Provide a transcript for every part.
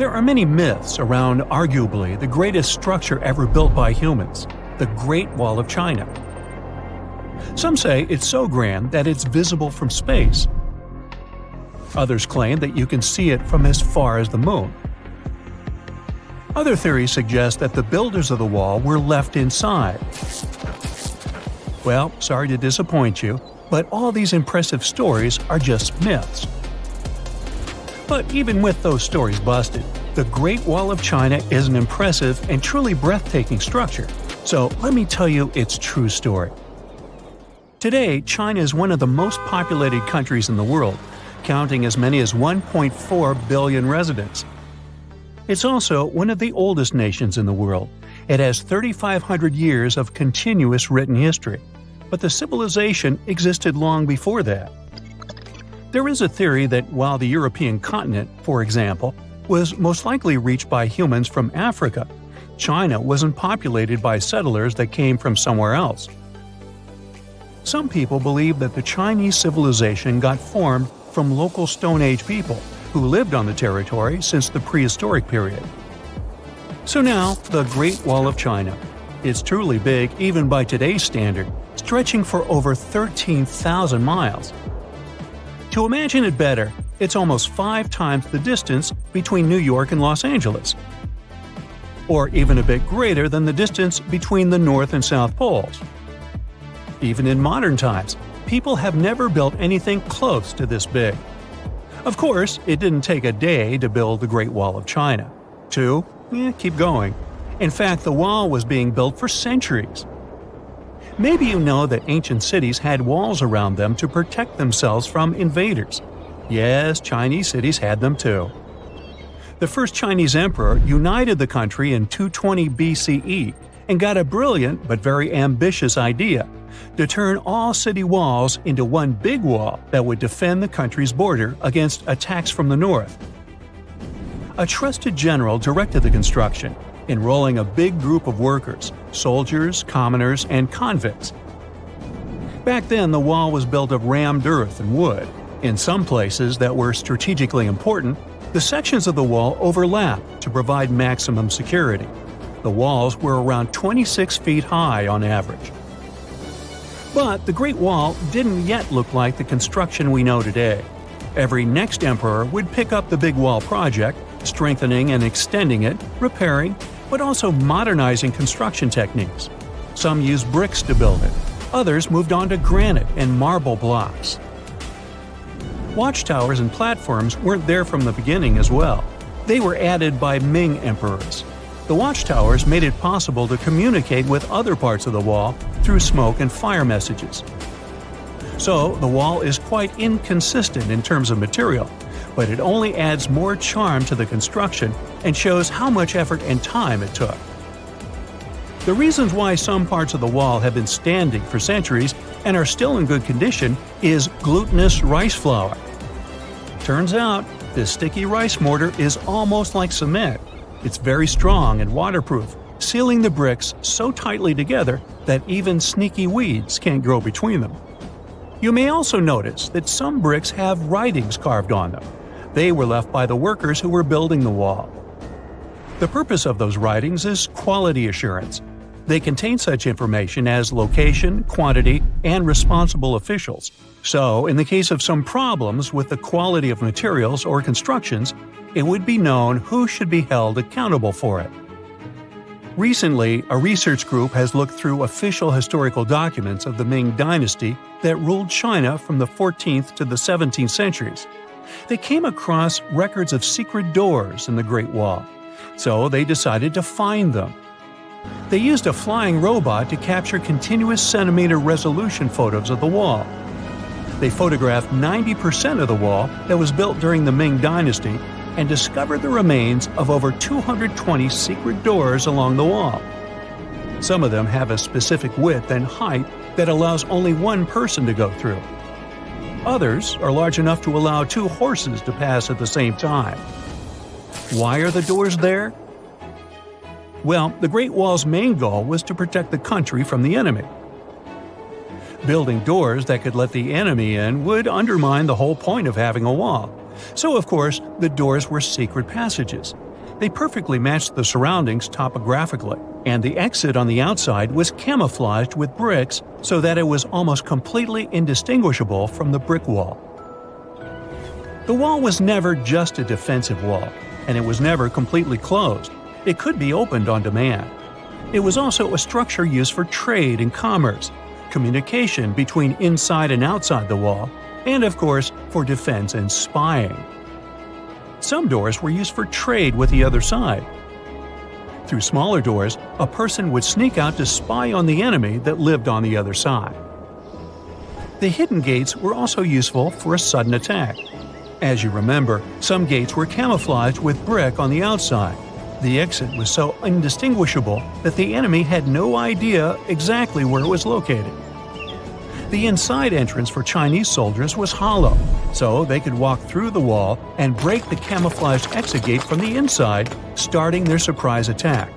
There are many myths around arguably the greatest structure ever built by humans, the Great Wall of China. Some say it's so grand that it's visible from space. Others claim that you can see it from as far as the moon. Other theories suggest that the builders of the wall were left inside. Well, sorry to disappoint you, but all these impressive stories are just myths. But even with those stories busted, the Great Wall of China is an impressive and truly breathtaking structure. So let me tell you its true story. Today, China is one of the most populated countries in the world, counting as many as 1.4 billion residents. It's also one of the oldest nations in the world. It has 3,500 years of continuous written history, but the civilization existed long before that. There is a theory that while the European continent, for example, was most likely reached by humans from Africa, China wasn't populated by settlers that came from somewhere else. Some people believe that the Chinese civilization got formed from local Stone Age people who lived on the territory since the prehistoric period. So now, the Great Wall of China. It's truly big even by today's standard, stretching for over 13,000 miles. To imagine it better, it's almost 5 times the distance between New York and Los Angeles. Or even a bit greater than the distance between the North and South Poles. Even in modern times, people have never built anything close to this big. Of course, it didn't take a day to build the Great Wall of China. Keep going. In fact, the wall was being built for centuries. Maybe you know that ancient cities had walls around them to protect themselves from invaders. Yes, Chinese cities had them too. The first Chinese emperor united the country in 220 BCE and got a brilliant but very ambitious idea to turn all city walls into one big wall that would defend the country's border against attacks from the north. A trusted general directed the construction, enrolling a big group of workers, soldiers, commoners, and convicts. Back then, the wall was built of rammed earth and wood. In some places that were strategically important, the sections of the wall overlapped to provide maximum security. The walls were around 26 feet high on average. But the Great Wall didn't yet look like the construction we know today. Every next emperor would pick up the big wall project, strengthening and extending it, repairing, but also modernizing construction techniques. Some used bricks to build it, others moved on to granite and marble blocks. Watchtowers and platforms weren't there from the beginning as well. They were added by Ming emperors. The watchtowers made it possible to communicate with other parts of the wall through smoke and fire messages. So, the wall is quite inconsistent in terms of material, but it only adds more charm to the construction and shows how much effort and time it took. The reasons why some parts of the wall have been standing for centuries and are still in good condition is glutinous rice flour. Turns out, this sticky rice mortar is almost like cement. It's very strong and waterproof, sealing the bricks so tightly together that even sneaky weeds can't grow between them. You may also notice that some bricks have writings carved on them. They were left by the workers who were building the wall. The purpose of those writings is quality assurance. They contain such information as location, quantity, and responsible officials. So, in the case of some problems with the quality of materials or constructions, it would be known who should be held accountable for it. Recently, a research group has looked through official historical documents of the Ming Dynasty that ruled China from the 14th to the 17th centuries. They came across records of secret doors in the Great Wall, so they decided to find them. They used a flying robot to capture continuous centimeter resolution photos of the wall. They photographed 90% of the wall that was built during the Ming Dynasty and discovered the remains of over 220 secret doors along the wall. Some of them have a specific width and height that allows only one person to go through. Others are large enough to allow 2 horses to pass at the same time. Why are the doors there? Well, the Great Wall's main goal was to protect the country from the enemy. Building doors that could let the enemy in would undermine the whole point of having a wall. So, of course, the doors were secret passages. They perfectly matched the surroundings topographically, and the exit on the outside was camouflaged with bricks so that it was almost completely indistinguishable from the brick wall. The wall was never just a defensive wall, and it was never completely closed. It could be opened on demand. It was also a structure used for trade and commerce, communication between inside and outside the wall, and of course, for defense and spying. Some doors were used for trade with the other side. Through smaller doors, a person would sneak out to spy on the enemy that lived on the other side. The hidden gates were also useful for a sudden attack. As you remember, some gates were camouflaged with brick on the outside. The exit was so indistinguishable that the enemy had no idea exactly where it was located. The inside entrance for Chinese soldiers was hollow, so they could walk through the wall and break the camouflaged exit gate from the inside, starting their surprise attack.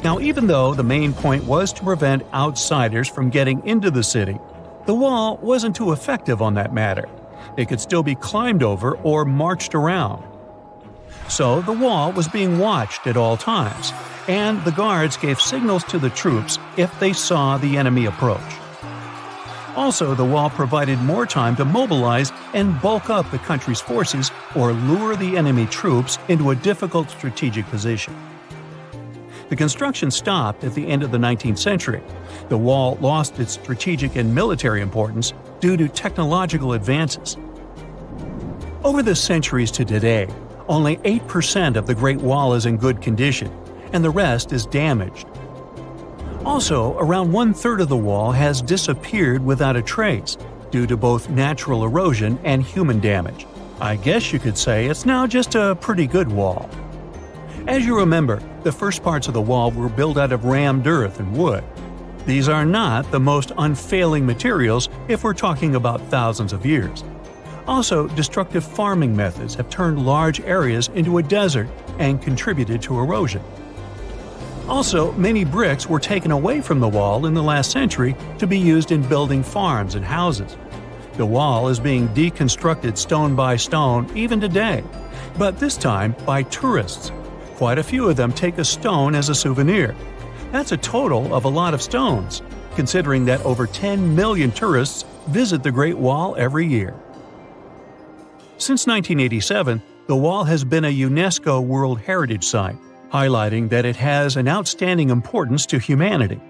Now, even though the main point was to prevent outsiders from getting into the city, the wall wasn't too effective on that matter. It could still be climbed over or marched around. So the wall was being watched at all times, and the guards gave signals to the troops if they saw the enemy approach. Also, the wall provided more time to mobilize and bulk up the country's forces or lure the enemy troops into a difficult strategic position. The construction stopped at the end of the 19th century. The wall lost its strategic and military importance due to technological advances. Over the centuries to today, only 8% of the Great Wall is in good condition, and the rest is damaged. Also, around 1/3 of the wall has disappeared without a trace, due to both natural erosion and human damage. I guess you could say it's now just a pretty good wall. As you remember, the first parts of the wall were built out of rammed earth and wood. These are not the most unfailing materials if we're talking about thousands of years. Also, destructive farming methods have turned large areas into a desert and contributed to erosion. Also, many bricks were taken away from the wall in the last century to be used in building farms and houses. The wall is being deconstructed stone by stone even today, but this time by tourists. Quite a few of them take a stone as a souvenir. That's a total of a lot of stones, considering that over 10 million tourists visit the Great Wall every year. Since 1987, the wall has been a UNESCO World Heritage Site, highlighting that it has an outstanding importance to humanity.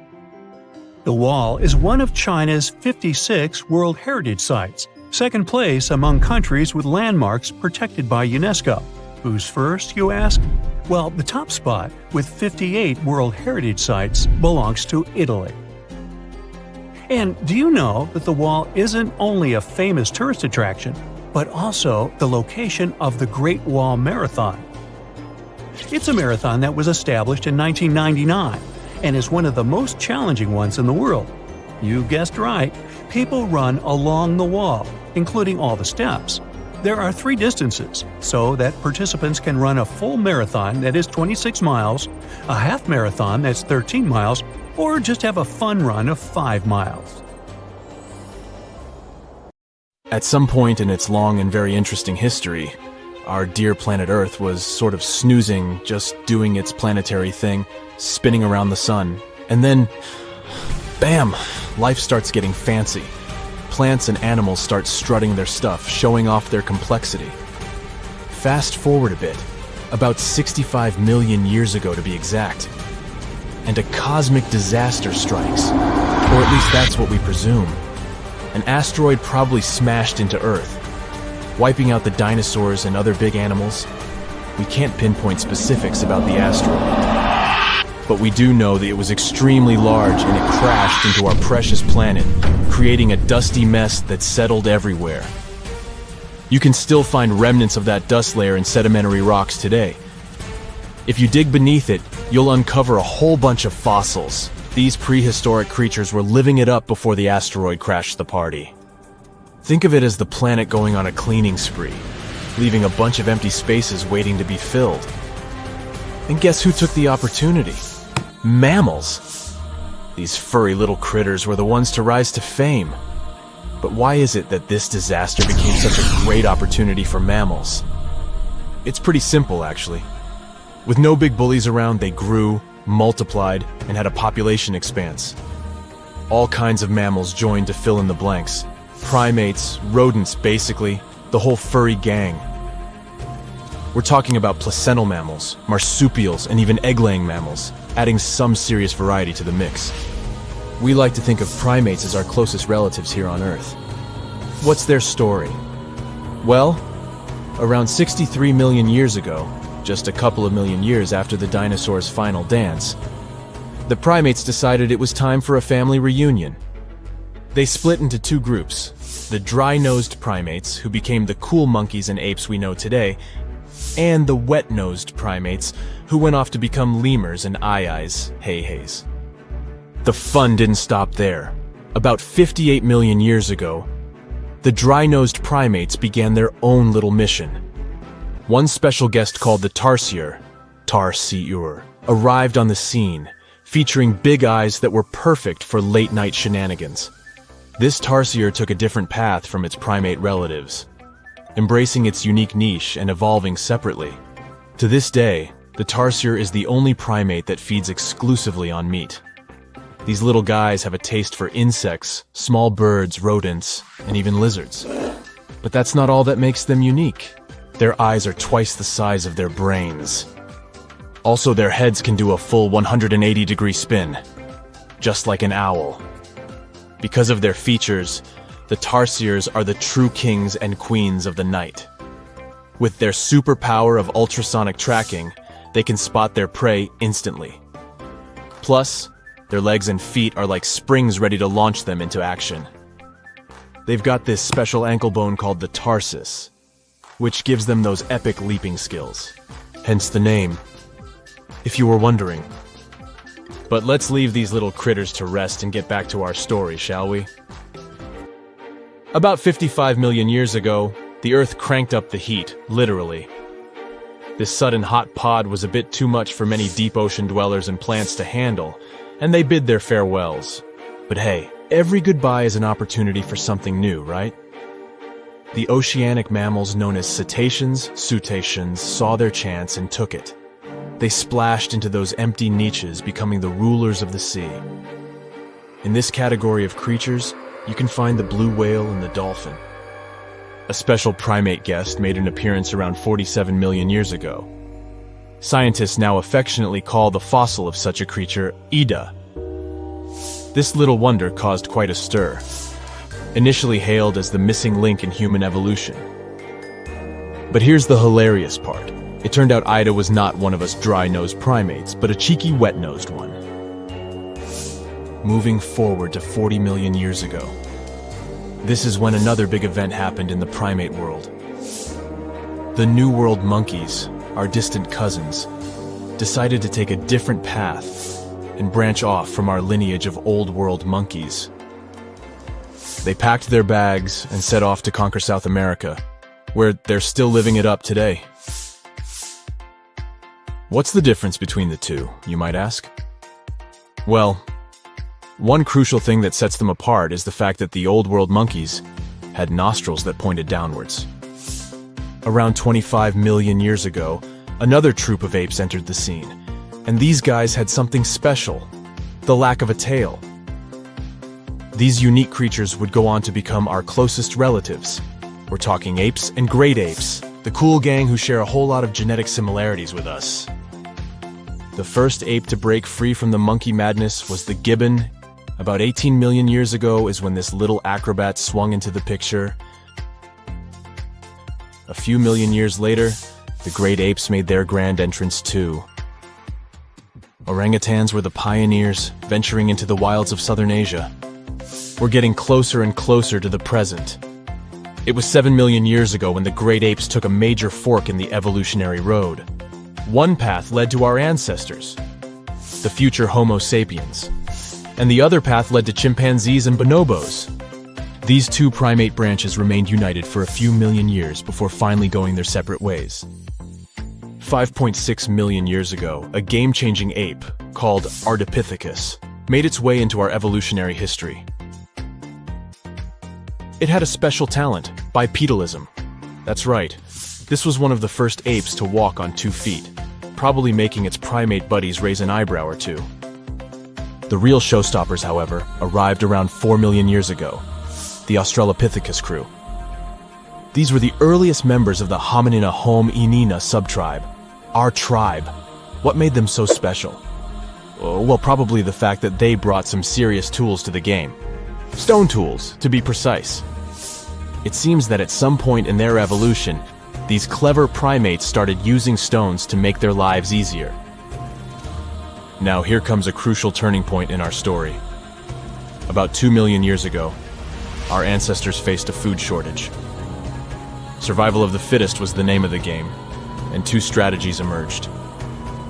The wall is one of China's 56 World Heritage Sites, second place among countries with landmarks protected by UNESCO. Who's first, you ask? Well, the top spot, with 58 World Heritage Sites, belongs to Italy. And do you know that the wall isn't only a famous tourist attraction, but also the location of the Great Wall Marathon? It's a marathon that was established in 1999 and is one of the most challenging ones in the world. You guessed right, people run along the wall, including all the steps. There are 3 distances, so that participants can run a full marathon that is 26 miles, a half marathon that's 13 miles, or just have a fun run of 5 miles. At some point in its long and very interesting history, our dear planet Earth was sort of snoozing, just doing its planetary thing, spinning around the sun. And then, bam, life starts getting fancy. Plants and animals start strutting their stuff, showing off their complexity. Fast forward a bit, about 65 million years ago to be exact, and a cosmic disaster strikes, or at least that's what we presume. An asteroid probably smashed into Earth, wiping out the dinosaurs and other big animals. We can't pinpoint specifics about the asteroid, but we do know that it was extremely large and it crashed into our precious planet, creating a dusty mess that settled everywhere. You can still find remnants of that dust layer in sedimentary rocks today. If you dig beneath it, you'll uncover a whole bunch of fossils. These prehistoric creatures were living it up before the asteroid crashed the party. Think of it as the planet going on a cleaning spree, leaving a bunch of empty spaces waiting to be filled. And guess who took the opportunity? Mammals! These furry little critters were the ones to rise to fame. But why is it that this disaster became such a great opportunity for mammals? It's pretty simple, actually. With no big bullies around, they grew, multiplied, and had a population expanse. All kinds of mammals joined to fill in the blanks. Primates, rodents, basically, the whole furry gang. We're talking about placental mammals, marsupials, and even egg-laying mammals, adding some serious variety to the mix. We like to think of primates as our closest relatives here on Earth. What's their story? Well, around 63 million years ago, just a couple of million years after the dinosaurs' final dance, the primates decided it was time for a family reunion. They split into two groups, the dry-nosed primates, who became the cool monkeys and apes we know today, and the wet-nosed primates, who went off to become lemurs and aye-ayes, hey-hays. The fun didn't stop there. About 58 million years ago, the dry-nosed primates began their own little mission. One special guest called the tarsier, arrived on the scene, featuring big eyes that were perfect for late-night shenanigans. This tarsier took a different path from its primate relatives, embracing its unique niche and evolving separately. To this day, the tarsier is the only primate that feeds exclusively on meat. These little guys have a taste for insects, small birds, rodents, and even lizards. But that's not all that makes them unique. Their eyes are twice the size of their brains. Also, their heads can do a full 180-degree spin, just like an owl. Because of their features, the tarsiers are the true kings and queens of the night. With their superpower of ultrasonic tracking, they can spot their prey instantly. Plus, their legs and feet are like springs ready to launch them into action. They've got this special ankle bone called the tarsus, which gives them those epic leaping skills. Hence the name, if you were wondering. But let's leave these little critters to rest and get back to our story, shall we? About 55 million years ago, the Earth cranked up the heat, literally. This sudden hot pod was a bit too much for many deep ocean dwellers and plants to handle, and they bid their farewells. But hey, every goodbye is an opportunity for something new, right? The oceanic mammals known as cetaceans, saw their chance and took it. They splashed into those empty niches, becoming the rulers of the sea. In this category of creatures, you can find the blue whale and the dolphin. A special primate guest made an appearance around 47 million years ago. Scientists now affectionately call the fossil of such a creature Ida. This little wonder caused quite a stir, initially hailed as the missing link in human evolution. But here's the hilarious part. It turned out Ida was not one of us dry-nosed primates, but a cheeky wet-nosed one. Moving forward to 40 million years ago. This is when another big event happened in the primate world. The New World monkeys, our distant cousins, decided to take a different path and branch off from our lineage of Old World monkeys. They packed their bags and set off to conquer South America, where they're still living it up today. What's the difference between the two, you might ask? Well, one crucial thing that sets them apart is the fact that the Old World monkeys had nostrils that pointed downwards. Around 25 million years ago, another troop of apes entered the scene, and these guys had something special, the lack of a tail. These unique creatures would go on to become our closest relatives. We're talking apes and great apes, the cool gang who share a whole lot of genetic similarities with us. The first ape to break free from the monkey madness was the gibbon. About 18 million years ago is when this little acrobat swung into the picture. A few million years later, the great apes made their grand entrance too. Orangutans were the pioneers, venturing into the wilds of southern Asia. We're getting closer and closer to the present. It was 7 million years ago when the great apes took a major fork in the evolutionary road. One path led to our ancestors, the future Homo sapiens, and the other path led to chimpanzees and bonobos. These two primate branches remained united for a few million years before finally going their separate ways. 5.6 million years ago, a game-changing ape called Ardipithecus made its way into our evolutionary history. It had a special talent, bipedalism. That's right, this was one of the first apes to walk on 2 feet. probably making its primate buddies raise an eyebrow or two. The real showstoppers, however, arrived around 4 million years ago, the Australopithecus crew. These were the earliest members of the Hominina hominina subtribe, our tribe. What made them so special? Well, probably the fact that they brought some serious tools to the game. Stone tools, to be precise. It seems that at some point in their evolution, these clever primates started using stones to make their lives easier. Now here comes a crucial turning point in our story. About 2 million years ago, our ancestors faced a food shortage. Survival of the fittest was the name of the game, and two strategies emerged.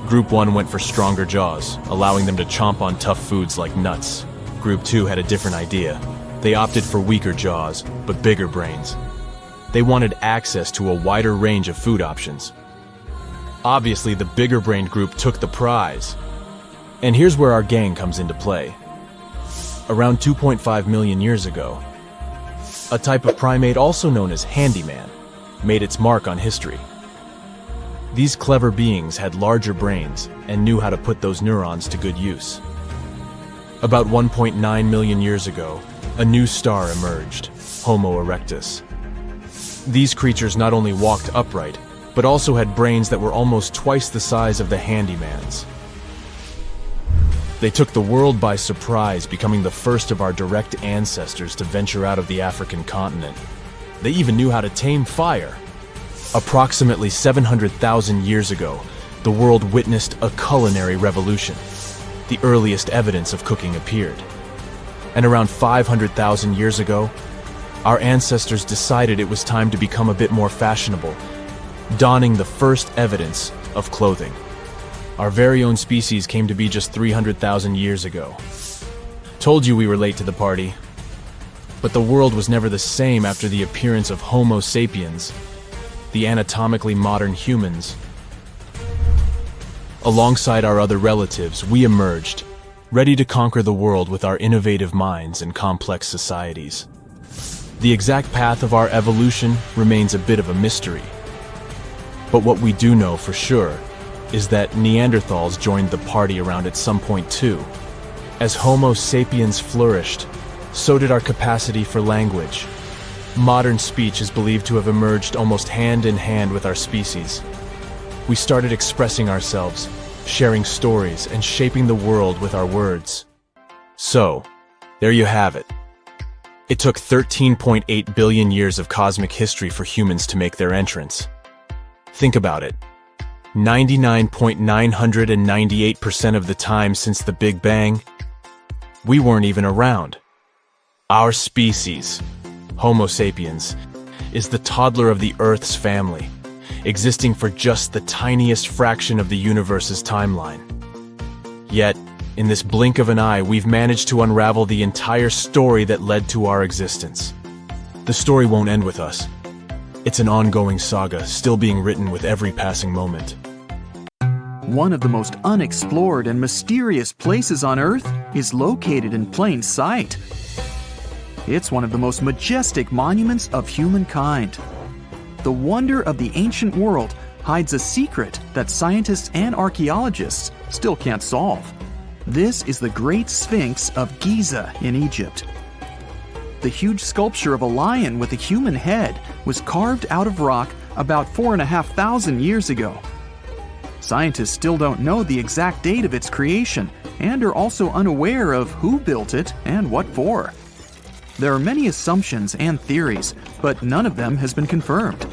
Group 1 went for stronger jaws, allowing them to chomp on tough foods like nuts. Group 2 had a different idea. They opted for weaker jaws, but bigger brains. They wanted access to a wider range of food options. Obviously, the bigger-brained group took the prize. And here's where our gang comes into play. Around 2.5 million years ago, a type of primate also known as handyman made its mark on history. These clever beings had larger brains and knew how to put those neurons to good use. About 1.9 million years ago, a new star emerged, Homo erectus. These creatures not only walked upright, but also had brains that were almost twice the size of the handyman's. They took the world by surprise, becoming the first of our direct ancestors to venture out of the African continent. They even knew how to tame fire. Approximately 700,000 years ago, the world witnessed a culinary revolution. The earliest evidence of cooking appeared. And around 500,000 years ago, our ancestors decided it was time to become a bit more fashionable, donning the first evidence of clothing. Our very own species came to be just 300,000 years ago. Told you we were late to the party. But the world was never the same after the appearance of Homo sapiens, the anatomically modern humans. Alongside our other relatives, we emerged, ready to conquer the world with our innovative minds and complex societies. The exact path of our evolution remains a bit of a mystery. But what we do know for sure is that Neanderthals joined the party around at some point too. As Homo sapiens flourished, so did our capacity for language. Modern speech is believed to have emerged almost hand in hand with our species. We started expressing ourselves, sharing stories, and shaping the world with our words. So, there you have it. It took 13.8 billion years of cosmic history for humans to make their entrance. Think about it. 99.998% of the time since the Big Bang, we weren't even around. Our species, Homo sapiens, is the toddler of the Earth's family, existing for just the tiniest fraction of the universe's timeline. Yet, in this blink of an eye, we've managed to unravel the entire story that led to our existence. The story won't end with us. It's an ongoing saga, still being written with every passing moment. One of the most unexplored and mysterious places on Earth is located in plain sight. It's one of the most majestic monuments of humankind. The wonder of the ancient world hides a secret that scientists and archaeologists still can't solve. This is the Great Sphinx of Giza in Egypt. The huge sculpture of a lion with a human head was carved out of rock about 4,500 years ago. Scientists still don't know the exact date of its creation and are also unaware of who built it and what for. There are many assumptions and theories, but none of them has been confirmed.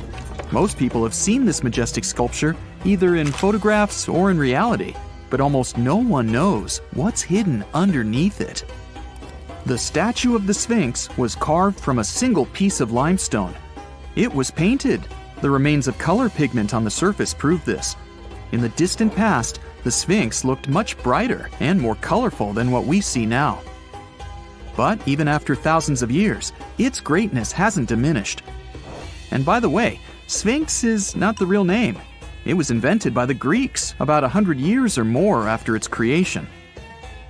Most people have seen this majestic sculpture either in photographs or in reality, but almost no one knows what's hidden underneath it. The statue of the Sphinx was carved from a single piece of limestone. It was painted. The remains of color pigment on the surface prove this. In the distant past, the Sphinx looked much brighter and more colorful than what we see now. But even after thousands of years, its greatness hasn't diminished. And by the way, Sphinx is not the real name. It was invented by the Greeks about 100 years or more after its creation.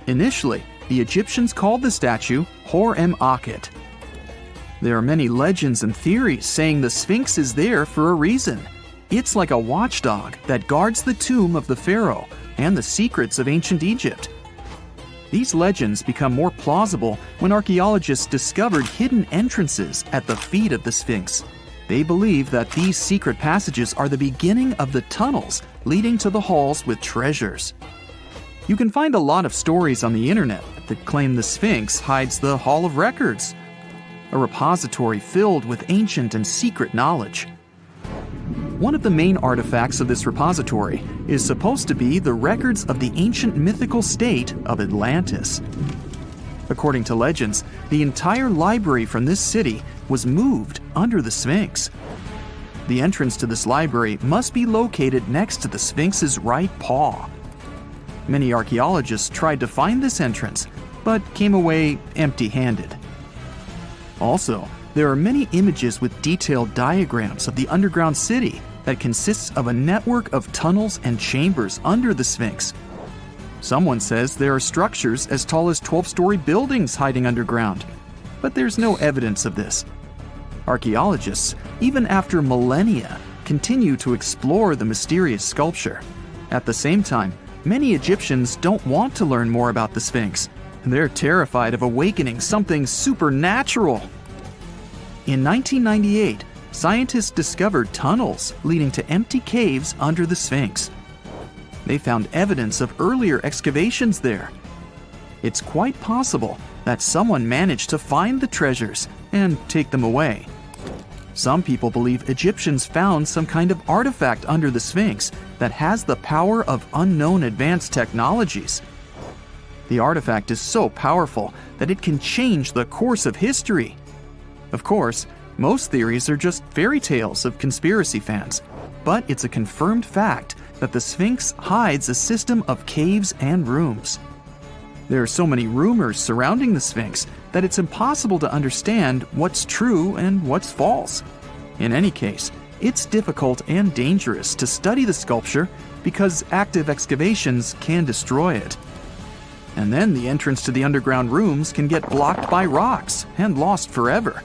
Initially, the Egyptians called the statue Hor-em-Akhet. There are many legends and theories saying the Sphinx is there for a reason. It's like a watchdog that guards the tomb of the pharaoh and the secrets of ancient Egypt. These legends become more plausible when archaeologists discovered hidden entrances at the feet of the Sphinx. They believe that these secret passages are the beginning of the tunnels leading to the halls with treasures. You can find a lot of stories on the internet that claim the Sphinx hides the Hall of Records, a repository filled with ancient and secret knowledge. One of the main artifacts of this repository is supposed to be the records of the ancient mythical state of Atlantis. According to legends, the entire library from this city was moved under the Sphinx. The entrance to this library must be located next to the Sphinx's right paw. Many archaeologists tried to find this entrance, but came away empty-handed. Also, there are many images with detailed diagrams of the underground city that consists of a network of tunnels and chambers under the Sphinx. Someone says there are structures as tall as 12-story buildings hiding underground, but there's no evidence of this. Archaeologists, even after millennia, continue to explore the mysterious sculpture. At the same time, many Egyptians don't want to learn more about the Sphinx. They're terrified of awakening something supernatural. In 1998, scientists discovered tunnels leading to empty caves under the Sphinx. They found evidence of earlier excavations there. It's quite possible that someone managed to find the treasures and take them away. Some people believe Egyptians found some kind of artifact under the Sphinx that has the power of unknown advanced technologies. The artifact is so powerful that it can change the course of history. Of course, most theories are just fairy tales of conspiracy fans, but it's a confirmed fact that the Sphinx hides a system of caves and rooms. There are so many rumors surrounding the Sphinx that it's impossible to understand what's true and what's false. In any case, it's difficult and dangerous to study the sculpture because active excavations can destroy it. And then the entrance to the underground rooms can get blocked by rocks and lost forever.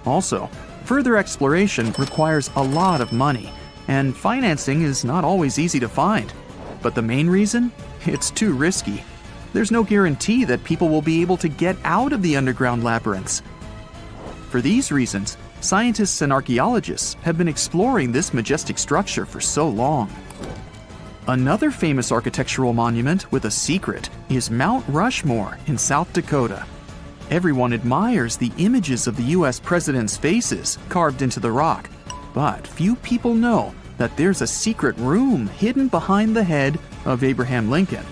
Also, further exploration requires a lot of money, and financing is not always easy to find. But the main reason? It's too risky. There's no guarantee that people will be able to get out of the underground labyrinths. For these reasons, scientists and archaeologists have been exploring this majestic structure for so long. Another famous architectural monument with a secret is Mount Rushmore in South Dakota. Everyone admires the images of the U.S. presidents' faces carved into the rock, but few people know that there's a secret room hidden behind the head of Abraham Lincoln.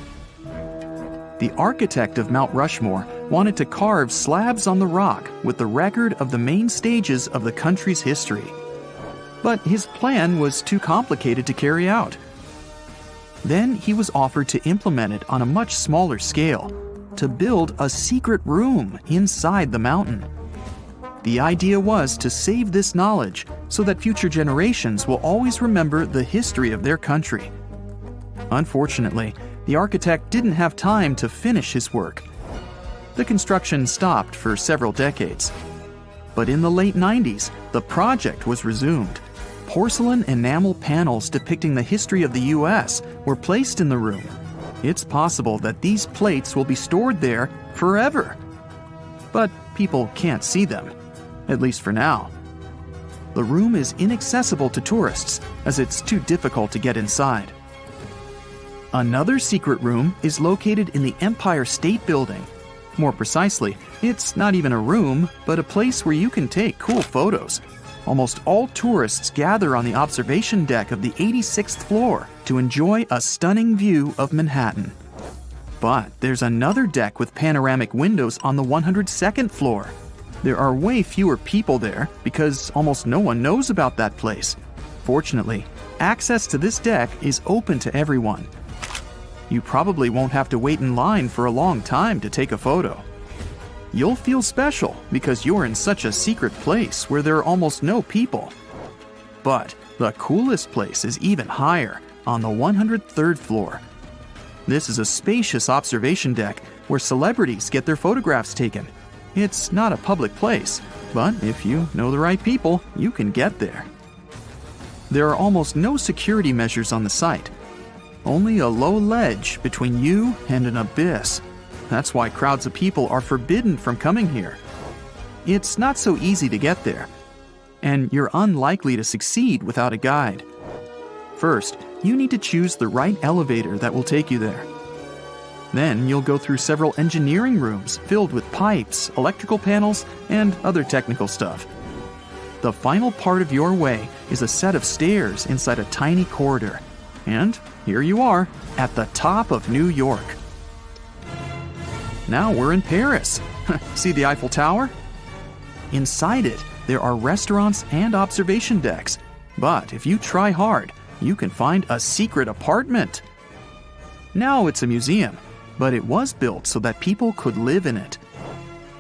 The architect of Mount Rushmore wanted to carve slabs on the rock with the record of the main stages of the country's history. But his plan was too complicated to carry out. Then he was offered to implement it on a much smaller scale, to build a secret room inside the mountain. The idea was to save this knowledge so that future generations will always remember the history of their country. Unfortunately, the architect didn't have time to finish his work. The construction stopped for several decades. But in the late 90s, the project was resumed. Porcelain enamel panels depicting the history of the U.S. were placed in the room. It's possible that these plates will be stored there forever. But people can't see them, at least for now. The room is inaccessible to tourists as it's too difficult to get inside. Another secret room is located in the Empire State Building. More precisely, it's not even a room, but a place where you can take cool photos. Almost all tourists gather on the observation deck of the 86th floor to enjoy a stunning view of Manhattan. But there's another deck with panoramic windows on the 102nd floor. There are way fewer people there because almost no one knows about that place. Fortunately, access to this deck is open to everyone. You probably won't have to wait in line for a long time to take a photo. You'll feel special because you're in such a secret place where there are almost no people. But the coolest place is even higher, on the 103rd floor. This is a spacious observation deck where celebrities get their photographs taken. It's not a public place, but if you know the right people, you can get there. There are almost no security measures on the site. Only a low ledge between you and an abyss. That's why crowds of people are forbidden from coming here. It's not so easy to get there, and you're unlikely to succeed without a guide. First, you need to choose the right elevator that will take you there. Then you'll go through several engineering rooms filled with pipes, electrical panels, and other technical stuff. The final part of your way is a set of stairs inside a tiny corridor. And here you are, at the top of New York. Now we're in Paris. See the Eiffel Tower? Inside it, there are restaurants and observation decks. But if you try hard, you can find a secret apartment. Now it's a museum, but it was built so that people could live in it.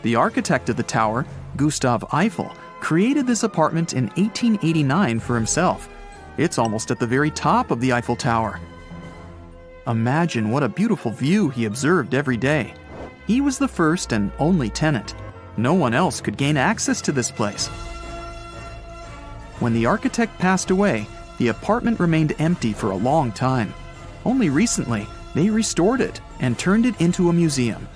The architect of the tower, Gustav Eiffel, created this apartment in 1889 for himself. It's almost at the very top of the Eiffel Tower. Imagine what a beautiful view he observed every day. He was the first and only tenant. No one else could gain access to this place. When the architect passed away, the apartment remained empty for a long time. Only recently, they restored it and turned it into a museum.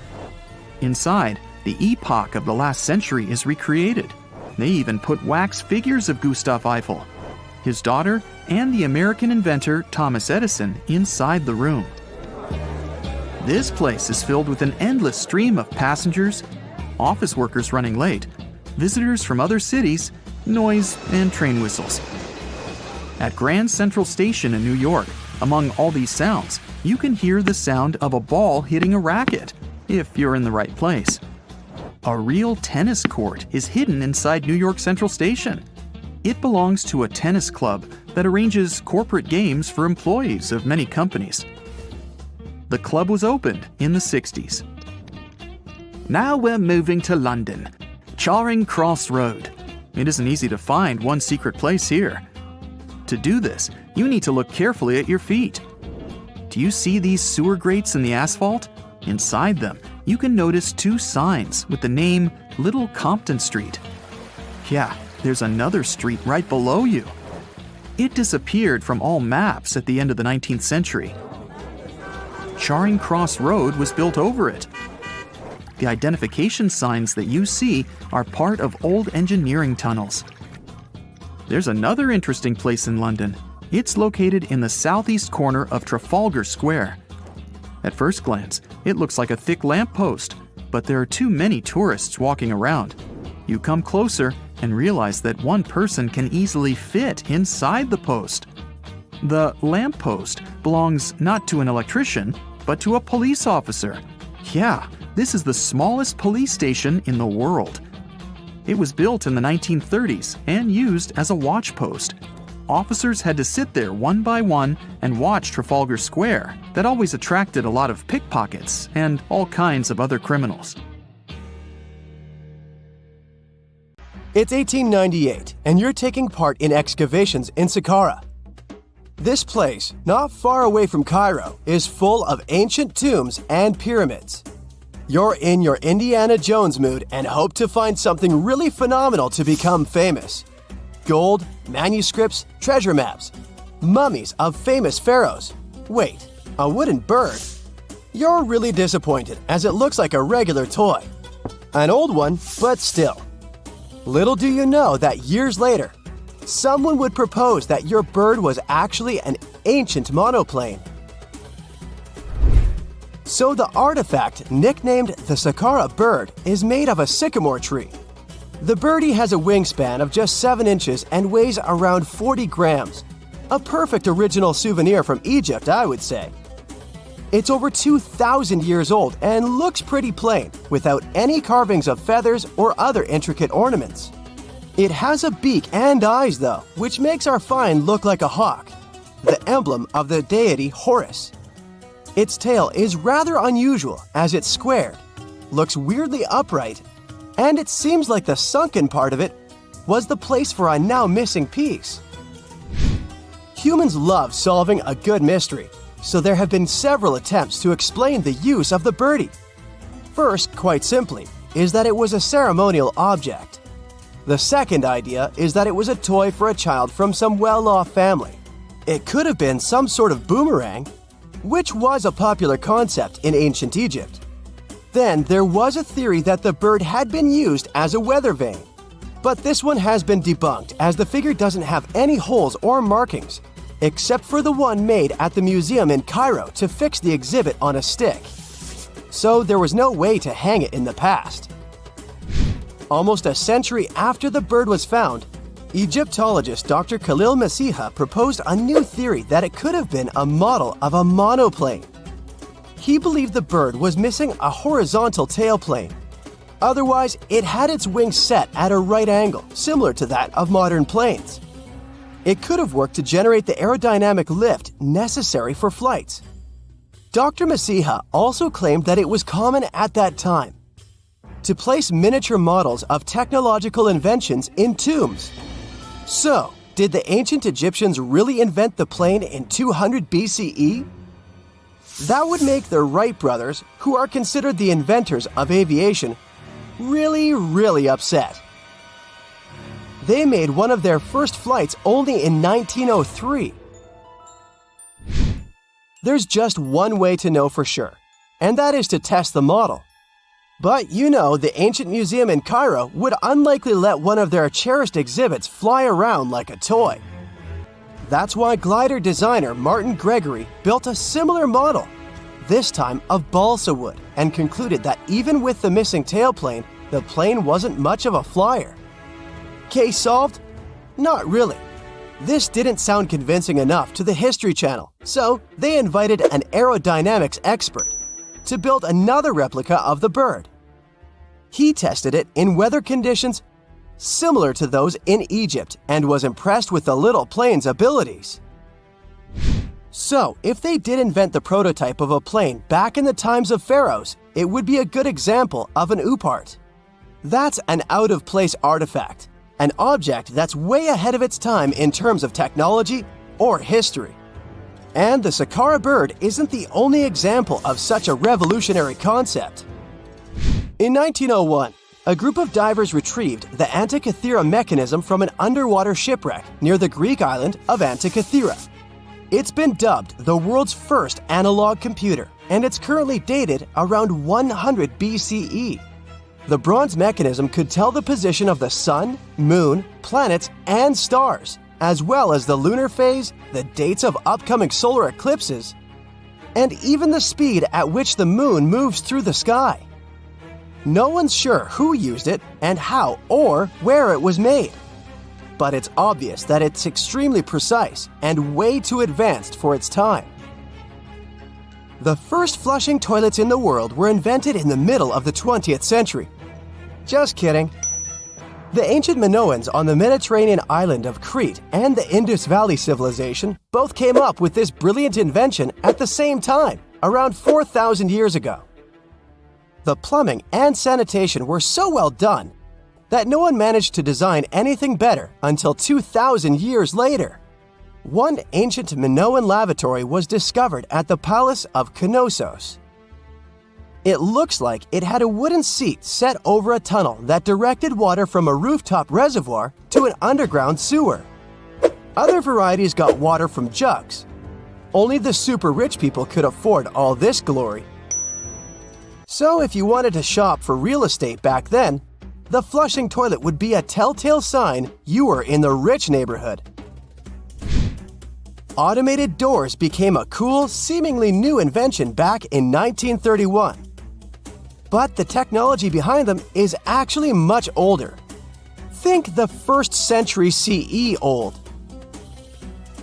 Inside, the epoch of the last century is recreated. They even put wax figures of Gustav Eiffel, his daughter, and the American inventor Thomas Edison inside the room. This place is filled with an endless stream of passengers, office workers running late, visitors from other cities, noise, and train whistles. At Grand Central Station in New York, among all these sounds, you can hear the sound of a ball hitting a racket, if you're in the right place. A real tennis court is hidden inside New York Central Station. It belongs to a tennis club that arranges corporate games for employees of many companies. The club was opened in the 60s. Now we're moving to London, Charing Cross Road. It isn't easy to find one secret place here. To do this, you need to look carefully at your feet. Do you see these sewer grates in the asphalt? Inside them, you can notice two signs with the name Little Compton Street. Yeah, there's another street right below you. It disappeared from all maps at the end of the 19th century. Charing Cross Road was built over it. The identification signs that you see are part of old engineering tunnels. There's another interesting place in London. It's located in the southeast corner of Trafalgar Square. At first glance, it looks like a thick lamppost, but there are too many tourists walking around. You come closer and realize that one person can easily fit inside the post. The lamppost belongs not to an electrician, but to a police officer. Yeah, this is the smallest police station in the world. It was built in the 1930s and used as a watch post. Officers had to sit there one by one and watch Trafalgar Square. That always attracted a lot of pickpockets and all kinds of other criminals. It's 1898, and you're taking part in excavations in Saqqara. This place, not far away from Cairo, is full of ancient tombs and pyramids. You're in your Indiana Jones mood and hope to find something really phenomenal to become famous. Gold, manuscripts, treasure maps, mummies of famous pharaohs. Wait, a wooden bird? You're really disappointed as it looks like a regular toy. An old one, but still. Little do you know that years later, someone would propose that your bird was actually an ancient monoplane. So the artifact, nicknamed the Saqqara bird, is made of a sycamore tree. The birdie has a wingspan of just 7 inches and weighs around 40 grams. A perfect original souvenir from Egypt, I would say. It's over 2,000 years old and looks pretty plain, without any carvings of feathers or other intricate ornaments. It has a beak and eyes, though, which makes our find look like a hawk, the emblem of the deity Horus. Its tail is rather unusual as it's squared, looks weirdly upright, and it seems like the sunken part of it was the place for a now missing piece. Humans love solving a good mystery, so there have been several attempts to explain the use of the birdie. First, quite simply, is that it was a ceremonial object. The second idea is that it was a toy for a child from some well-off family. It could have been some sort of boomerang, which was a popular concept in ancient Egypt. Then there was a theory that the bird had been used as a weather vane. But this one has been debunked as the figure doesn't have any holes or markings, except for the one made at the museum in Cairo to fix the exhibit on a stick. So there was no way to hang it in the past. Almost a century after the bird was found, Egyptologist Dr. Khalil Masiha proposed a new theory that it could have been a model of a monoplane. He believed the bird was missing a horizontal tailplane. Otherwise, it had its wings set at a right angle, similar to that of modern planes. It could have worked to generate the aerodynamic lift necessary for flights. Dr. Masiha also claimed that it was common at that time to place miniature models of technological inventions in tombs. So, did the ancient Egyptians really invent the plane in 200 BCE? That would make the Wright brothers, who are considered the inventors of aviation, really upset. They made one of their first flights only in 1903. There's just one way to know for sure, and that is to test the model. But you know, the ancient museum in Cairo would unlikely let one of their cherished exhibits fly around like a toy. That's why glider designer Martin Gregory built a similar model, this time of balsa wood, and concluded that even with the missing tailplane, the plane wasn't much of a flyer. Case solved? Not really. This didn't sound convincing enough to the History Channel, so they invited an aerodynamics expert to build another replica of the bird. He tested it in weather conditions similar to those in Egypt and was impressed with the little plane's abilities. So, if they did invent the prototype of a plane back in the times of pharaohs, it would be a good example of an oupart. That's an out-of-place artifact, an object that's way ahead of its time in terms of technology or history. And the Saqqara bird isn't the only example of such a revolutionary concept. In 1901, a group of divers retrieved the Antikythera mechanism from an underwater shipwreck near the Greek island of Antikythera. It's been dubbed the world's first analog computer, and it's currently dated around 100 BCE. The bronze mechanism could tell the position of the sun, moon, planets, and stars, as well as the lunar phase, the dates of upcoming solar eclipses, and even the speed at which the moon moves through the sky. No one's sure who used it and how or where it was made. But it's obvious that it's extremely precise and way too advanced for its time. The first flushing toilets in the world were invented in the middle of the 20th century. Just kidding. The ancient Minoans on the Mediterranean island of Crete and the Indus Valley civilization both came up with this brilliant invention at the same time, around 4,000 years ago. The plumbing and sanitation were so well done that no one managed to design anything better until 2,000 years later. One ancient Minoan lavatory was discovered at the Palace of Knossos. It looks like it had a wooden seat set over a tunnel that directed water from a rooftop reservoir to an underground sewer. Other varieties got water from jugs. Only the super rich people could afford all this glory. So if you wanted to shop for real estate back then, the flushing toilet would be a telltale sign you were in the rich neighborhood. Automated doors became a cool, seemingly new invention back in 1931. But the technology behind them is actually much older. Think the 1st century CE old.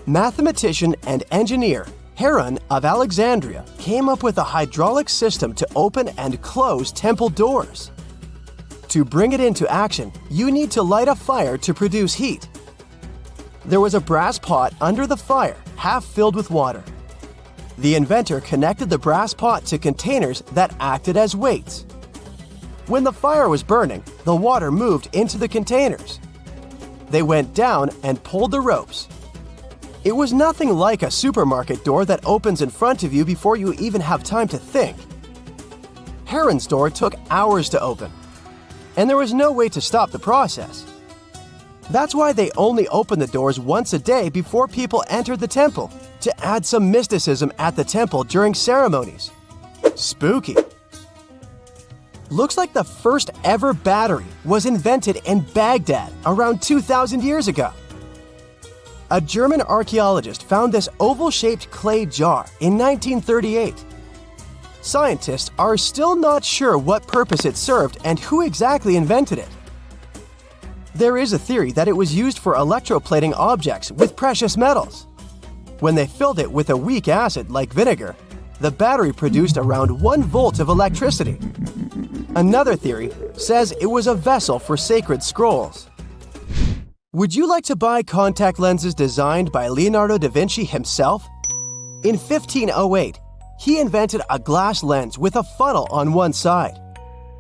Mathematician and engineer Heron of Alexandria came up with a hydraulic system to open and close temple doors. To bring it into action, you need to light a fire to produce heat. There was a brass pot under the fire, half filled with water. The inventor connected the brass pot to containers that acted as weights. When the fire was burning, the water moved into the containers. They went down and pulled the ropes. It was nothing like a supermarket door that opens in front of you before you even have time to think. Heron's door took hours to open, and there was no way to stop the process. That's why they only opened the doors once a day before people entered the temple, to add some mysticism at the temple during ceremonies. Spooky. Looks like the first ever battery was invented in Baghdad around 2,000 years ago. A German archaeologist found this oval-shaped clay jar in 1938. Scientists are still not sure what purpose it served and who exactly invented it. There is a theory that it was used for electroplating objects with precious metals. When they filled it with a weak acid like vinegar, the battery produced around 1 volt of electricity. Another theory says it was a vessel for sacred scrolls. Would you like to buy contact lenses designed by Leonardo da Vinci himself? In 1508, he invented a glass lens with a funnel on one side.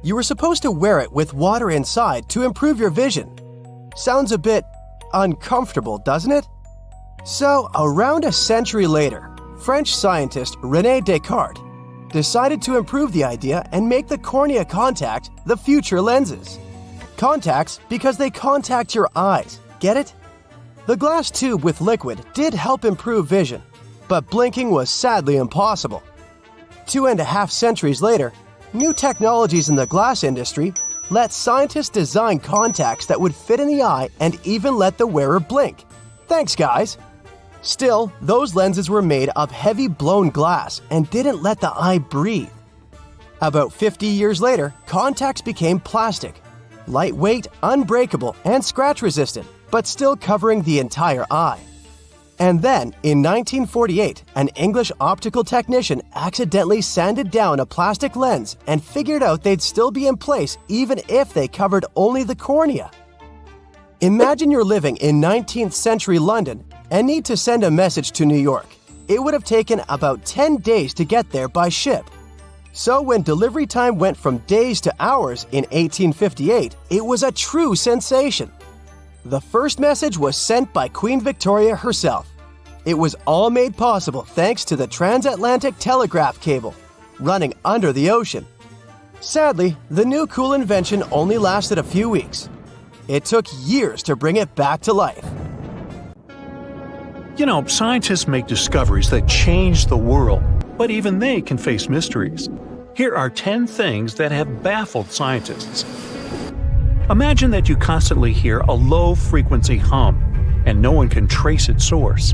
You were supposed to wear it with water inside to improve your vision. Sounds a bit uncomfortable, doesn't it? So, around a century later, French scientist René Descartes decided to improve the idea and make the cornea contact the future lenses. Contacts because they contact your eyes, get it? The glass tube with liquid did help improve vision, but blinking was sadly impossible. 2.5 centuries later, new technologies in the glass industry let scientists design contacts that would fit in the eye and even let the wearer blink. Thanks, guys! Still, those lenses were made of heavy blown glass and didn't let the eye breathe. About 50 years later, contacts became plastic, lightweight, unbreakable, and scratch-resistant, but still covering the entire eye. And then, in 1948, an English optical technician accidentally sanded down a plastic lens and figured out they'd still be in place even if they covered only the cornea. Imagine you're living in 19th century London and need to send a message to New York. It would have taken about 10 days to get there by ship. So when delivery time went from days to hours in 1858, it was a true sensation. The first message was sent by Queen Victoria herself. It was all made possible thanks to the transatlantic telegraph cable, running under the ocean. Sadly, the new cool invention only lasted a few weeks. It took years to bring it back to life. You know, scientists make discoveries that change the world, but even they can face mysteries. Here are 10 things that have baffled scientists. Imagine that you constantly hear a low-frequency hum, and no one can trace its source.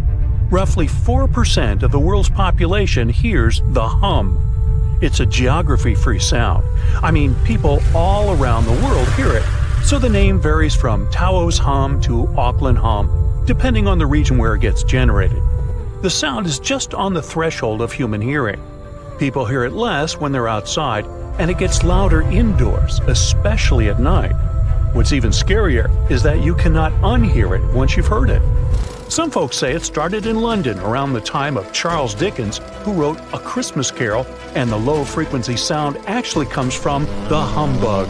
Roughly 4% of the world's population hears the hum. It's a geography-free sound. I mean, people all around the world hear it, so the name varies from Tao's hum to Auckland hum, depending on the region where it gets generated. The sound is just on the threshold of human hearing. People hear it less when they're outside, and it gets louder indoors, especially at night. What's even scarier is that you cannot unhear it once you've heard it. Some folks say it started in London around the time of Charles Dickens, who wrote A Christmas Carol, and the low-frequency sound actually comes from the humbug.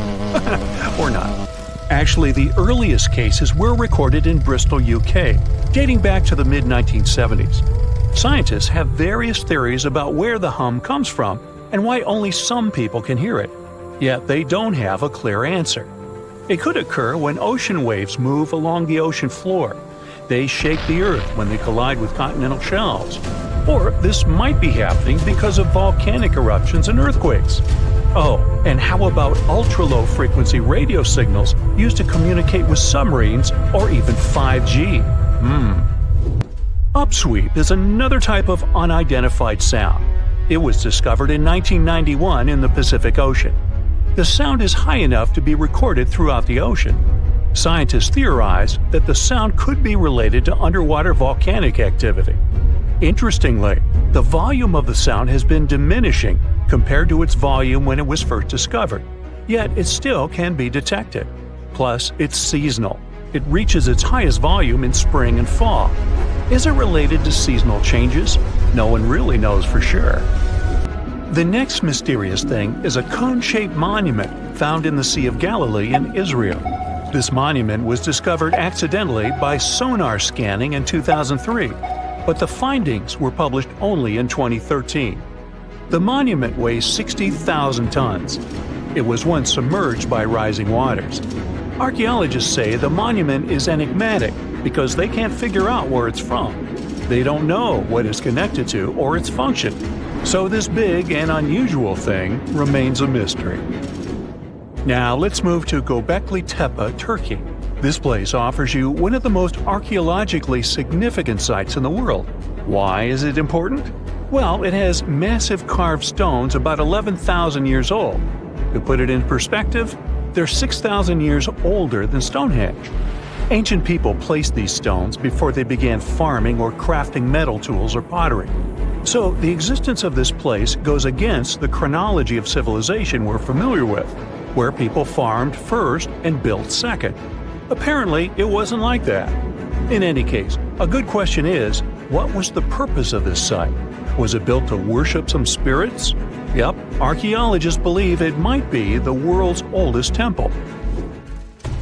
Or not. Actually, the earliest cases were recorded in Bristol, UK, dating back to the mid-1970s. Scientists have various theories about where the hum comes from and why only some people can hear it, yet they don't have a clear answer. It could occur when ocean waves move along the ocean floor. They shake the Earth when they collide with continental shelves. Or this might be happening because of volcanic eruptions and earthquakes. Oh, and how about ultra-low frequency radio signals used to communicate with submarines or even 5G? Upsweep is another type of unidentified sound. It was discovered in 1991 in the Pacific Ocean. The sound is high enough to be recorded throughout the ocean. Scientists theorize that the sound could be related to underwater volcanic activity. Interestingly, the volume of the sound has been diminishing compared to its volume when it was first discovered, yet it still can be detected. Plus, it's seasonal. It reaches its highest volume in spring and fall. Is it related to seasonal changes? No one really knows for sure. The next mysterious thing is a cone-shaped monument found in the Sea of Galilee in Israel. This monument was discovered accidentally by sonar scanning in 2003, but the findings were published only in 2013. The monument weighs 60,000 tons. It was once submerged by rising waters. Archaeologists say the monument is enigmatic because they can't figure out where it's from. They don't know what it's connected to or its function. So this big and unusual thing remains a mystery. Now let's move to Göbekli Tepe, Turkey. This place offers you one of the most archaeologically significant sites in the world. Why is it important? Well, it has massive carved stones about 11,000 years old. To put it in perspective, they're 6,000 years older than Stonehenge. Ancient people placed these stones before they began farming or crafting metal tools or pottery. So the existence of this place goes against the chronology of civilization we're familiar with, where people farmed first and built second. Apparently, it wasn't like that. In any case, a good question is, what was the purpose of this site? Was it built to worship some spirits? Yep, archaeologists believe it might be the world's oldest temple.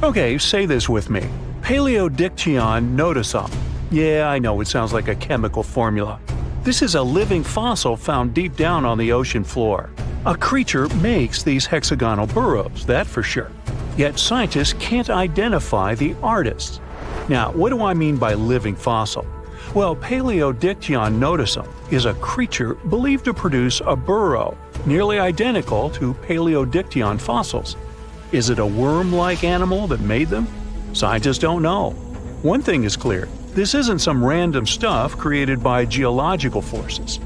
Okay, say this with me. Paleodictyon notusum. Yeah, I know it sounds like a chemical formula. This is a living fossil found deep down on the ocean floor. A creature makes these hexagonal burrows, that for sure. Yet scientists can't identify the artists. Now, what do I mean by living fossil? Well, Paleodictyon notusum is a creature believed to produce a burrow nearly identical to Paleodictyon fossils. Is it a worm-like animal that made them? Scientists don't know. One thing is clear, this isn't some random stuff created by geological forces.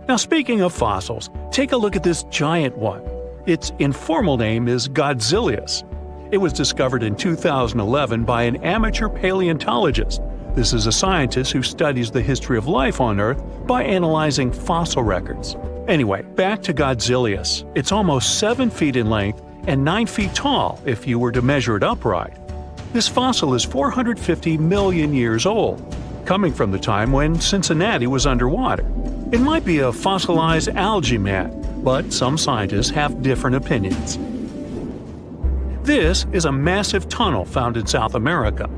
Now, speaking of fossils, take a look at this giant one. Its informal name is Godzillius. It was discovered in 2011 by an amateur paleontologist. This is a scientist who studies the history of life on Earth by analyzing fossil records. Anyway, back to Godzillius. It's almost 7 feet in length and 9 feet tall if you were to measure it upright. This fossil is 450 million years old, coming from the time when Cincinnati was underwater. It might be a fossilized algae mat, but some scientists have different opinions. This is a massive tunnel found in South America.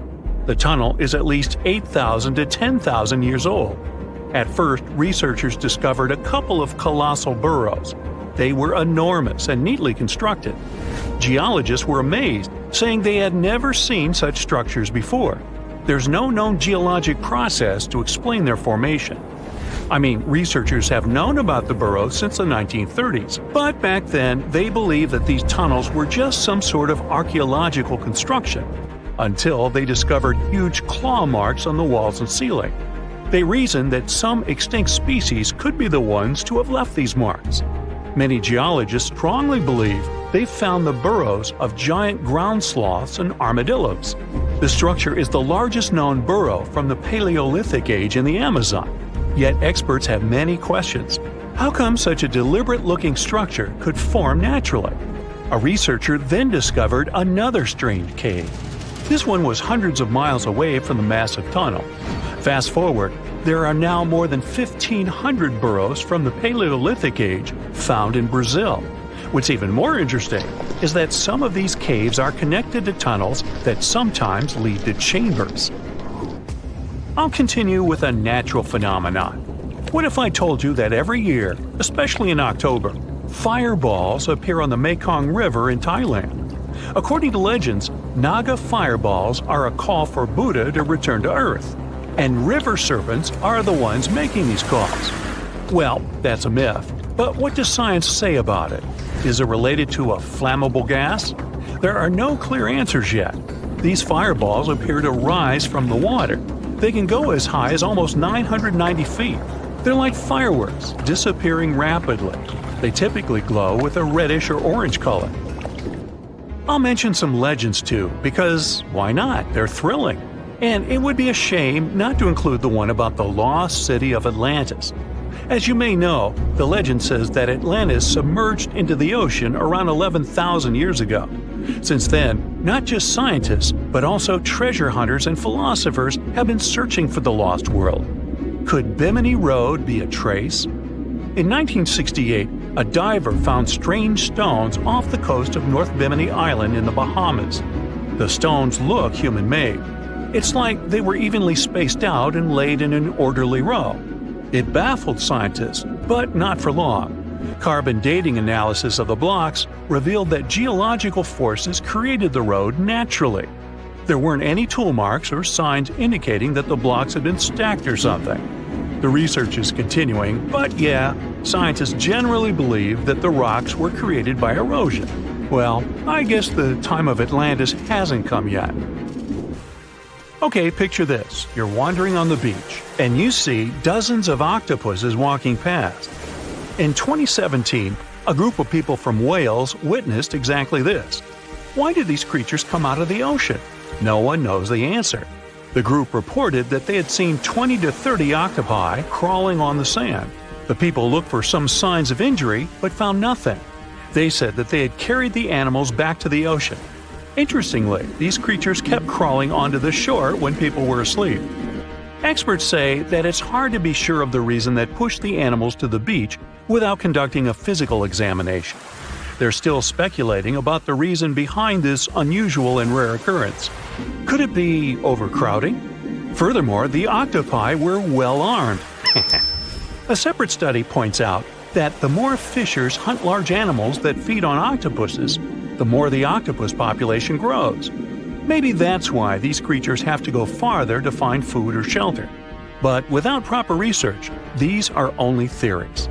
The tunnel is at least 8,000 to 10,000 years old. At first, researchers discovered a couple of colossal burrows. They were enormous and neatly constructed. Geologists were amazed, saying they had never seen such structures before. There's no known geologic process to explain their formation. I mean, researchers have known about the burrows since the 1930s, but back then they believed that these tunnels were just some sort of archaeological construction, until they discovered huge claw marks on the walls and ceiling. They reasoned that some extinct species could be the ones to have left these marks. Many geologists strongly believe they found the burrows of giant ground sloths and armadillos. The structure is the largest known burrow from the Paleolithic age in the Amazon. Yet experts have many questions. How come such a deliberate-looking structure could form naturally? A researcher then discovered another strange cave. This one was hundreds of miles away from the massive tunnel. Fast forward, there are now more than 1,500 burrows from the Paleolithic age found in Brazil. What's even more interesting is that some of these caves are connected to tunnels that sometimes lead to chambers. I'll continue with a natural phenomenon. What if I told you that every year, especially in October, fireballs appear on the Mekong River in Thailand? According to legends, Naga fireballs are a call for Buddha to return to Earth, and river serpents are the ones making these calls. Well, that's a myth, but what does science say about it? Is it related to a flammable gas? There are no clear answers yet. These fireballs appear to rise from the water. They can go as high as almost 990 feet. They're like fireworks, disappearing rapidly. They typically glow with a reddish or orange color. I'll mention some legends too, because why not? They're thrilling. And it would be a shame not to include the one about the lost city of Atlantis. As you may know, the legend says that Atlantis submerged into the ocean around 11,000 years ago. Since then, not just scientists, but also treasure hunters and philosophers have been searching for the lost world. Could Bimini Road be a trace? In 1968, a diver found strange stones off the coast of North Bimini Island in the Bahamas. The stones look human-made. It's like they were evenly spaced out and laid in an orderly row. It baffled scientists, but not for long. Carbon dating analysis of the blocks revealed that geological forces created the road naturally. There weren't any tool marks or signs indicating that the blocks had been stacked or something. The research is continuing, but yeah, scientists generally believe that the rocks were created by erosion. Well, I guess the time of Atlantis hasn't come yet. Okay, picture this. You're wandering on the beach, and you see dozens of octopuses walking past. In 2017, a group of people from Wales witnessed exactly this. Why did these creatures come out of the ocean? No one knows the answer. The group reported that they had seen 20 to 30 octopi crawling on the sand. The people looked for some signs of injury, but found nothing. They said that they had carried the animals back to the ocean. Interestingly, these creatures kept crawling onto the shore when people were asleep. Experts say that it's hard to be sure of the reason that pushed the animals to the beach without conducting a physical examination. They're still speculating about the reason behind this unusual and rare occurrence. Could it be overcrowding? Furthermore, the octopi were well armed. A separate study points out that the more fishers hunt large animals that feed on octopuses, the more the octopus population grows. Maybe that's why these creatures have to go farther to find food or shelter. But without proper research, these are only theories.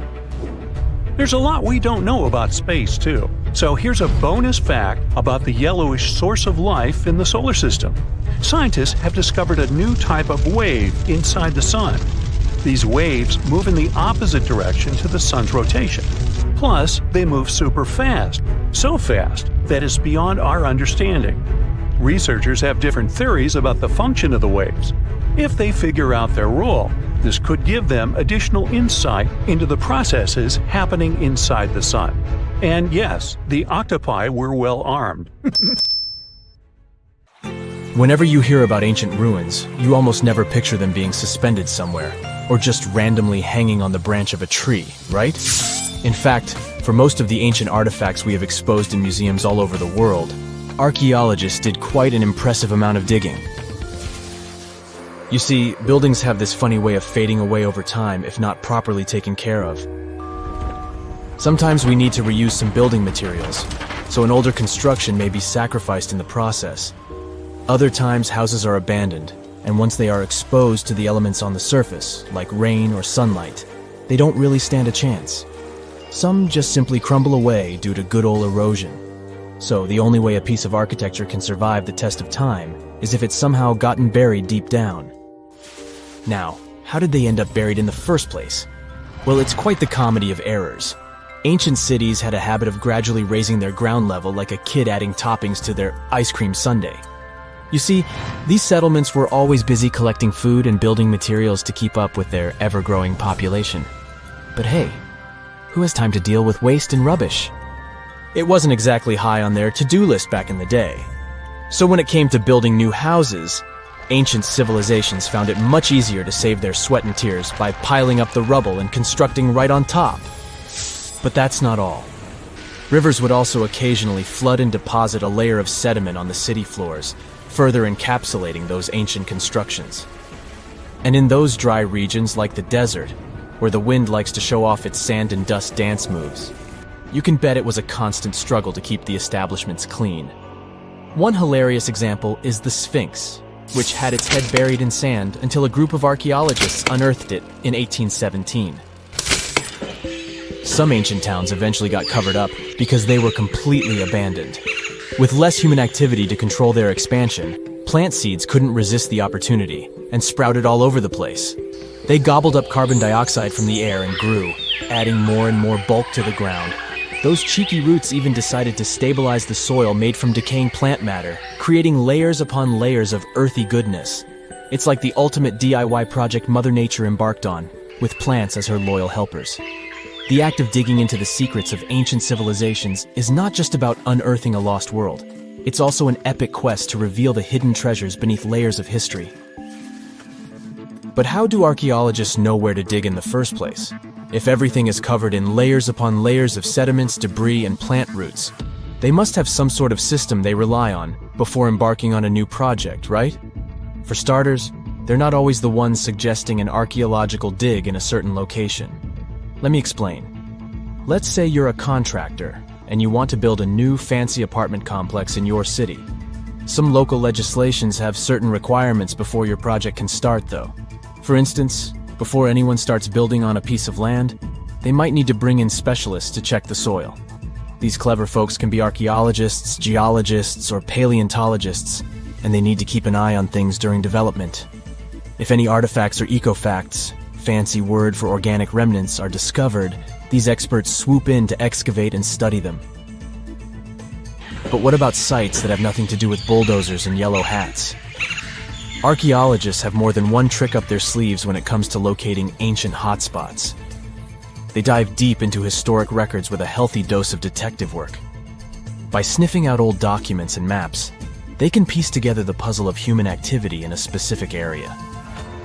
There's a lot we don't know about space, too. So here's a bonus fact about the yellowish source of life in the solar system. Scientists have discovered a new type of wave inside the sun. These waves move in the opposite direction to the sun's rotation. Plus, they move super fast, so fast that it's beyond our understanding. Researchers have different theories about the function of the waves. If they figure out their role, this could give them additional insight into the processes happening inside the sun. And yes, the octopi were well armed. Whenever you hear about ancient ruins, you almost never picture them being suspended somewhere, or just randomly hanging on the branch of a tree, right? In fact, for most of the ancient artifacts we have exposed in museums all over the world, archaeologists did quite an impressive amount of digging. You see, buildings have this funny way of fading away over time if not properly taken care of. Sometimes we need to reuse some building materials, so an older construction may be sacrificed in the process. Other times houses are abandoned, and once they are exposed to the elements on the surface, like rain or sunlight, they don't really stand a chance. Some just simply crumble away due to good old erosion. So the only way a piece of architecture can survive the test of time is if it's somehow gotten buried deep down. Now, how did they end up buried in the first place? Well, it's quite the comedy of errors. Ancient cities had a habit of gradually raising their ground level like a kid adding toppings to their ice cream sundae. You see, these settlements were always busy collecting food and building materials to keep up with their ever-growing population. But hey, who has time to deal with waste and rubbish? It wasn't exactly high on their to-do list back in the day. So when it came to building new houses, ancient civilizations found it much easier to save their sweat and tears by piling up the rubble and constructing right on top. But that's not all. Rivers would also occasionally flood and deposit a layer of sediment on the city floors, further encapsulating those ancient constructions. And in those dry regions like the desert, where the wind likes to show off its sand and dust dance moves, you can bet it was a constant struggle to keep the establishments clean. One hilarious example is the Sphinx, which had its head buried in sand until a group of archaeologists unearthed it in 1817. Some ancient towns eventually got covered up because they were completely abandoned. With less human activity to control their expansion, plant seeds couldn't resist the opportunity and sprouted all over the place. They gobbled up carbon dioxide from the air and grew, adding more and more bulk to the ground. Those cheeky roots even decided to stabilize the soil made from decaying plant matter, creating layers upon layers of earthy goodness. It's like the ultimate DIY project Mother Nature embarked on, with plants as her loyal helpers. The act of digging into the secrets of ancient civilizations is not just about unearthing a lost world. It's also an epic quest to reveal the hidden treasures beneath layers of history. But how do archaeologists know where to dig in the first place? If everything is covered in layers upon layers of sediments, debris, and plant roots, they must have some sort of system they rely on before embarking on a new project, right? For starters, they're not always the ones suggesting an archaeological dig in a certain location. Let me explain. Let's say you're a contractor and you want to build a new fancy apartment complex in your city. Some local legislations have certain requirements before your project can start, though. For instance, before anyone starts building on a piece of land, they might need to bring in specialists to check the soil. These clever folks can be archaeologists, geologists, or paleontologists, and they need to keep an eye on things during development. If any artifacts or ecofacts, fancy word for organic remnants, are discovered, these experts swoop in to excavate and study them. But what about sites that have nothing to do with bulldozers and yellow hats? Archaeologists have more than one trick up their sleeves when it comes to locating ancient hotspots. They dive deep into historic records with a healthy dose of detective work. By sniffing out old documents and maps, they can piece together the puzzle of human activity in a specific area.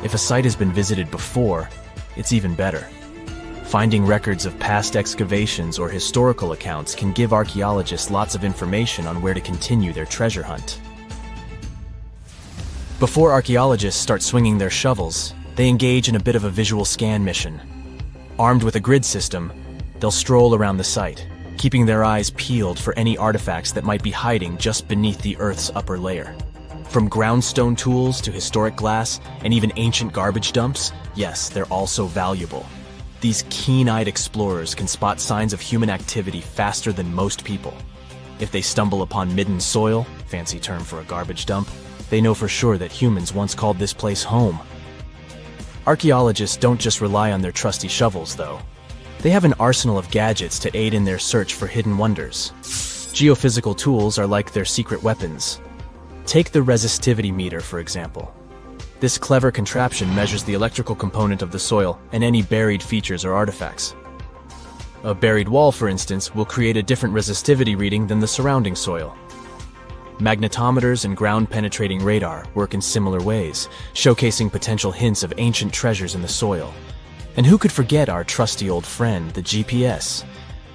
If a site has been visited before, it's even better. Finding records of past excavations or historical accounts can give archaeologists lots of information on where to continue their treasure hunt. Before archaeologists start swinging their shovels, they engage in a bit of a visual scan mission. Armed with a grid system, they'll stroll around the site, keeping their eyes peeled for any artifacts that might be hiding just beneath the Earth's upper layer. From groundstone tools to historic glass and even ancient garbage dumps, yes, they're also valuable. These keen-eyed explorers can spot signs of human activity faster than most people. If they stumble upon midden soil, fancy term for a garbage dump, they know for sure that humans once called this place home. Archaeologists don't just rely on their trusty shovels, though. They have an arsenal of gadgets to aid in their search for hidden wonders. Geophysical tools are like their secret weapons. Take the resistivity meter, for example. This clever contraption measures the electrical component of the soil and any buried features or artifacts. A buried wall, for instance, will create a different resistivity reading than the surrounding soil. Magnetometers and ground-penetrating radar work in similar ways, showcasing potential hints of ancient treasures in the soil. And who could forget our trusty old friend, the GPS?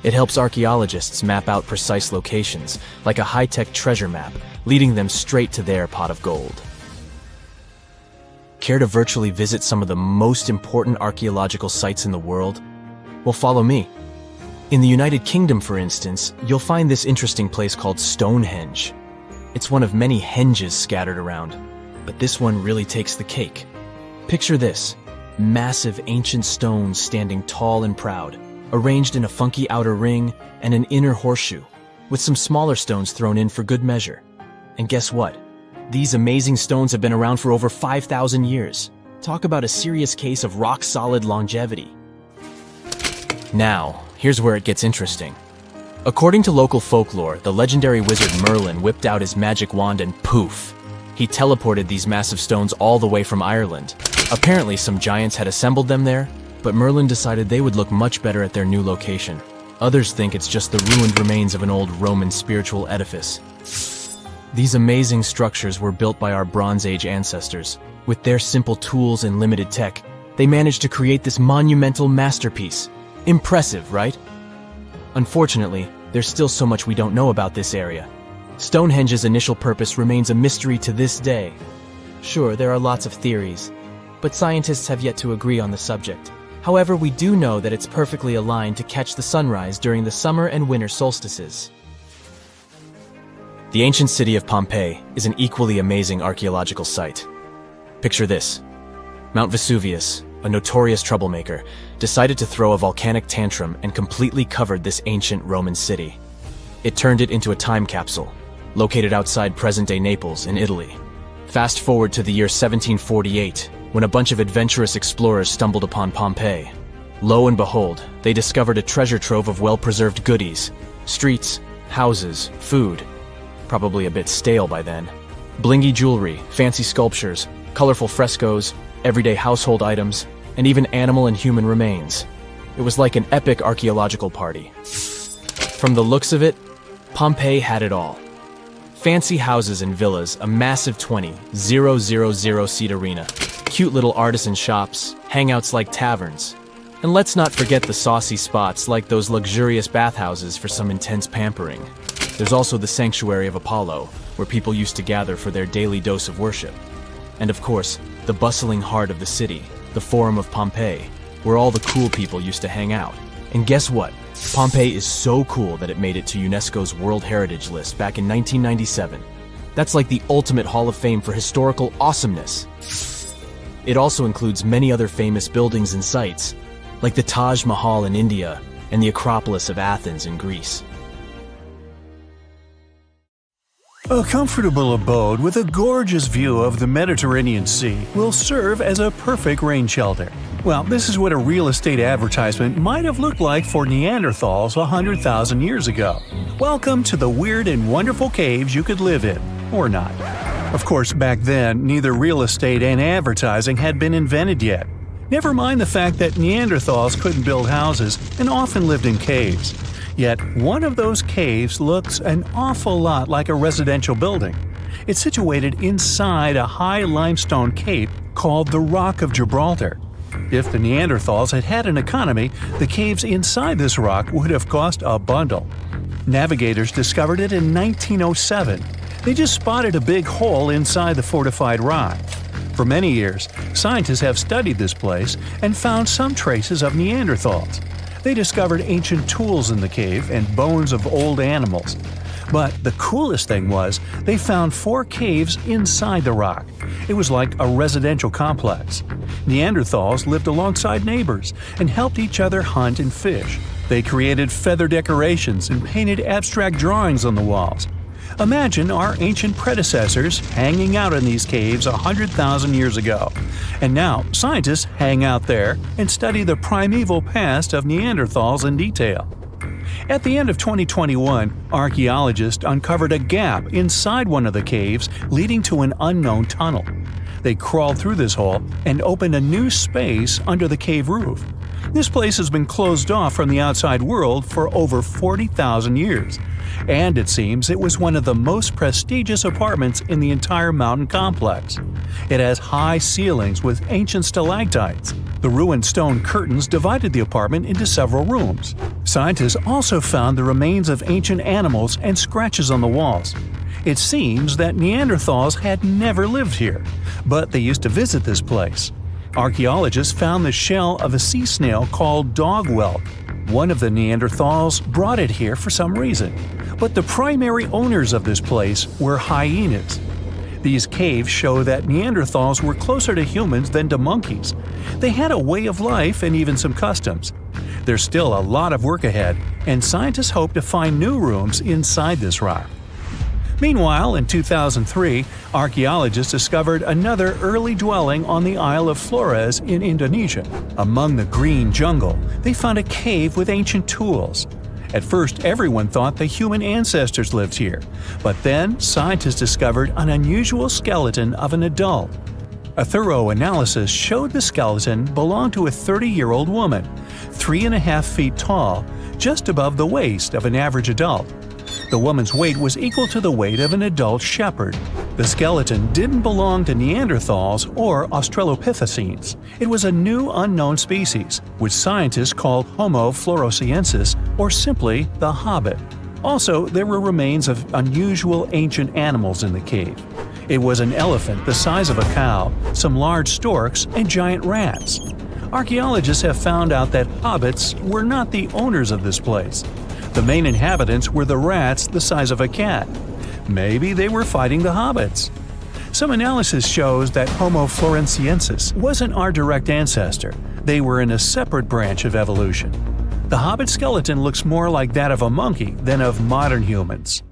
It helps archaeologists map out precise locations, like a high-tech treasure map, leading them straight to their pot of gold. Care to virtually visit some of the most important archaeological sites in the world? Well, follow me. In the United Kingdom, for instance, you'll find this interesting place called Stonehenge. It's one of many henges scattered around, but this one really takes the cake. Picture this: massive ancient stones standing tall and proud, arranged in a funky outer ring and an inner horseshoe, with some smaller stones thrown in for good measure. And guess what? These amazing stones have been around for over 5,000 years. Talk about a serious case of rock-solid longevity. Now, here's where it gets interesting. According to local folklore, the legendary wizard Merlin whipped out his magic wand and poof! He teleported these massive stones all the way from Ireland. Apparently, some giants had assembled them there, but Merlin decided they would look much better at their new location. Others think it's just the ruined remains of an old Roman spiritual edifice. These amazing structures were built by our Bronze Age ancestors. With their simple tools and limited tech, they managed to create this monumental masterpiece. Impressive, right? Unfortunately, there's still so much we don't know about this area. Stonehenge's initial purpose remains a mystery to this day. Sure, there are lots of theories, but scientists have yet to agree on the subject. However, we do know that it's perfectly aligned to catch the sunrise during the summer and winter solstices. The ancient city of Pompeii is an equally amazing archaeological site. Picture this: Mount Vesuvius, a notorious troublemaker, decided to throw a volcanic tantrum and completely covered this ancient Roman city. It turned it into a time capsule, located outside present-day Naples in Italy. Fast forward to the year 1748, when a bunch of adventurous explorers stumbled upon Pompeii. Lo and behold, they discovered a treasure trove of well-preserved goodies: streets, houses, food. Probably a bit stale by then. Blingy jewelry, fancy sculptures, colorful frescoes, everyday household items, and even animal and human remains. It was like an epic archaeological party. From the looks of it, Pompeii had it all. Fancy houses and villas, a massive 20,000-seat arena, cute little artisan shops, hangouts like taverns. And let's not forget the saucy spots like those luxurious bathhouses for some intense pampering. There's also the Sanctuary of Apollo, where people used to gather for their daily dose of worship. And of course, the bustling heart of the city, the Forum of Pompeii, where all the cool people used to hang out. And guess what? Pompeii is so cool that it made it to UNESCO's World Heritage List back in 1997. That's like the ultimate Hall of Fame for historical awesomeness. It also includes many other famous buildings and sites, like the Taj Mahal in India and the Acropolis of Athens in Greece. A comfortable abode with a gorgeous view of the Mediterranean Sea will serve as a perfect rain shelter. Well, this is what a real estate advertisement might have looked like for Neanderthals 100,000 years ago. Welcome to the weird and wonderful caves you could live in, or not. Of course, back then, neither real estate and advertising had been invented yet. Never mind the fact that Neanderthals couldn't build houses and often lived in caves. Yet, one of those caves looks an awful lot like a residential building. It's situated inside a high limestone cape called the Rock of Gibraltar. If the Neanderthals had had an economy, the caves inside this rock would have cost a bundle. Navigators discovered it in 1907. They just spotted a big hole inside the fortified rock. For many years, scientists have studied this place and found some traces of Neanderthals. They discovered ancient tools in the cave and bones of old animals. But the coolest thing was, they found 4 caves inside the rock. It was like a residential complex. Neanderthals lived alongside neighbors and helped each other hunt and fish. They created feather decorations and painted abstract drawings on the walls. Imagine our ancient predecessors hanging out in these caves 100,000 years ago. And now, scientists hang out there and study the primeval past of Neanderthals in detail. At the end of 2021, archaeologists uncovered a gap inside one of the caves leading to an unknown tunnel. They crawled through this hole and opened a new space under the cave roof. This place has been closed off from the outside world for over 40,000 years. And it seems it was one of the most prestigious apartments in the entire mountain complex. It has high ceilings with ancient stalactites. The ruined stone curtains divided the apartment into several rooms. Scientists also found the remains of ancient animals and scratches on the walls. It seems that Neanderthals had never lived here, but they used to visit this place. Archaeologists found the shell of a sea snail called dog whelk. One of the Neanderthals brought it here for some reason, but the primary owners of this place were hyenas. These caves show that Neanderthals were closer to humans than to monkeys. They had a way of life and even some customs. There's still a lot of work ahead, and scientists hope to find new rooms inside this rock. Meanwhile, in 2003, archaeologists discovered another early dwelling on the Isle of Flores in Indonesia. Among the green jungle, they found a cave with ancient tools. At first, everyone thought the human ancestors lived here, but then scientists discovered an unusual skeleton of an adult. A thorough analysis showed the skeleton belonged to a 30-year-old woman, 3.5 feet tall, just above the waist of an average adult. The woman's weight was equal to the weight of an adult shepherd. The skeleton didn't belong to Neanderthals or Australopithecines. It was a new unknown species, which scientists called Homo floresiensis, or simply the Hobbit. Also, there were remains of unusual ancient animals in the cave. It was an elephant the size of a cow, some large storks, and giant rats. Archaeologists have found out that hobbits were not the owners of this place. The main inhabitants were the rats the size of a cat. Maybe they were fighting the hobbits. Some analysis shows that Homo floresiensis wasn't our direct ancestor. They were in a separate branch of evolution. The hobbit skeleton looks more like that of a monkey than of modern humans.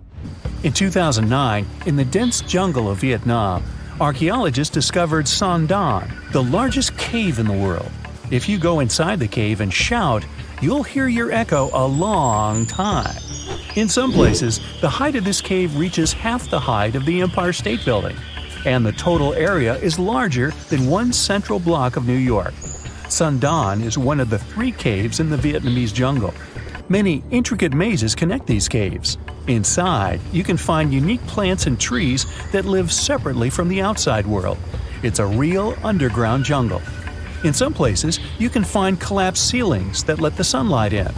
In 2009, in the dense jungle of Vietnam, archaeologists discovered Son Don, the largest cave in the world. If you go inside the cave and shout, you'll hear your echo a long time. In some places, the height of this cave reaches half the height of the Empire State Building, and the total area is larger than one central block of New York. Son Don is one of the 3 caves in the Vietnamese jungle. Many intricate mazes connect these caves. Inside, you can find unique plants and trees that live separately from the outside world. It's a real underground jungle. In some places, you can find collapsed ceilings that let the sunlight in.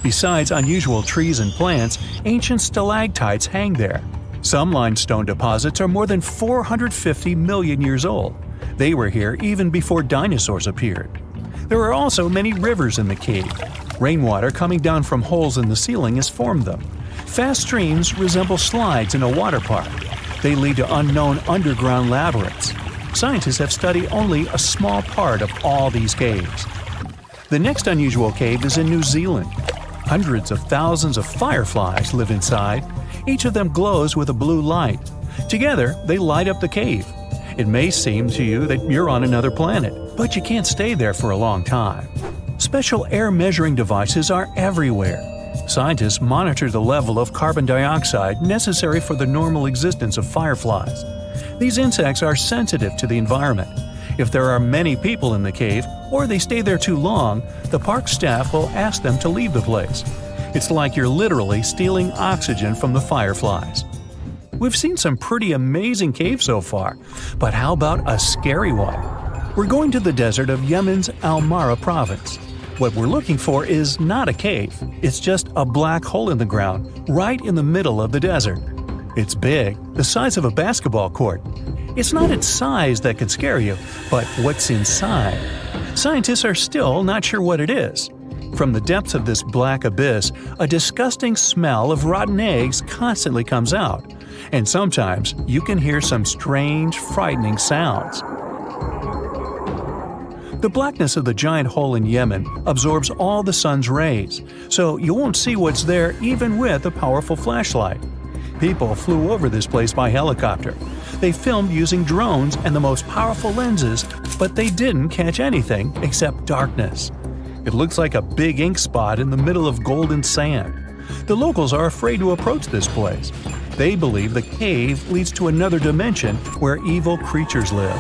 Besides unusual trees and plants, ancient stalactites hang there. Some limestone deposits are more than 450 million years old. They were here even before dinosaurs appeared. There are also many rivers in the cave. Rainwater coming down from holes in the ceiling has formed them. Fast streams resemble slides in a water park. They lead to unknown underground labyrinths. Scientists have studied only a small part of all these caves. The next unusual cave is in New Zealand. Hundreds of thousands of fireflies live inside. Each of them glows with a blue light. Together, they light up the cave. It may seem to you that you're on another planet, but you can't stay there for a long time. Special air measuring devices are everywhere. Scientists monitor the level of carbon dioxide necessary for the normal existence of fireflies. These insects are sensitive to the environment. If there are many people in the cave, or they stay there too long, the park staff will ask them to leave the place. It's like you're literally stealing oxygen from the fireflies. We've seen some pretty amazing caves so far, but how about a scary one? We're going to the desert of Yemen's Al-Mara province. What we're looking for is not a cave, it's just a black hole in the ground, right in the middle of the desert. It's big, the size of a basketball court. It's not its size that could scare you, but what's inside. Scientists are still not sure what it is. From the depths of this black abyss, a disgusting smell of rotten eggs constantly comes out, and sometimes you can hear some strange, frightening sounds. The blackness of the giant hole in Yemen absorbs all the sun's rays, so you won't see what's there even with a powerful flashlight. People flew over this place by helicopter. They filmed using drones and the most powerful lenses, but they didn't catch anything except darkness. It looks like a big ink spot in the middle of golden sand. The locals are afraid to approach this place. They believe the cave leads to another dimension where evil creatures live.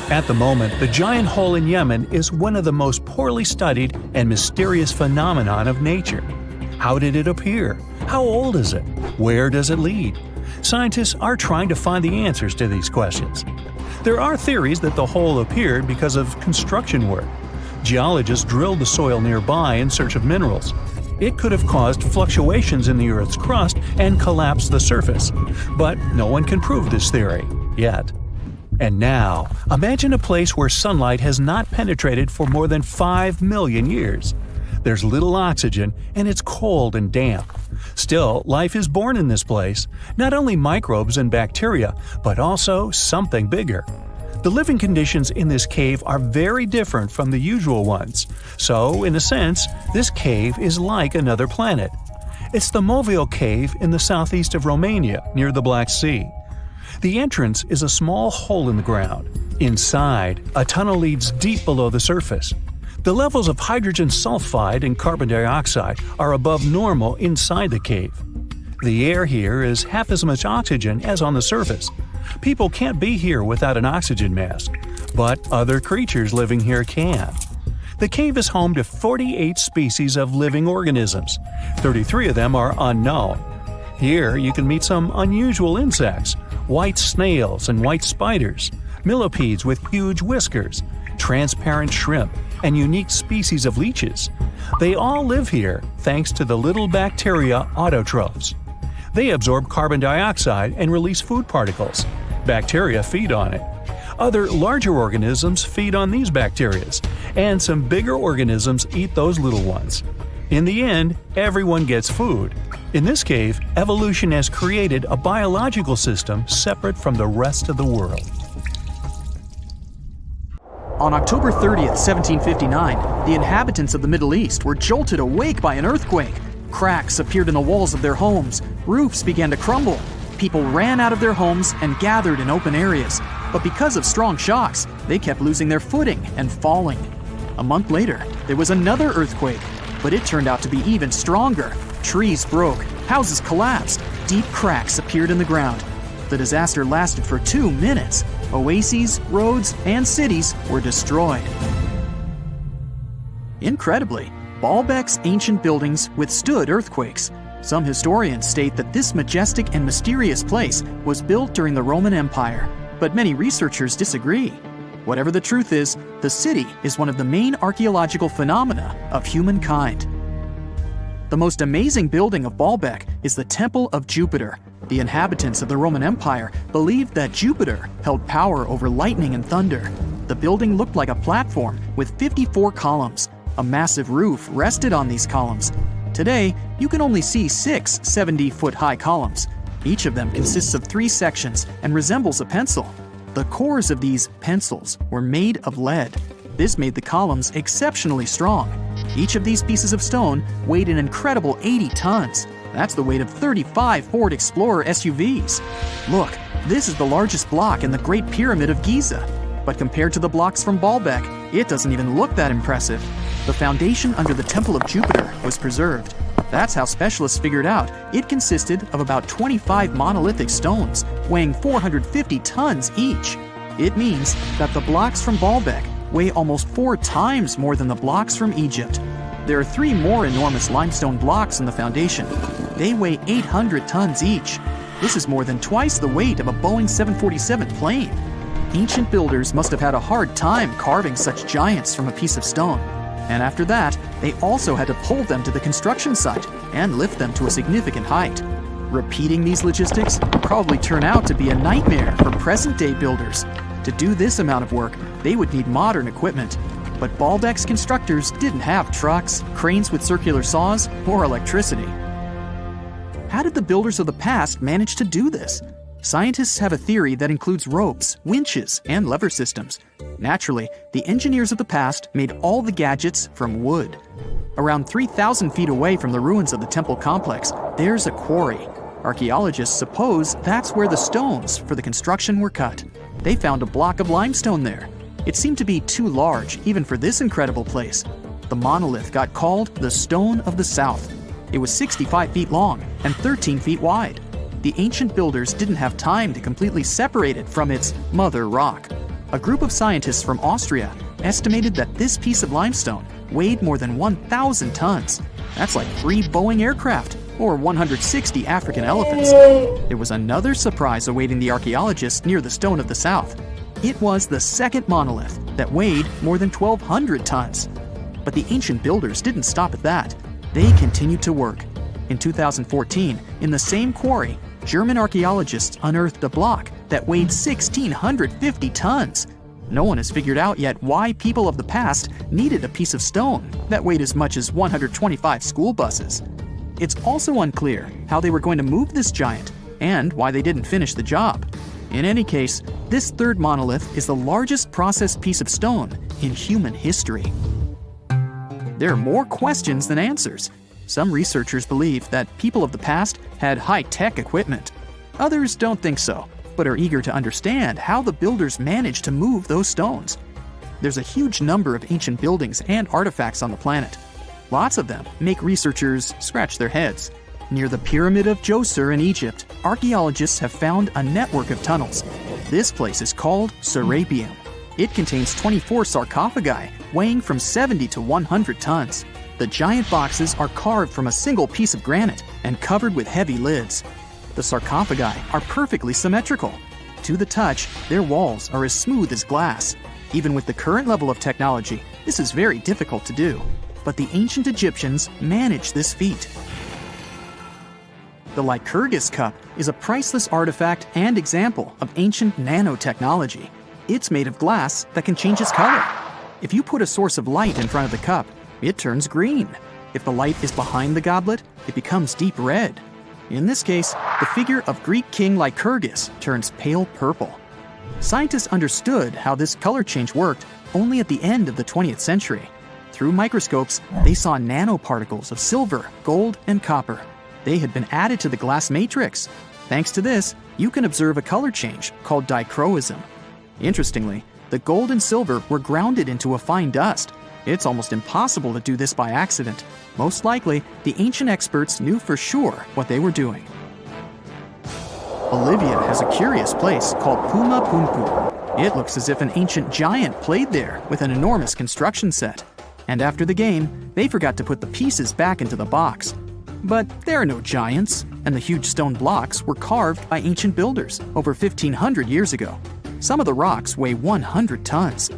At the moment, the giant hole in Yemen is one of the most poorly studied and mysterious phenomenon of nature. How did it appear? How old is it? Where does it lead? Scientists are trying to find the answers to these questions. There are theories that the hole appeared because of construction work. Geologists drilled the soil nearby in search of minerals. It could have caused fluctuations in the Earth's crust and collapsed the surface. But no one can prove this theory, yet. And now, imagine a place where sunlight has not penetrated for more than 5 million years. There's little oxygen, and it's cold and damp. Still, life is born in this place, not only microbes and bacteria, but also something bigger. The living conditions in this cave are very different from the usual ones, so, in a sense, this cave is like another planet. It's the Movil Cave in the southeast of Romania, near the Black Sea. The entrance is a small hole in the ground. Inside, a tunnel leads deep below the surface. The levels of hydrogen sulfide and carbon dioxide are above normal inside the cave. The air here is half as much oxygen as on the surface. People can't be here without an oxygen mask, but other creatures living here can. The cave is home to 48 species of living organisms. 33 of them are unknown. Here you can meet some unusual insects, white snails and white spiders, millipedes with huge whiskers, transparent shrimp, and unique species of leeches. They all live here thanks to the little bacteria autotrophs. They absorb carbon dioxide and release food particles. Bacteria feed on it. Other larger organisms feed on these bacteria, and some bigger organisms eat those little ones. In the end, everyone gets food. In this cave, evolution has created a biological system separate from the rest of the world. On October 30th, 1759, the inhabitants of the Middle East were jolted awake by an earthquake. Cracks appeared in the walls of their homes, roofs began to crumble. People ran out of their homes and gathered in open areas. But because of strong shocks, they kept losing their footing and falling. A month later, there was another earthquake, but it turned out to be even stronger. Trees broke, houses collapsed, deep cracks appeared in the ground. The disaster lasted for 2 minutes. Oases, roads, and cities were destroyed. Incredibly, Baalbek's ancient buildings withstood earthquakes. Some historians state that this majestic and mysterious place was built during the Roman Empire, but many researchers disagree. Whatever the truth is, the city is one of the main archaeological phenomena of humankind. The most amazing building of Baalbek is the Temple of Jupiter. The inhabitants of the Roman Empire believed that Jupiter held power over lightning and thunder. The building looked like a platform with 54 columns. A massive roof rested on these columns. Today, you can only see 6 70-foot-high columns. Each of them consists of 3 sections and resembles a pencil. The cores of these pencils were made of lead. This made the columns exceptionally strong. Each of these pieces of stone weighed an incredible 80 tons. That's the weight of 35 Ford Explorer SUVs. Look, this is the largest block in the Great Pyramid of Giza. But compared to the blocks from Baalbek, it doesn't even look that impressive. The foundation under the Temple of Jupiter was preserved. That's how specialists figured out it consisted of about 25 monolithic stones, weighing 450 tons each. It means that the blocks from Baalbek weigh almost 4 times more than the blocks from Egypt. There are 3 more enormous limestone blocks in the foundation. They weigh 800 tons each. This is more than twice the weight of a Boeing 747 plane. Ancient builders must have had a hard time carving such giants from a piece of stone. And after that, they also had to pull them to the construction site and lift them to a significant height. Repeating these logistics would probably turn out to be a nightmare for present-day builders. To do this amount of work, they would need modern equipment. But Baalbek's constructors didn't have trucks, cranes with circular saws, or electricity. How did the builders of the past manage to do this? Scientists have a theory that includes ropes, winches, and lever systems. Naturally, the engineers of the past made all the gadgets from wood. Around 3,000 feet away from the ruins of the temple complex, there's a quarry. Archaeologists suppose that's where the stones for the construction were cut. They found a block of limestone there. It seemed to be too large, even for this incredible place. The monolith got called the Stone of the South. It was 65 feet long and 13 feet wide. The ancient builders didn't have time to completely separate it from its mother rock. A group of scientists from Austria estimated that this piece of limestone weighed more than 1,000 tons. That's like 3 Boeing aircraft or 160 African elephants. There was another surprise awaiting the archaeologists near the Stone of the South. It was the second monolith that weighed more than 1,200 tons. But the ancient builders didn't stop at that. They continued to work. In 2014, in the same quarry, German archaeologists unearthed a block that weighed 1,650 tons. No one has figured out yet why people of the past needed a piece of stone that weighed as much as 125 school buses. It's also unclear how they were going to move this giant and why they didn't finish the job. In any case, this third monolith is the largest processed piece of stone in human history. There are more questions than answers. Some researchers believe that people of the past had high-tech equipment. Others don't think so, but are eager to understand how the builders managed to move those stones. There's a huge number of ancient buildings and artifacts on the planet. Lots of them make researchers scratch their heads. Near the Pyramid of Djoser in Egypt, archaeologists have found a network of tunnels. This place is called Serapeum. It contains 24 sarcophagi weighing from 70 to 100 tons. The giant boxes are carved from a single piece of granite and covered with heavy lids. The sarcophagi are perfectly symmetrical. To the touch, their walls are as smooth as glass. Even with the current level of technology, this is very difficult to do. But the ancient Egyptians managed this feat. The Lycurgus cup is a priceless artifact and example of ancient nanotechnology. It's made of glass that can change its color. If you put a source of light in front of the cup, it turns green. If the light is behind the goblet, it becomes deep red. In this case, the figure of Greek king Lycurgus turns pale purple. Scientists understood how this color change worked only at the end of the 20th century. Through microscopes, they saw nanoparticles of silver, gold, and copper. They had been added to the glass matrix. Thanks to this, you can observe a color change called dichroism. Interestingly, the gold and silver were grounded into a fine dust. It's almost impossible to do this by accident. Most likely, the ancient experts knew for sure what they were doing. Bolivia has a curious place called Puma Punku. It looks as if an ancient giant played there with an enormous construction set. And after the game, they forgot to put the pieces back into the box. But there are no giants, and the huge stone blocks were carved by ancient builders over 1,500 years ago. Some of the rocks weigh 100 tons.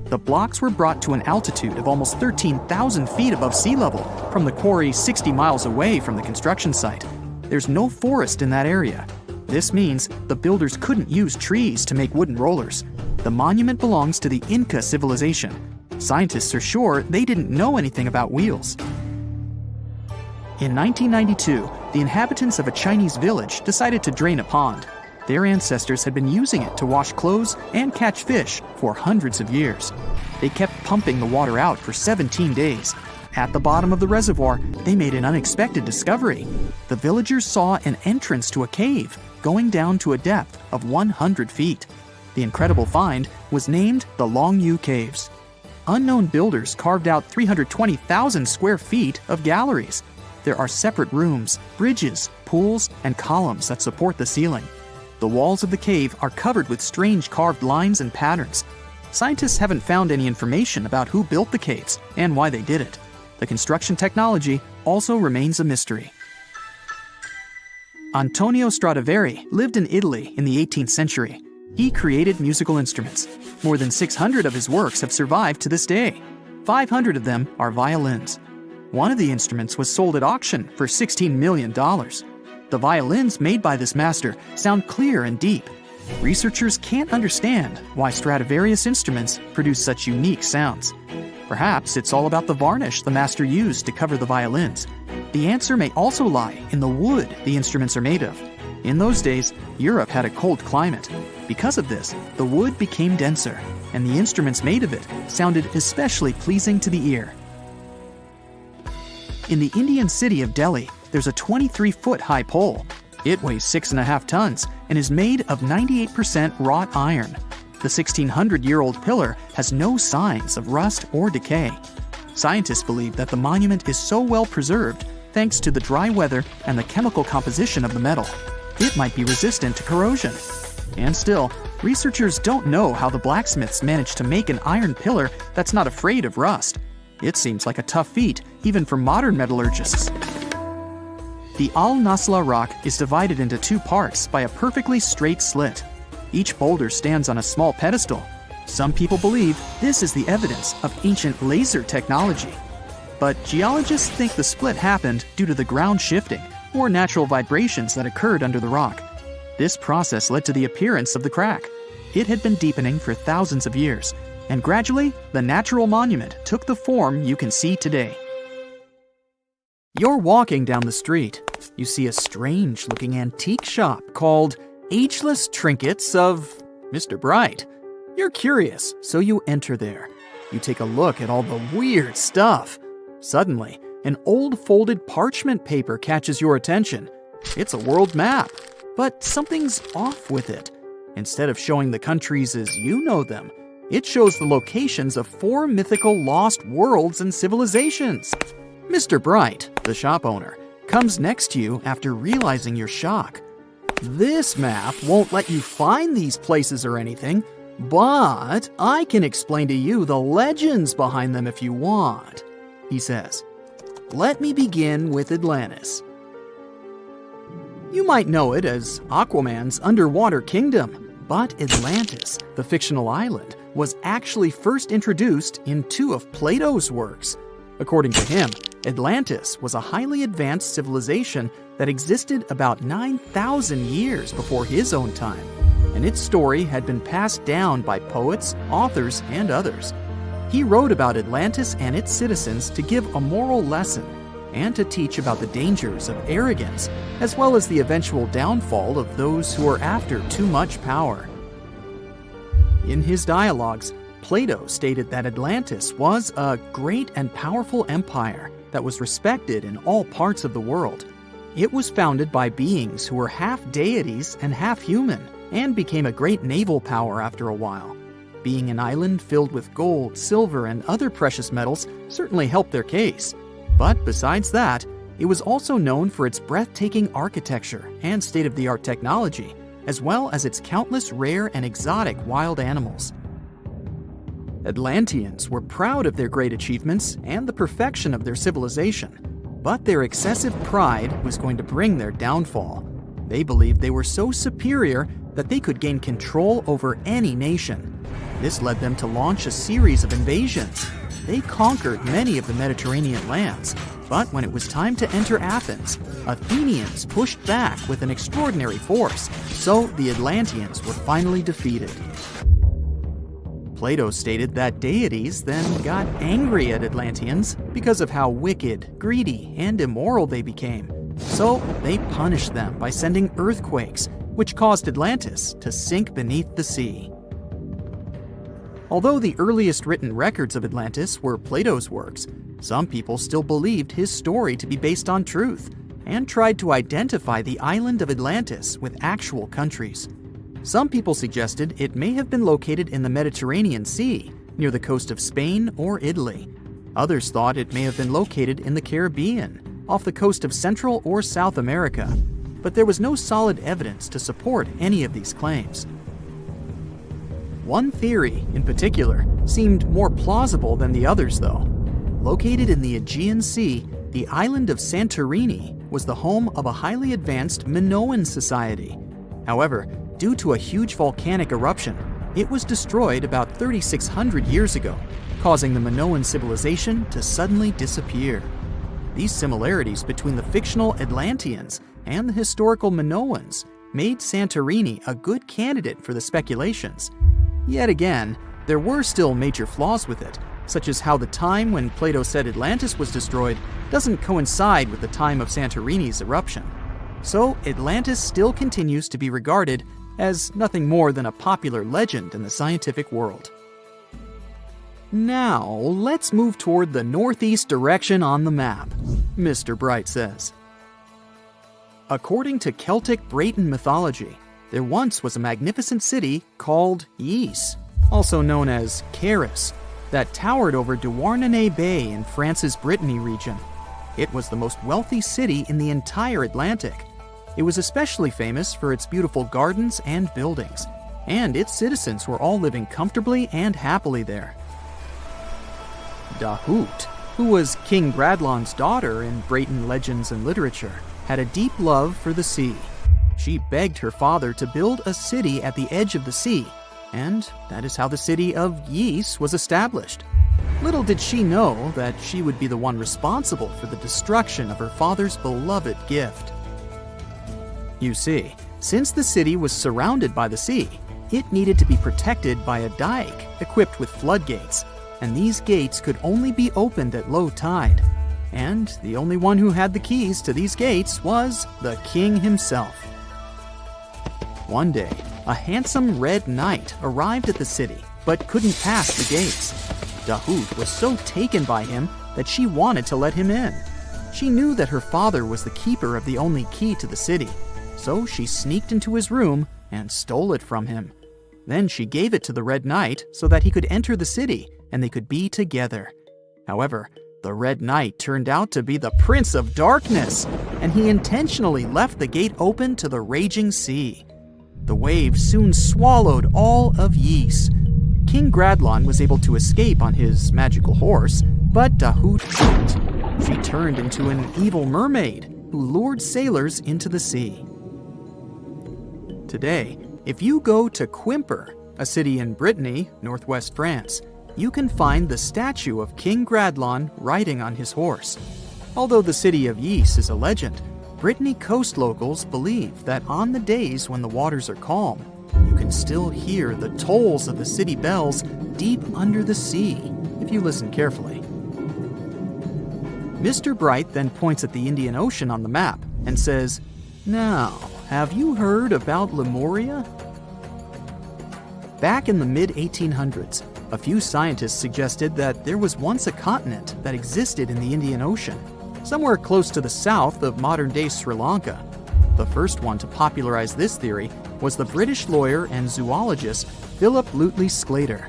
The blocks were brought to an altitude of almost 13,000 feet above sea level from the quarry 60 miles away from the construction site. There's no forest in that area. This means the builders couldn't use trees to make wooden rollers. The monument belongs to the Inca civilization. Scientists are sure they didn't know anything about wheels. In 1992, the inhabitants of a Chinese village decided to drain a pond. Their ancestors had been using it to wash clothes and catch fish for hundreds of years. They kept pumping the water out for 17 days. At the bottom of the reservoir, they made an unexpected discovery. The villagers saw an entrance to a cave going down to a depth of 100 feet. The incredible find was named the Longyu Caves. Unknown builders carved out 320,000 square feet of galleries. There are separate rooms, bridges, pools, and columns that support the ceiling. The walls of the cave are covered with strange carved lines and patterns. Scientists haven't found any information about who built the caves and why they did it. The construction technology also remains a mystery. Antonio Stradivari lived in Italy in the 18th century. He created musical instruments. More than 600 of his works have survived to this day. 500 of them are violins. One of the instruments was sold at auction for $16 million. The violins made by this master sound clear and deep. Researchers can't understand why Stradivarius instruments produce such unique sounds. Perhaps it's all about the varnish the master used to cover the violins. The answer may also lie in the wood the instruments are made of. In those days, Europe had a cold climate. Because of this, the wood became denser, and the instruments made of it sounded especially pleasing to the ear. In the Indian city of Delhi, there's a 23-foot-high pole. It weighs 6.5 tons and is made of 98% wrought iron. The 1,600-year-old pillar has no signs of rust or decay. Scientists believe that the monument is so well preserved thanks to the dry weather and the chemical composition of the metal. It might be resistant to corrosion. And still, researchers don't know how the blacksmiths managed to make an iron pillar that's not afraid of rust. It seems like a tough feat, even for modern metallurgists. The Al-Nasla rock is divided into two parts by a perfectly straight slit. Each boulder stands on a small pedestal. Some people believe this is the evidence of ancient laser technology. But geologists think the split happened due to the ground shifting or natural vibrations that occurred under the rock. This process led to the appearance of the crack. It had been deepening for thousands of years, and gradually, the natural monument took the form you can see today. You're walking down the street. You see a strange-looking antique shop called Ageless Trinkets of Mr. Bright. You're curious, so you enter there. You take a look at all the weird stuff. Suddenly, an old folded parchment paper catches your attention. It's a world map, but something's off with it. Instead of showing the countries as you know them, it shows the locations of 4 mythical lost worlds and civilizations. Mr. Bright, the shop owner, comes next to you after realizing your shock. This map won't let you find these places or anything, but I can explain to you the legends behind them if you want, he says. Let me begin with Atlantis. You might know it as Aquaman's underwater kingdom, but Atlantis, the fictional island, was actually first introduced in 2 of Plato's works. According to him, Atlantis was a highly advanced civilization that existed about 9,000 years before his own time, and its story had been passed down by poets, authors, and others. He wrote about Atlantis and its citizens to give a moral lesson and to teach about the dangers of arrogance, as well as the eventual downfall of those who are after too much power. In his dialogues, Plato stated that Atlantis was a great and powerful empire that was respected in all parts of the world. It was founded by beings who were half deities and half human, and became a great naval power after a while. Being an island filled with gold, silver, and other precious metals certainly helped their case. But besides that, it was also known for its breathtaking architecture and state-of-the-art technology, as well as its countless rare and exotic wild animals. Atlanteans were proud of their great achievements and the perfection of their civilization, but their excessive pride was going to bring their downfall. They believed they were so superior that they could gain control over any nation. This led them to launch a series of invasions. They conquered many of the Mediterranean lands, but when it was time to enter Athens, Athenians pushed back with an extraordinary force, so the Atlanteans were finally defeated. Plato stated that deities then got angry at Atlanteans because of how wicked, greedy, and immoral they became. So they punished them by sending earthquakes, which caused Atlantis to sink beneath the sea. Although the earliest written records of Atlantis were Plato's works, some people still believed his story to be based on truth and tried to identify the island of Atlantis with actual countries. Some people suggested it may have been located in the Mediterranean Sea, near the coast of Spain or Italy. Others thought it may have been located in the Caribbean, off the coast of Central or South America, but there was no solid evidence to support any of these claims. One theory, in particular, seemed more plausible than the others, though. Located in the Aegean Sea, the island of Santorini was the home of a highly advanced Minoan society. However, due to a huge volcanic eruption, it was destroyed about 3,600 years ago, causing the Minoan civilization to suddenly disappear. These similarities between the fictional Atlanteans and the historical Minoans made Santorini a good candidate for the speculations. Yet again, there were still major flaws with it, such as how the time when Plato said Atlantis was destroyed doesn't coincide with the time of Santorini's eruption. So Atlantis still continues to be regarded as nothing more than a popular legend in the scientific world. Now, let's move toward the northeast direction on the map, Mr. Bright says. According to Celtic Breton mythology, there once was a magnificent city called Ys, also known as Caris, that towered over Douarnenez Bay in France's Brittany region. It was the most wealthy city in the entire Atlantic. It was especially famous for its beautiful gardens and buildings, and its citizens were all living comfortably and happily there. Dahut, who was King Bradlon's daughter in Breton legends and literature, had a deep love for the sea. She begged her father to build a city at the edge of the sea, and that is how the city of Ys was established. Little did she know that she would be the one responsible for the destruction of her father's beloved gift. You see, since the city was surrounded by the sea, it needed to be protected by a dike equipped with floodgates, and these gates could only be opened at low tide. And the only one who had the keys to these gates was the king himself. One day, a handsome red knight arrived at the city, but couldn't pass the gates. Dahut was so taken by him that she wanted to let him in. She knew that her father was the keeper of the only key to the city, so she sneaked into his room and stole it from him. Then she gave it to the Red Knight so that he could enter the city and they could be together. However, the Red Knight turned out to be the Prince of Darkness, and he intentionally left the gate open to the raging sea. The waves soon swallowed all of Ys. King Gradlon was able to escape on his magical horse, but Dahut couldn't. She turned into an evil mermaid who lured sailors into the sea. Today, if you go to Quimper, a city in Brittany, northwest France, you can find the statue of King Gradlon riding on his horse. Although the city of Ys is a legend, Brittany coast locals believe that on the days when the waters are calm, you can still hear the tolls of the city bells deep under the sea, if you listen carefully. Mr. Bright then points at the Indian Ocean on the map and says, "Now, have you heard about Lemuria?" Back in the mid-1800s, a few scientists suggested that there was once a continent that existed in the Indian Ocean, somewhere close to the south of modern-day Sri Lanka. The first one to popularize this theory was the British lawyer and zoologist Philip Lutley Sclater.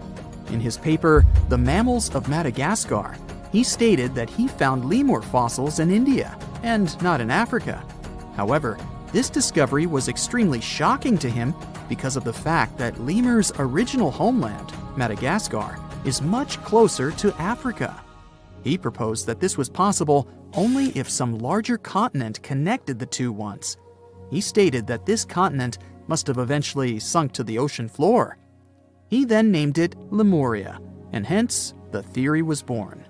In his paper, The Mammals of Madagascar, he stated that he found lemur fossils in India, and not in Africa. However, this discovery was extremely shocking to him because of the fact that lemurs' original homeland, Madagascar, is much closer to Africa. He proposed that this was possible only if some larger continent connected the two once. He stated that this continent must have eventually sunk to the ocean floor. He then named it Lemuria, and hence the theory was born.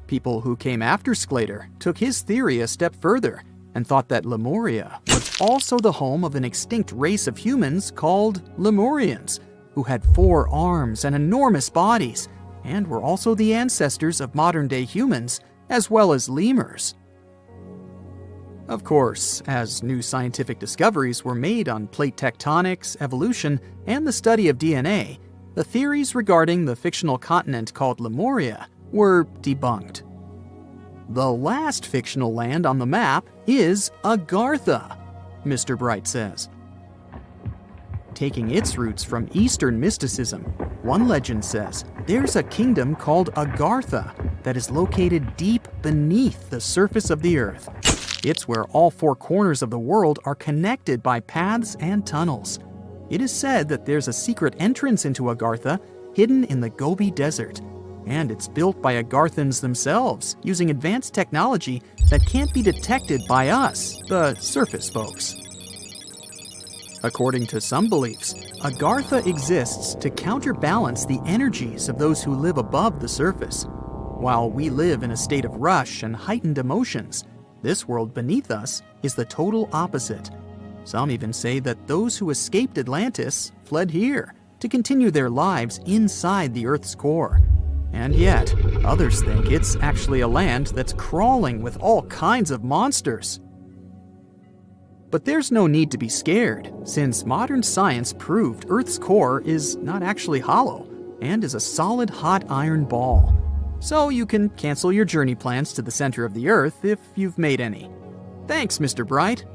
People who came after Sclater took his theory a step further and thought that Lemuria was also the home of an extinct race of humans called Lemurians, who had 4 arms and enormous bodies, and were also the ancestors of modern-day humans, as well as lemurs. Of course, as new scientific discoveries were made on plate tectonics, evolution, and the study of DNA, the theories regarding the fictional continent called Lemuria were debunked. The last fictional land on the map is Agartha, Mr. Bright says. Taking its roots from Eastern mysticism, one legend says there's a kingdom called Agartha that is located deep beneath the surface of the earth. It's where all 4 corners of the world are connected by paths and tunnels. It is said that there's a secret entrance into Agartha hidden in the Gobi Desert, and it's built by Agarthans themselves using advanced technology that can't be detected by us, the surface folks. According to some beliefs, Agartha exists to counterbalance the energies of those who live above the surface. While we live in a state of rush and heightened emotions, this world beneath us is the total opposite. Some even say that those who escaped Atlantis fled here to continue their lives inside the Earth's core. And yet, others think it's actually a land that's crawling with all kinds of monsters. But there's no need to be scared, since modern science proved Earth's core is not actually hollow and is a solid hot iron ball. So you can cancel your journey plans to the center of the Earth if you've made any. Thanks, Mr. Bright.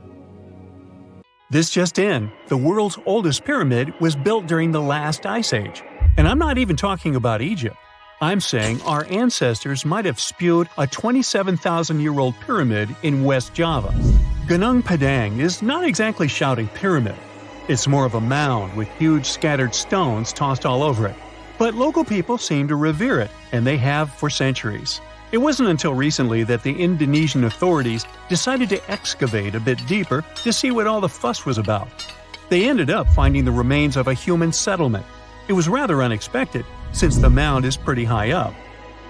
This just in, the world's oldest pyramid was built during the last ice age. And I'm not even talking about Egypt. I'm saying our ancestors might have spewed a 27,000-year-old pyramid in West Java. Gunung Padang is not exactly shouting pyramid. It's more of a mound with huge scattered stones tossed all over it. But local people seem to revere it, and they have for centuries. It wasn't until recently that the Indonesian authorities decided to excavate a bit deeper to see what all the fuss was about. They ended up finding the remains of a human settlement. It was rather unexpected, since the mound is pretty high up.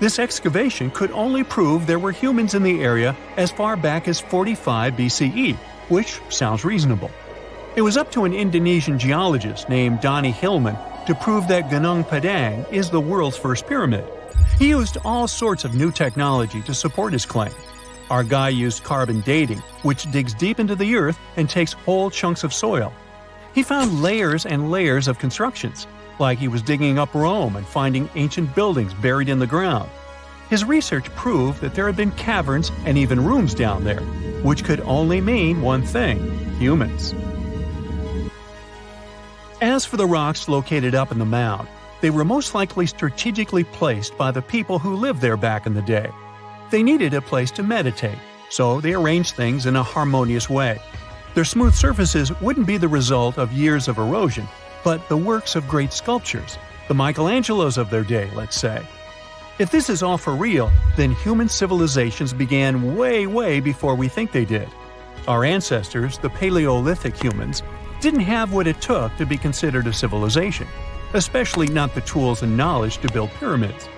This excavation could only prove there were humans in the area as far back as 45 BCE, which sounds reasonable. It was up to an Indonesian geologist named Donny Hillman to prove that Gunung Padang is the world's first pyramid. He used all sorts of new technology to support his claim. Our guy used carbon dating, which digs deep into the earth and takes whole chunks of soil. He found layers and layers of constructions, like he was digging up Rome and finding ancient buildings buried in the ground. His research proved that there had been caverns and even rooms down there, which could only mean one thing: humans. As for the rocks located up in the mound, they were most likely strategically placed by the people who lived there back in the day. They needed a place to meditate, so they arranged things in a harmonious way. Their smooth surfaces wouldn't be the result of years of erosion, but the works of great sculptures, the Michelangelos of their day, let's say. If this is all for real, then human civilizations began way before we think they did. Our ancestors, the Paleolithic humans, didn't have what it took to be considered a civilization, especially not the tools and knowledge to build pyramids.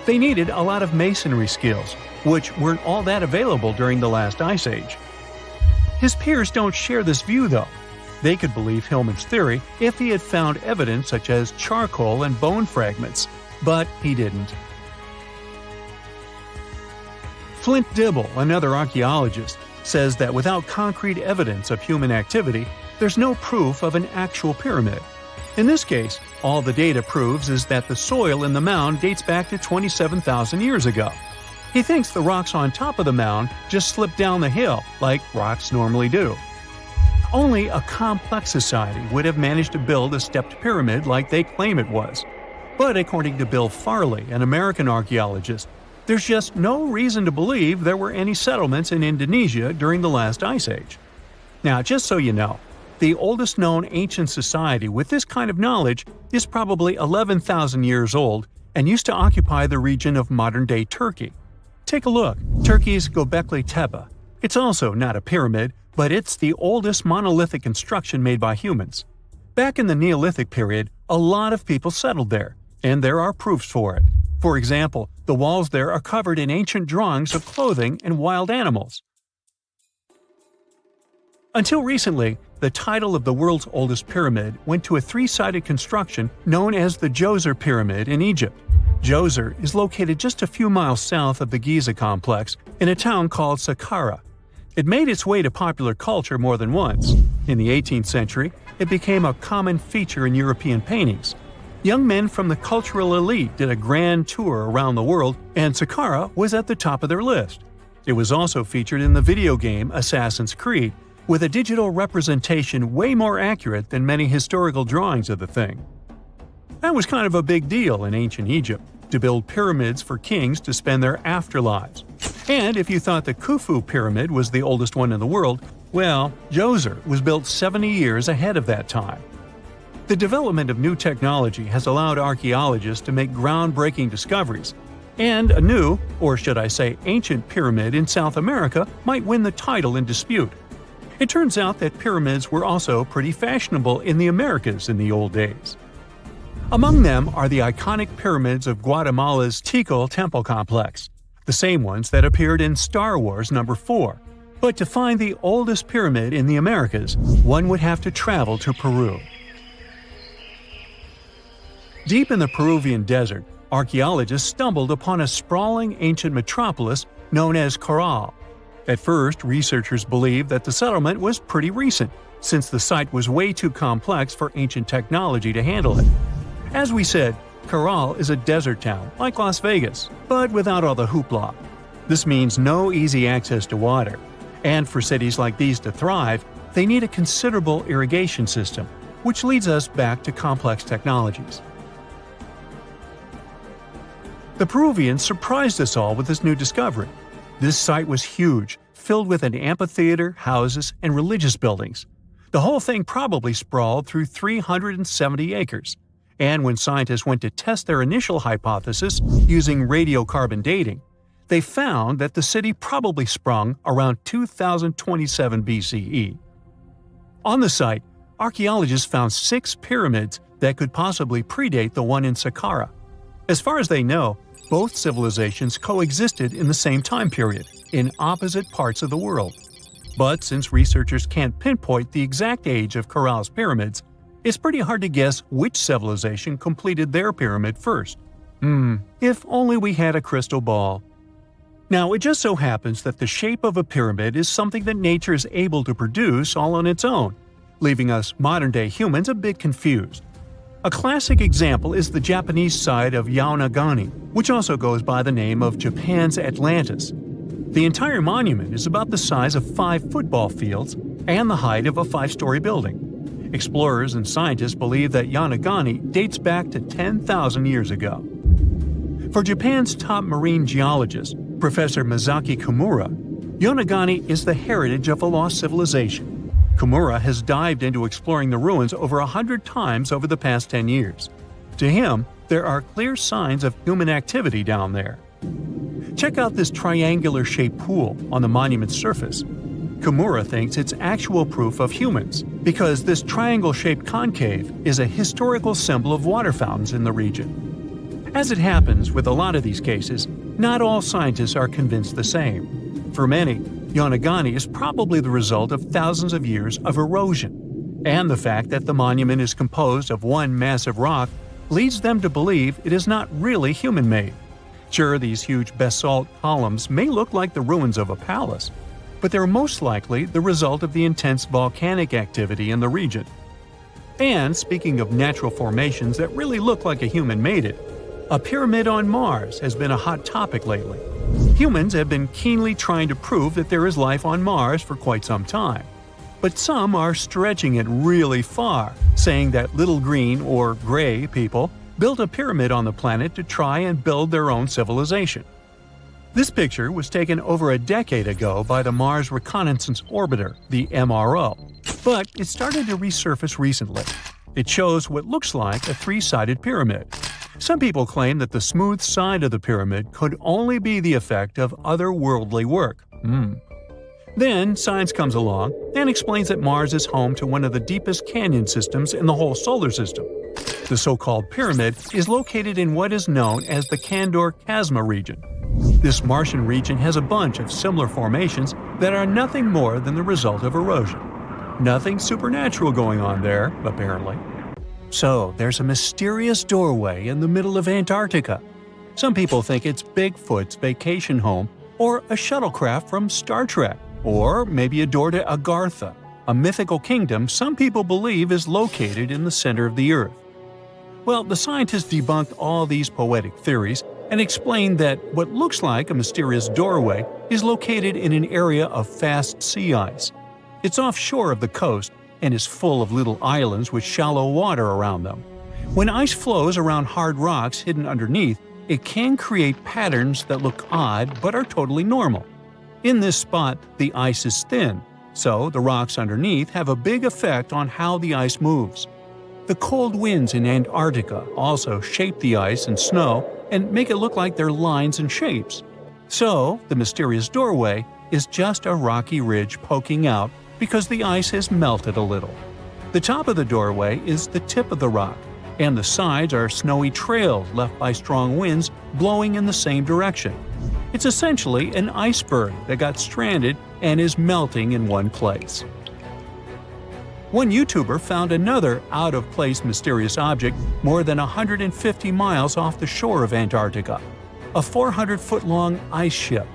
They needed a lot of masonry skills, which weren't all that available during the last ice age. His peers don't share this view, though. They could believe Hillman's theory if he had found evidence such as charcoal and bone fragments, but he didn't. Flint Dibble, another archaeologist, says that without concrete evidence of human activity, there's no proof of an actual pyramid. In this case, all the data proves is that the soil in the mound dates back to 27,000 years ago. He thinks the rocks on top of the mound just slipped down the hill like rocks normally do. Only a complex society would have managed to build a stepped pyramid like they claim it was. But according to Bill Farley, an American archaeologist, there's just no reason to believe there were any settlements in Indonesia during the last ice age. Now, just so you know, the oldest known ancient society with this kind of knowledge is probably 11,000 years old and used to occupy the region of modern-day Turkey. Take a look, Turkey's Göbekli Tepe. It's also not a pyramid, but it's the oldest monolithic construction made by humans. Back in the Neolithic period, a lot of people settled there, and there are proofs for it. For example, the walls there are covered in ancient drawings of clothing and wild animals. Until recently, the title of the world's oldest pyramid went to a three-sided construction known as the Djoser Pyramid in Egypt. Djoser is located just a few miles south of the Giza complex in a town called Saqqara. It made its way to popular culture more than once. In the 18th century, it became a common feature in European paintings. Young men from the cultural elite did a grand tour around the world, and Saqqara was at the top of their list. It was also featured in the video game Assassin's Creed, with a digital representation way more accurate than many historical drawings of the thing. That was kind of a big deal in ancient Egypt, to build pyramids for kings to spend their afterlives. And if you thought the Khufu pyramid was the oldest one in the world, well, Djoser was built 70 years ahead of that time. The development of new technology has allowed archaeologists to make groundbreaking discoveries, and a new, or should I say ancient pyramid in South America might win the title in dispute. It turns out that pyramids were also pretty fashionable in the Americas in the old days. Among them are the iconic pyramids of Guatemala's Tikal temple complex, the same ones that appeared in Star Wars No. 4. But to find the oldest pyramid in the Americas, one would have to travel to Peru. Deep in the Peruvian desert, archaeologists stumbled upon a sprawling ancient metropolis known as Caral. At first, researchers believed that the settlement was pretty recent, since the site was way too complex for ancient technology to handle it. As we said, Caral is a desert town, like Las Vegas, but without all the hoopla. This means no easy access to water. And for cities like these to thrive, they need a considerable irrigation system, which leads us back to complex technologies. The Peruvians surprised us all with this new discovery. This site was huge, filled with an amphitheater, houses, and religious buildings. The whole thing probably sprawled through 370 acres. And when scientists went to test their initial hypothesis using radiocarbon dating, they found that the city probably sprung around 2027 BCE. On the site, archaeologists found 6 pyramids that could possibly predate the one in Saqqara. As far as they know, both civilizations coexisted in the same time period, in opposite parts of the world. But since researchers can't pinpoint the exact age of Caral's pyramids, it's pretty hard to guess which civilization completed their pyramid first. If only we had a crystal ball. Now, it just so happens that the shape of a pyramid is something that nature is able to produce all on its own, leaving us modern-day humans a bit confused. A classic example is the Japanese side of Yaonagani, which also goes by the name of Japan's Atlantis. The entire monument is about the size of 5 football fields and the height of a 5-story building. Explorers and scientists believe that Yaonagani dates back to 10,000 years ago. For Japan's top marine geologist, Professor Masaki Kimura, Yaonagani is the heritage of a lost civilization. Kimura has dived into exploring the ruins over 100 times over the past 10 years. To him, there are clear signs of human activity down there. Check out this triangular-shaped pool on the monument's surface. Kimura thinks it's actual proof of humans, because this triangle-shaped concave is a historical symbol of water fountains in the region. As it happens with a lot of these cases, not all scientists are convinced the same. For many, Yaonagani is probably the result of thousands of years of erosion, and the fact that the monument is composed of one massive rock leads them to believe it is not really human-made. Sure, these huge basalt columns may look like the ruins of a palace, but they're most likely the result of the intense volcanic activity in the region. And speaking of natural formations that really look like a human made it, a pyramid on Mars has been a hot topic lately. Humans have been keenly trying to prove that there is life on Mars for quite some time. But some are stretching it really far, saying that little green or gray people built a pyramid on the planet to try and build their own civilization. This picture was taken over a decade ago by the Mars Reconnaissance Orbiter, the MRO, but it started to resurface recently. It shows what looks like a 3-sided pyramid. Some people claim that the smooth side of the pyramid could only be the effect of otherworldly work. Then science comes along and explains that Mars is home to one of the deepest canyon systems in the whole solar system. The so-called pyramid is located in what is known as the Kandor-Chasma region. This Martian region has a bunch of similar formations that are nothing more than the result of erosion. Nothing supernatural going on there, apparently. So, there's a mysterious doorway in the middle of Antarctica. Some people think it's Bigfoot's vacation home, or a shuttlecraft from Star Trek, or maybe a door to Agartha, a mythical kingdom some people believe is located in the center of the Earth. Well, the scientists debunked all these poetic theories and explained that what looks like a mysterious doorway is located in an area of fast sea ice. It's offshore of the coast and is full of little islands with shallow water around them. When ice flows around hard rocks hidden underneath, it can create patterns that look odd but are totally normal. In this spot, the ice is thin, so the rocks underneath have a big effect on how the ice moves. The cold winds in Antarctica also shape the ice and snow and make it look like they're lines and shapes. So, the mysterious doorway is just a rocky ridge poking out because the ice has melted a little. The top of the doorway is the tip of the rock, and the sides are snowy trails left by strong winds blowing in the same direction. It's essentially an iceberg that got stranded and is melting in one place. One YouTuber found another out-of-place mysterious object more than 150 miles off the shore of Antarctica, a 400-foot-long ice ship.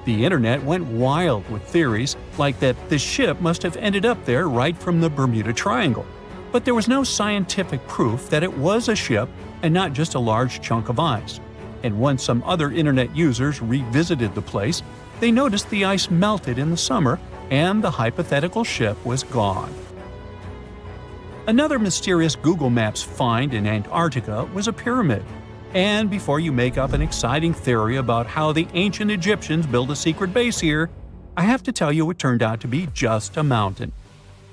The internet went wild with theories like that the ship must have ended up there right from the Bermuda Triangle. But there was no scientific proof that it was a ship and not just a large chunk of ice. And once some other internet users revisited the place, they noticed the ice melted in the summer and the hypothetical ship was gone. Another mysterious Google Maps find in Antarctica was a pyramid. And before you make up an exciting theory about how the ancient Egyptians built a secret base here, I have to tell you it turned out to be just a mountain.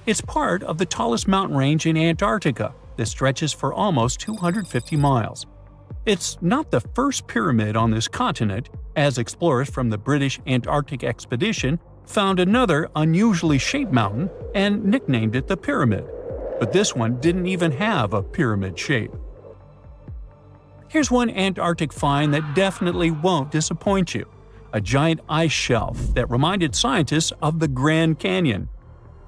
It's part of the tallest mountain range in Antarctica that stretches for almost 250 miles. It's not the first pyramid on this continent, as explorers from the British Antarctic Expedition found another unusually shaped mountain and nicknamed it the Pyramid. But this one didn't even have a pyramid shape. Here's one Antarctic find that definitely won't disappoint you: a giant ice shelf that reminded scientists of the Grand Canyon.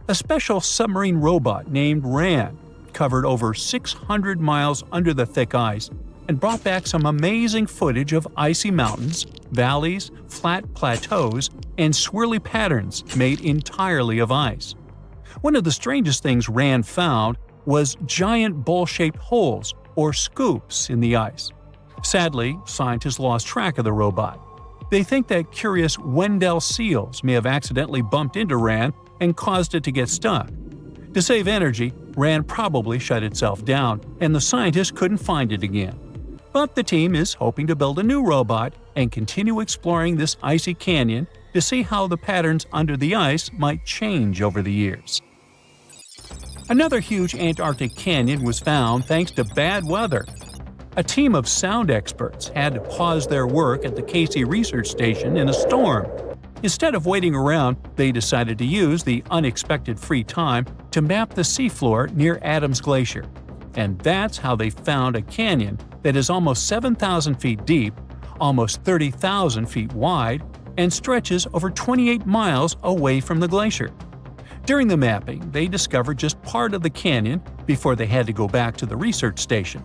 A special submarine robot named RAN covered over 600 miles under the thick ice and brought back some amazing footage of icy mountains, valleys, flat plateaus, and swirly patterns made entirely of ice. One of the strangest things RAN found was giant bowl-shaped holes, or scoops, in the ice. Sadly, scientists lost track of the robot. They think that curious Wendell seals may have accidentally bumped into RAN and caused it to get stuck. To save energy, RAN probably shut itself down, and the scientists couldn't find it again. But the team is hoping to build a new robot and continue exploring this icy canyon to see how the patterns under the ice might change over the years. Another huge Antarctic canyon was found thanks to bad weather. A team of sound experts had to pause their work at the Casey Research Station in a storm. Instead of waiting around, they decided to use the unexpected free time to map the seafloor near Adams Glacier. And that's how they found a canyon that is almost 7,000 feet deep, almost 30,000 feet wide, and stretches over 28 miles away from the glacier. During the mapping, they discovered just part of the canyon before they had to go back to the research station.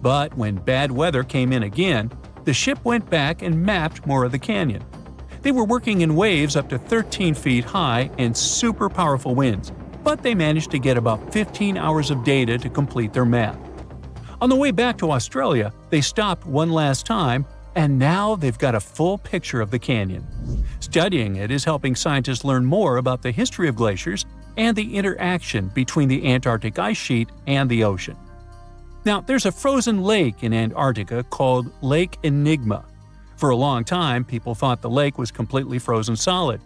But when bad weather came in again, the ship went back and mapped more of the canyon. They were working in waves up to 13 feet high and super powerful winds, but they managed to get about 15 hours of data to complete their map. On the way back to Australia, they stopped one last time, and now they've got a full picture of the canyon. Studying it is helping scientists learn more about the history of glaciers and the interaction between the Antarctic ice sheet and the ocean. Now, there's a frozen lake in Antarctica called Lake Enigma. For a long time, people thought the lake was completely frozen solid.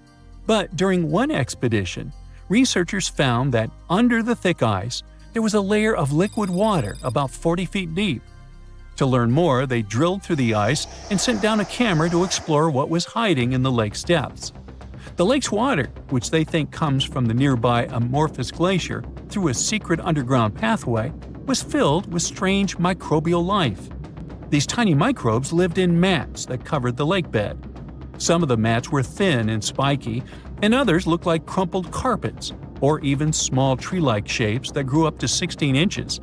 But during one expedition, researchers found that under the thick ice, there was a layer of liquid water about 40 feet deep. To learn more, they drilled through the ice and sent down a camera to explore what was hiding in the lake's depths. The lake's water, which they think comes from the nearby Amorphous Glacier through a secret underground pathway, was filled with strange microbial life. These tiny microbes lived in mats that covered the lake bed. Some of the mats were thin and spiky, and others looked like crumpled carpets, or even small tree-like shapes that grew up to 16 inches.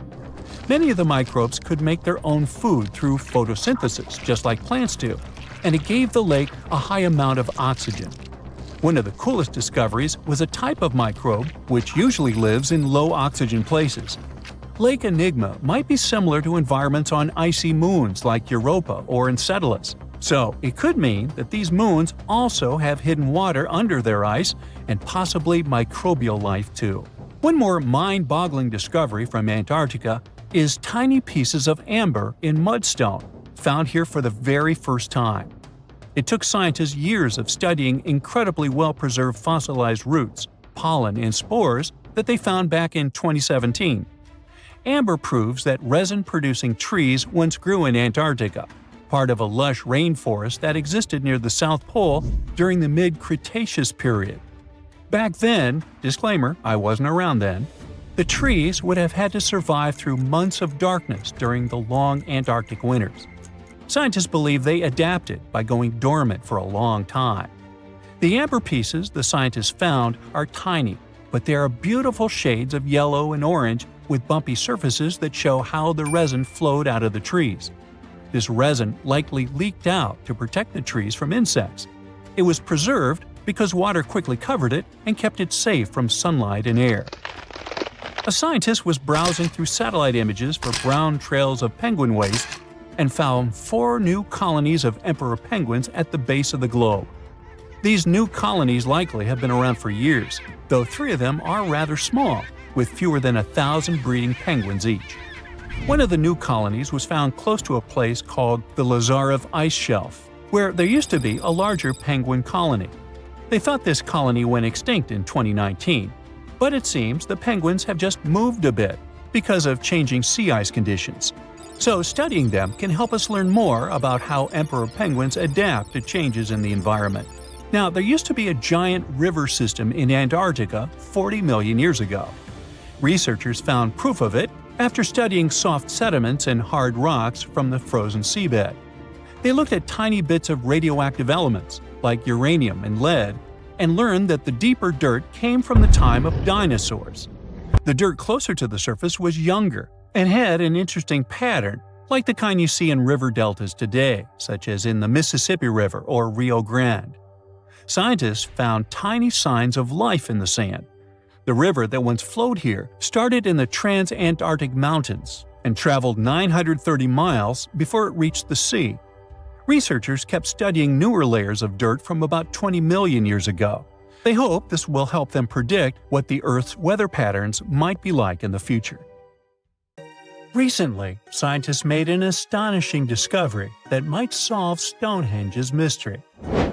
Many of the microbes could make their own food through photosynthesis, just like plants do, and it gave the lake a high amount of oxygen. One of the coolest discoveries was a type of microbe which usually lives in low-oxygen places. Lake Enigma might be similar to environments on icy moons like Europa or Enceladus, so it could mean that these moons also have hidden water under their ice and possibly microbial life too. One more mind-boggling discovery from Antarctica is tiny pieces of amber in mudstone, found here for the very first time. It took scientists years of studying incredibly well-preserved fossilized roots, pollen, and spores that they found back in 2017. Amber proves that resin-producing trees once grew in Antarctica, part of a lush rainforest that existed near the South Pole during the mid-Cretaceous period. Back then, disclaimer, I wasn't around then, the trees would have had to survive through months of darkness during the long Antarctic winters. Scientists believe they adapted by going dormant for a long time. The amber pieces the scientists found are tiny, but they are beautiful shades of yellow and orange with bumpy surfaces that show how the resin flowed out of the trees. This resin likely leaked out to protect the trees from insects. It was preserved because water quickly covered it and kept it safe from sunlight and air. A scientist was browsing through satellite images for brown trails of penguin waste and found 4 new colonies of emperor penguins at the base of the globe. These new colonies likely have been around for years, though 3 of them are rather small, with fewer than 1,000 breeding penguins each. One of the new colonies was found close to a place called the Lazarev Ice Shelf, where there used to be a larger penguin colony. They thought this colony went extinct in 2019, but it seems the penguins have just moved a bit because of changing sea ice conditions. So studying them can help us learn more about how emperor penguins adapt to changes in the environment. Now, there used to be a giant river system in Antarctica 40 million years ago. Researchers found proof of it after studying soft sediments and hard rocks from the frozen seabed. They looked at tiny bits of radioactive elements, like uranium and lead, and learned that the deeper dirt came from the time of dinosaurs. The dirt closer to the surface was younger and had an interesting pattern, like the kind you see in river deltas today, such as in the Mississippi River or Rio Grande. Scientists found tiny signs of life in the sand. The river that once flowed here started in the Trans-Antarctic Mountains and traveled 930 miles before it reached the sea. Researchers kept studying newer layers of dirt from about 20 million years ago. They hope this will help them predict what the Earth's weather patterns might be like in the future. Recently, scientists made an astonishing discovery that might solve Stonehenge's mystery.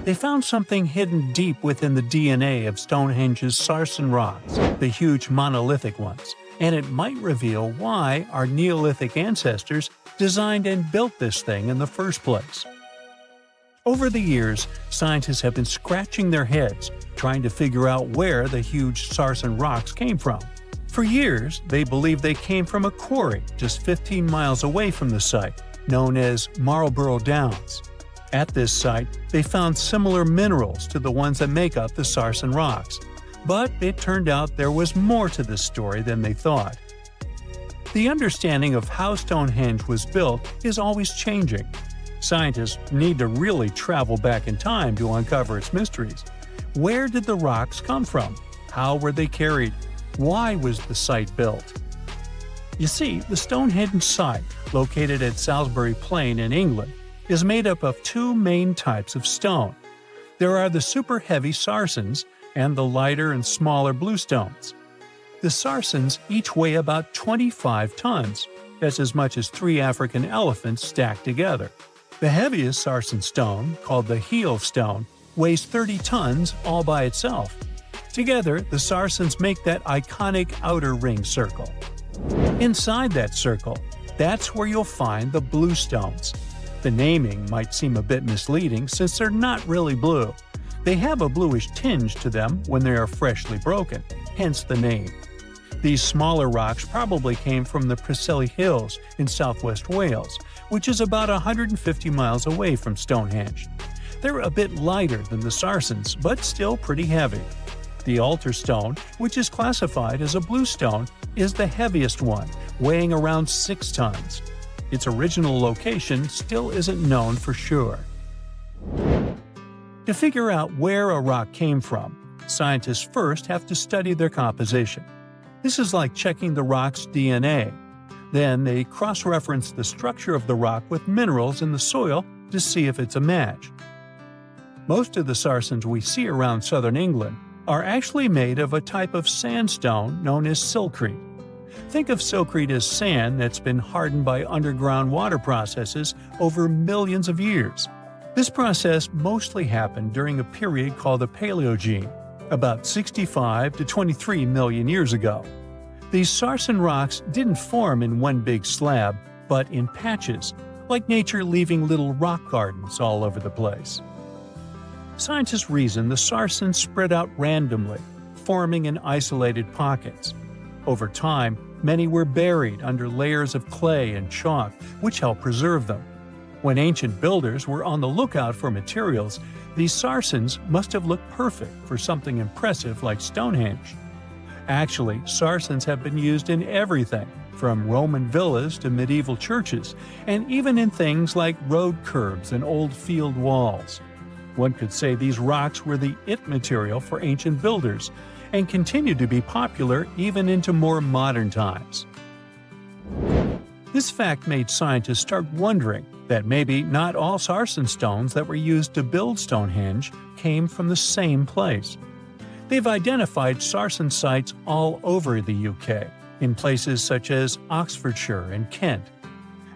They found something hidden deep within the DNA of Stonehenge's sarsen rocks, the huge monolithic ones, and it might reveal why our Neolithic ancestors designed and built this thing in the first place. Over the years, scientists have been scratching their heads trying to figure out where the huge sarsen rocks came from. For years, they believed they came from a quarry just 15 miles away from the site, known as Marlborough Downs. At this site, they found similar minerals to the ones that make up the sarsen rocks. But it turned out there was more to this story than they thought. The understanding of how Stonehenge was built is always changing. Scientists need to really travel back in time to uncover its mysteries. Where did the rocks come from? How were they carried? Why was the site built? You see, the Stonehenge site, located at Salisbury Plain in England, is made up of 2 main types of stone. There are the super heavy sarsens and the lighter and smaller bluestones. The sarsens each weigh about 25 tons. That's as much as 3 African elephants stacked together. The heaviest sarsen stone, called the heel stone, weighs 30 tons all by itself. Together, the sarsens make that iconic outer ring circle. Inside that circle, that's where you'll find the bluestones. The naming might seem a bit misleading since they're not really blue. They have a bluish tinge to them when they are freshly broken, hence the name. These smaller rocks probably came from the Preseli Hills in southwest Wales, which is about 150 miles away from Stonehenge. They're a bit lighter than the sarsens, but still pretty heavy. The altar stone, which is classified as a blue stone, is the heaviest one, weighing around 6 tons. Its original location still isn't known for sure. To figure out where a rock came from, scientists first have to study their composition. This is like checking the rock's DNA. Then they cross-reference the structure of the rock with minerals in the soil to see if it's a match. Most of the sarsens we see around southern England are actually made of a type of sandstone known as silcrete. Think of silcrete as sand that's been hardened by underground water processes over millions of years. This process mostly happened during a period called the Paleogene, about 65 to 23 million years ago. These sarsen rocks didn't form in one big slab, but in patches, like nature leaving little rock gardens all over the place. Scientists reason the sarsens spread out randomly, forming in isolated pockets. Over time, many were buried under layers of clay and chalk, which helped preserve them. When ancient builders were on the lookout for materials, these sarsens must have looked perfect for something impressive like Stonehenge. Actually, sarsens have been used in everything, from Roman villas to medieval churches, and even in things like road curbs and old field walls. One could say these rocks were the it material for ancient builders, and continue to be popular even into more modern times. This fact made scientists start wondering that maybe not all sarsen stones that were used to build Stonehenge came from the same place. They've identified sarsen sites all over the UK, in places such as Oxfordshire and Kent.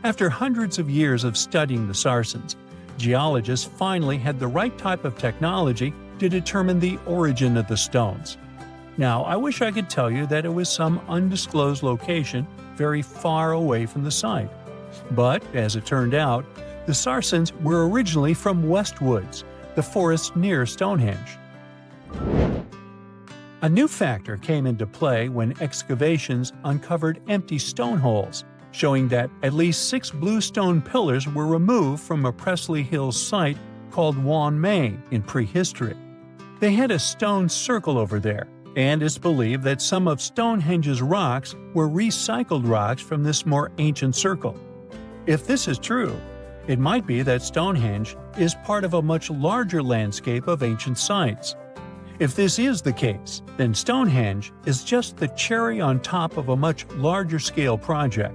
After hundreds of years of studying the sarsens, geologists finally had the right type of technology to determine the origin of the stones. Now, I wish I could tell you that it was some undisclosed location very far away from the site. But, as it turned out, the sarsens were originally from Westwoods, the forest near Stonehenge. A new factor came into play when excavations uncovered empty stone holes, showing that at least 6 blue stone pillars were removed from a Pressley Hills site called Wan Main in prehistory. They had a stone circle over there, and it's believed that some of Stonehenge's rocks were recycled rocks from this more ancient circle. If this is true, it might be that Stonehenge is part of a much larger landscape of ancient sites. If this is the case, then Stonehenge is just the cherry on top of a much larger scale project.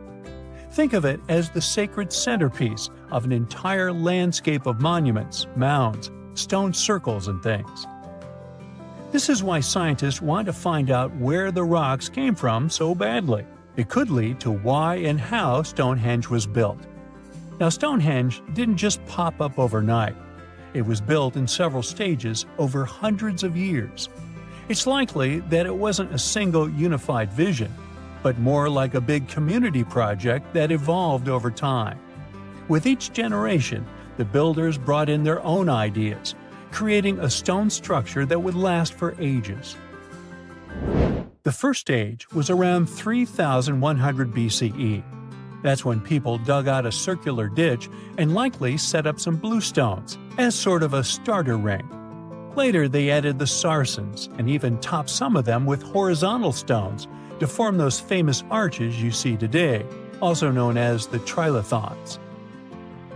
Think of it as the sacred centerpiece of an entire landscape of monuments, mounds, stone circles, and things. This is why scientists want to find out where the rocks came from so badly. It could lead to why and how Stonehenge was built. Now, Stonehenge didn't just pop up overnight. It was built in several stages over hundreds of years. It's likely that it wasn't a single unified vision, but more like a big community project that evolved over time. With each generation, the builders brought in their own ideas, creating a stone structure that would last for ages. The first stage was around 3100 BCE. That's when people dug out a circular ditch and likely set up some bluestones as sort of a starter ring. Later, they added the sarsens and even topped some of them with horizontal stones to form those famous arches you see today, also known as the trilithons.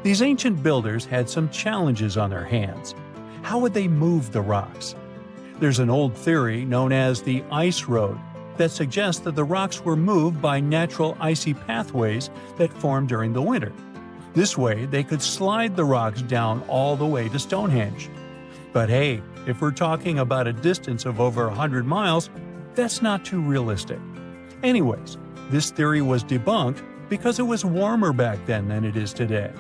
These ancient builders had some challenges on their hands. How would they move the rocks? There's an old theory known as the ice road that suggests that the rocks were moved by natural icy pathways that formed during the winter. This way, they could slide the rocks down all the way to Stonehenge. But hey, if we're talking about a distance of over 100 miles, that's not too realistic. Anyways, this theory was debunked because it was warmer back then than it is today.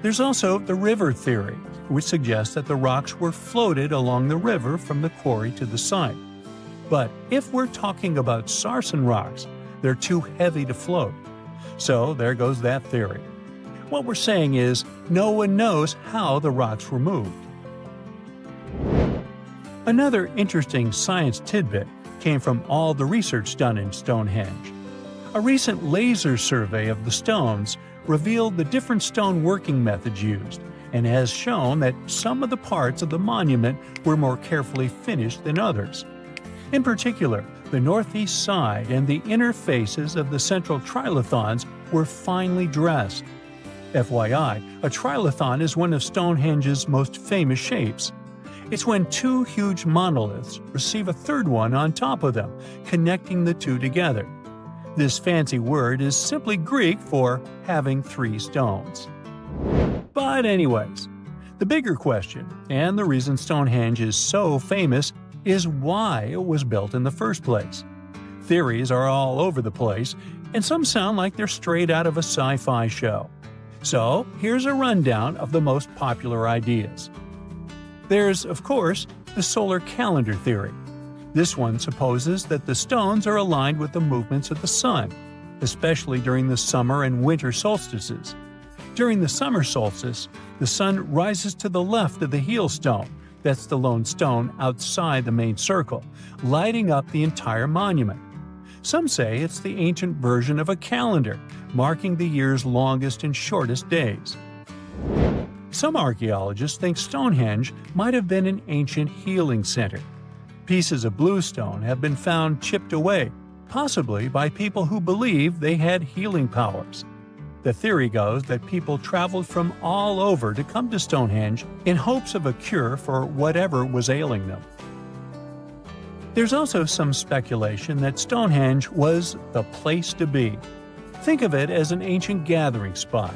There's also the river theory, which suggests that the rocks were floated along the river from the quarry to the site. But if we're talking about sarsen rocks, they're too heavy to float. So there goes that theory. What we're saying is, no one knows how the rocks were moved. Another interesting science tidbit came from all the research done in Stonehenge. A recent laser survey of the stones revealed the different stone working methods used, and has shown that some of the parts of the monument were more carefully finished than others. In particular, the northeast side and the inner faces of the central trilithons were finely dressed. FYI, a trilithon is one of Stonehenge's most famous shapes. It's when two huge monoliths receive a third one on top of them, connecting the two together. This fancy word is simply Greek for having three stones. But anyways, the bigger question, and the reason Stonehenge is so famous, is why it was built in the first place. Theories are all over the place, and some sound like they're straight out of a sci-fi show. So, here's a rundown of the most popular ideas. There's, of course, the solar calendar theory. This one supposes that the stones are aligned with the movements of the sun, especially during the summer and winter solstices. During the summer solstice, the sun rises to the left of the heel stone, that's the lone stone outside the main circle, lighting up the entire monument. Some say it's the ancient version of a calendar, marking the year's longest and shortest days. Some archaeologists think Stonehenge might have been an ancient healing center. Pieces of bluestone have been found chipped away, possibly by people who believed they had healing powers. The theory goes that people traveled from all over to come to Stonehenge in hopes of a cure for whatever was ailing them. There's also some speculation that Stonehenge was the place to be. Think of it as an ancient gathering spot.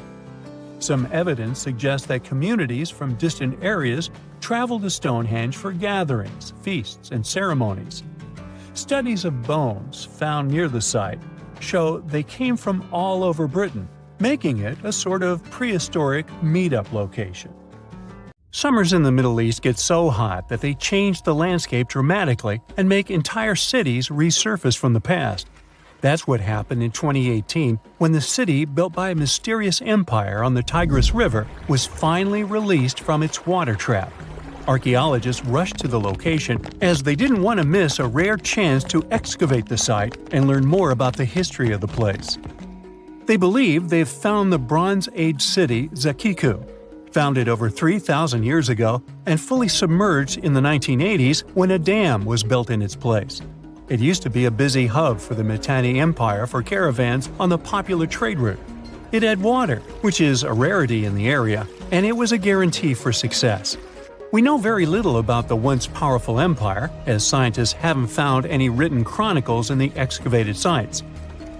Some evidence suggests that communities from distant areas traveled to Stonehenge for gatherings, feasts, and ceremonies. Studies of bones found near the site show they came from all over Britain, making it a sort of prehistoric meetup location. Summers in the Middle East get so hot that they change the landscape dramatically and make entire cities resurface from the past. That's what happened in 2018 when the city built by a mysterious empire on the Tigris River was finally released from its water trap. Archaeologists rushed to the location as they didn't want to miss a rare chance to excavate the site and learn more about the history of the place. They believe they've found the Bronze Age city Zakiku, founded over 3,000 years ago and fully submerged in the 1980s when a dam was built in its place. It used to be a busy hub for the Mitanni Empire for caravans on the popular trade route. It had water, which is a rarity in the area, and it was a guarantee for success. We know very little about the once powerful empire, as scientists haven't found any written chronicles in the excavated sites.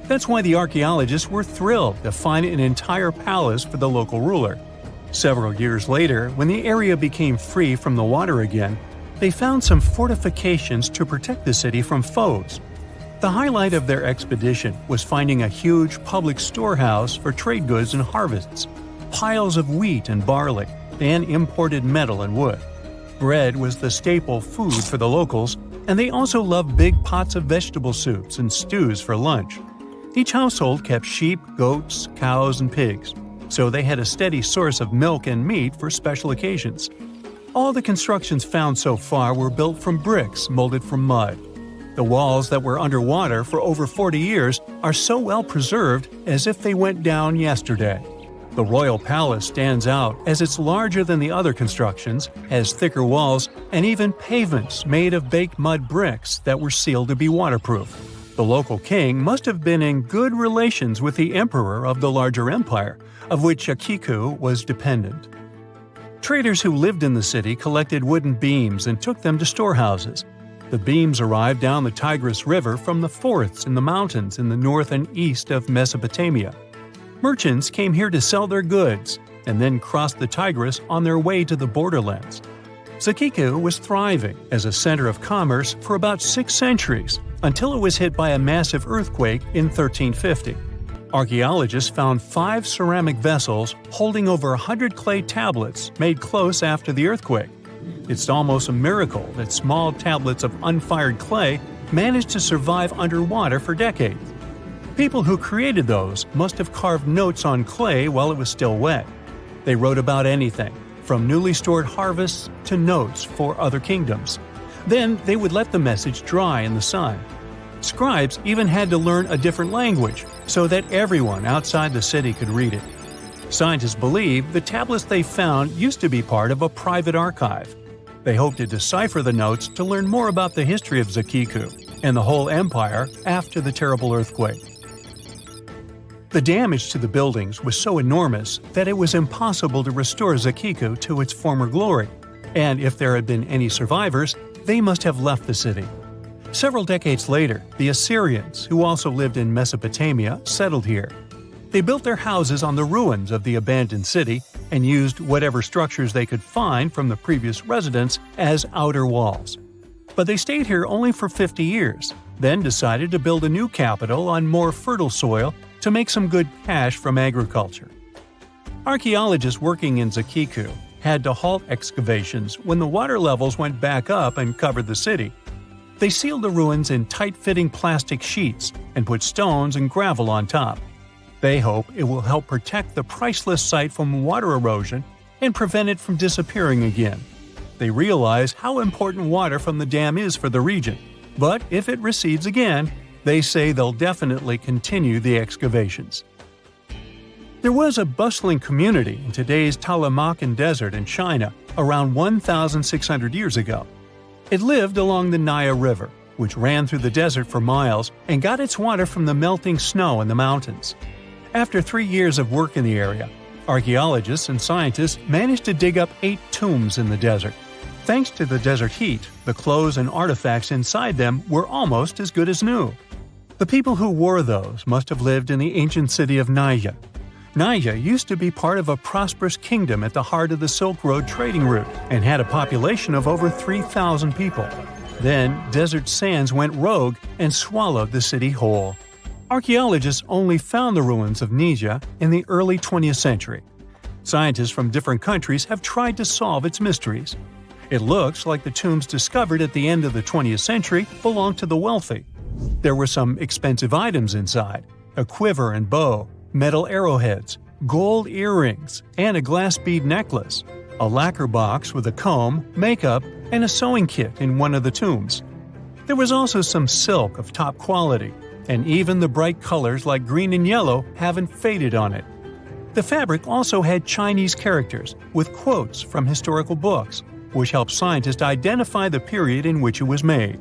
That's why the archaeologists were thrilled to find an entire palace for the local ruler. Several years later, when the area became free from the water again, they found some fortifications to protect the city from foes. The highlight of their expedition was finding a huge public storehouse for trade goods and harvests, piles of wheat and barley, and imported metal and wood. Bread was the staple food for the locals, and they also loved big pots of vegetable soups and stews for lunch. Each household kept sheep, goats, cows, and pigs, so they had a steady source of milk and meat for special occasions. All the constructions found so far were built from bricks molded from mud. The walls that were underwater for over 40 years are so well preserved as if they went down yesterday. The royal palace stands out as it's larger than the other constructions, has thicker walls, and even pavements made of baked mud bricks that were sealed to be waterproof. The local king must have been in good relations with the emperor of the larger empire, of which Akiku was dependent. Traders who lived in the city collected wooden beams and took them to storehouses. The beams arrived down the Tigris River from the forests in the mountains in the north and east of Mesopotamia. Merchants came here to sell their goods and then crossed the Tigris on their way to the borderlands. Zakiku was thriving as a center of commerce for about 6 centuries until it was hit by a massive earthquake in 1350. Archaeologists found 5 ceramic vessels holding over 100 clay tablets made close after the earthquake. It's almost a miracle that small tablets of unfired clay managed to survive underwater for decades. People who created those must have carved notes on clay while it was still wet. They wrote about anything, from newly stored harvests to notes for other kingdoms. Then they would let the message dry in the sun. Scribes even had to learn a different language so that everyone outside the city could read it. Scientists believe the tablets they found used to be part of a private archive. They hope to decipher the notes to learn more about the history of Zakiku and the whole empire after the terrible earthquake. The damage to the buildings was so enormous that it was impossible to restore Zakiku to its former glory, and if there had been any survivors, they must have left the city. Several decades later, the Assyrians, who also lived in Mesopotamia, settled here. They built their houses on the ruins of the abandoned city and used whatever structures they could find from the previous residents as outer walls. But they stayed here only for 50 years, then decided to build a new capital on more fertile soil to make some good cash from agriculture. Archaeologists working in Zakiku had to halt excavations when the water levels went back up and covered the city. They sealed the ruins in tight-fitting plastic sheets and put stones and gravel on top. They hope it will help protect the priceless site from water erosion and prevent it from disappearing again. They realize how important water from the dam is for the region, but if it recedes again, they say they'll definitely continue the excavations. There was a bustling community in today's Taklamakan Desert in China around 1,600 years ago. It lived along the Nile River, which ran through the desert for miles and got its water from the melting snow in the mountains. After 3 years of work in the area, archaeologists and scientists managed to dig up 8 tombs in the desert. Thanks to the desert heat, the clothes and artifacts inside them were almost as good as new. The people who wore those must have lived in the ancient city of Naya. Naya used to be part of a prosperous kingdom at the heart of the Silk Road trading route and had a population of over 3,000 people. Then, desert sands went rogue and swallowed the city whole. Archaeologists only found the ruins of Nija in the early 20th century. Scientists from different countries have tried to solve its mysteries. It looks like the tombs discovered at the end of the 20th century belonged to the wealthy. There were some expensive items inside: a quiver and bow, metal arrowheads, gold earrings, and a glass bead necklace, a lacquer box with a comb, makeup, and a sewing kit in one of the tombs. There was also some silk of top quality, and even the bright colors like green and yellow haven't faded on it. The fabric also had Chinese characters with quotes from historical books, which helped scientists identify the period in which it was made.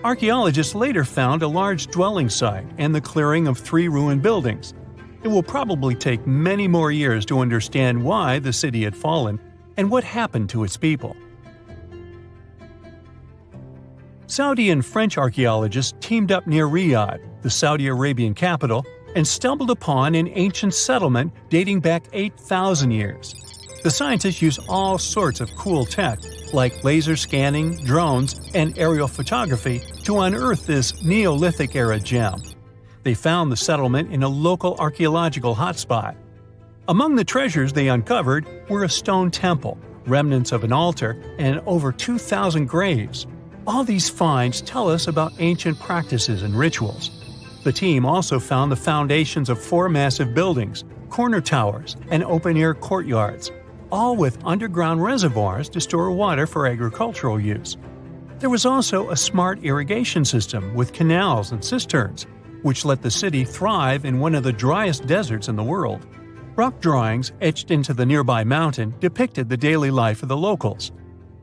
Archaeologists later found a large dwelling site and the clearing of 3 ruined buildings. It will probably take many more years to understand why the city had fallen and what happened to its people. Saudi and French archaeologists teamed up near Riyadh, the Saudi Arabian capital, and stumbled upon an ancient settlement dating back 8,000 years. The scientists used all sorts of cool tech, like laser scanning, drones, and aerial photography, to unearth this Neolithic-era gem. They found the settlement in a local archaeological hotspot. Among the treasures they uncovered were a stone temple, remnants of an altar, and over 2,000 graves. All these finds tell us about ancient practices and rituals. The team also found the foundations of 4 massive buildings, corner towers, and open-air courtyards, all with underground reservoirs to store water for agricultural use. There was also a smart irrigation system with canals and cisterns, which let the city thrive in one of the driest deserts in the world. Rock drawings etched into the nearby mountain depicted the daily life of the locals.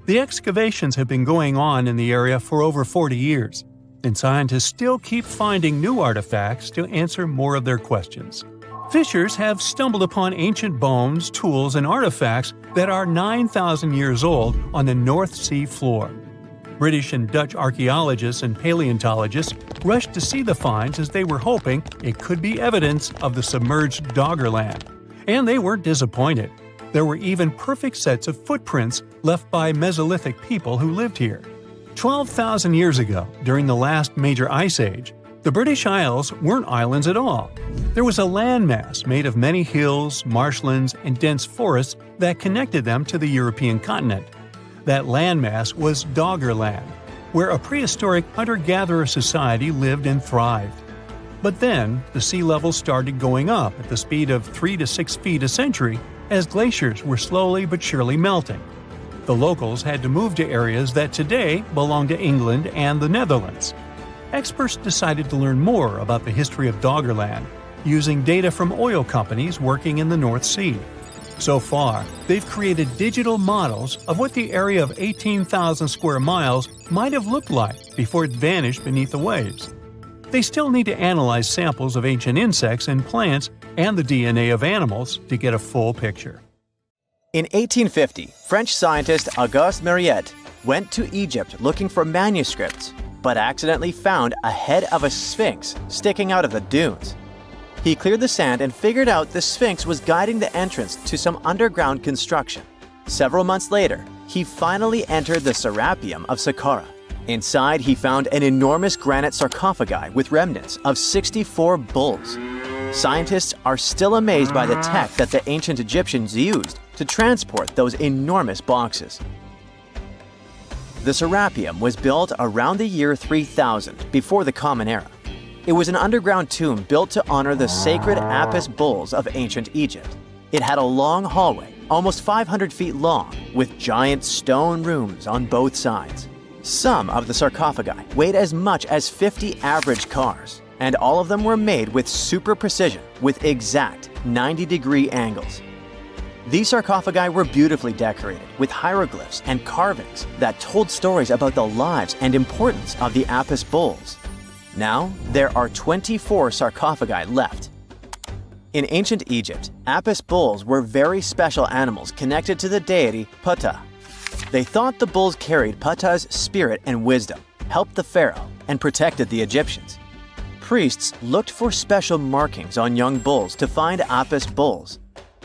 The excavations have been going on in the area for over 40 years, and scientists still keep finding new artifacts to answer more of their questions. Fishers have stumbled upon ancient bones, tools, and artifacts that are 9,000 years old on the North Sea floor. British and Dutch archaeologists and paleontologists rushed to see the finds as they were hoping it could be evidence of the submerged Doggerland. And they weren't disappointed. There were even perfect sets of footprints left by Mesolithic people who lived here. 12,000 years ago, during the last major ice age, the British Isles weren't islands at all. There was a landmass made of many hills, marshlands, and dense forests that connected them to the European continent. That landmass was Doggerland, where a prehistoric hunter-gatherer society lived and thrived. But then, the sea level started going up at the speed of 3 to 6 feet a century as glaciers were slowly but surely melting. The locals had to move to areas that today belong to England and the Netherlands. Experts decided to learn more about the history of Doggerland, using data from oil companies working in the North Sea. So far, they've created digital models of what the area of 18,000 square miles might have looked like before it vanished beneath the waves. They still need to analyze samples of ancient insects and plants and the DNA of animals to get a full picture. In 1850, French scientist Auguste Mariette went to Egypt looking for manuscripts, but accidentally found a head of a sphinx sticking out of the dunes. He cleared the sand and figured out the sphinx was guiding the entrance to some underground construction. Several months later, he finally entered the Serapeum of Saqqara. Inside, he found an enormous granite sarcophagi with remnants of 64 bulls. Scientists are still amazed by the tech that the ancient Egyptians used to transport those enormous boxes. The Serapeum was built around the year 3000 before the Common Era. It was an underground tomb built to honor the sacred Apis bulls of ancient Egypt. It had a long hallway, almost 500 feet long, with giant stone rooms on both sides. Some of the sarcophagi weighed as much as 50 average cars, and all of them were made with super precision, with exact 90-degree angles. These sarcophagi were beautifully decorated with hieroglyphs and carvings that told stories about the lives and importance of the Apis bulls. Now, there are 24 sarcophagi left. In ancient Egypt, Apis bulls were very special animals connected to the deity Ptah. They thought the bulls carried Ptah's spirit and wisdom, helped the pharaoh, and protected the Egyptians. Priests looked for special markings on young bulls to find Apis bulls.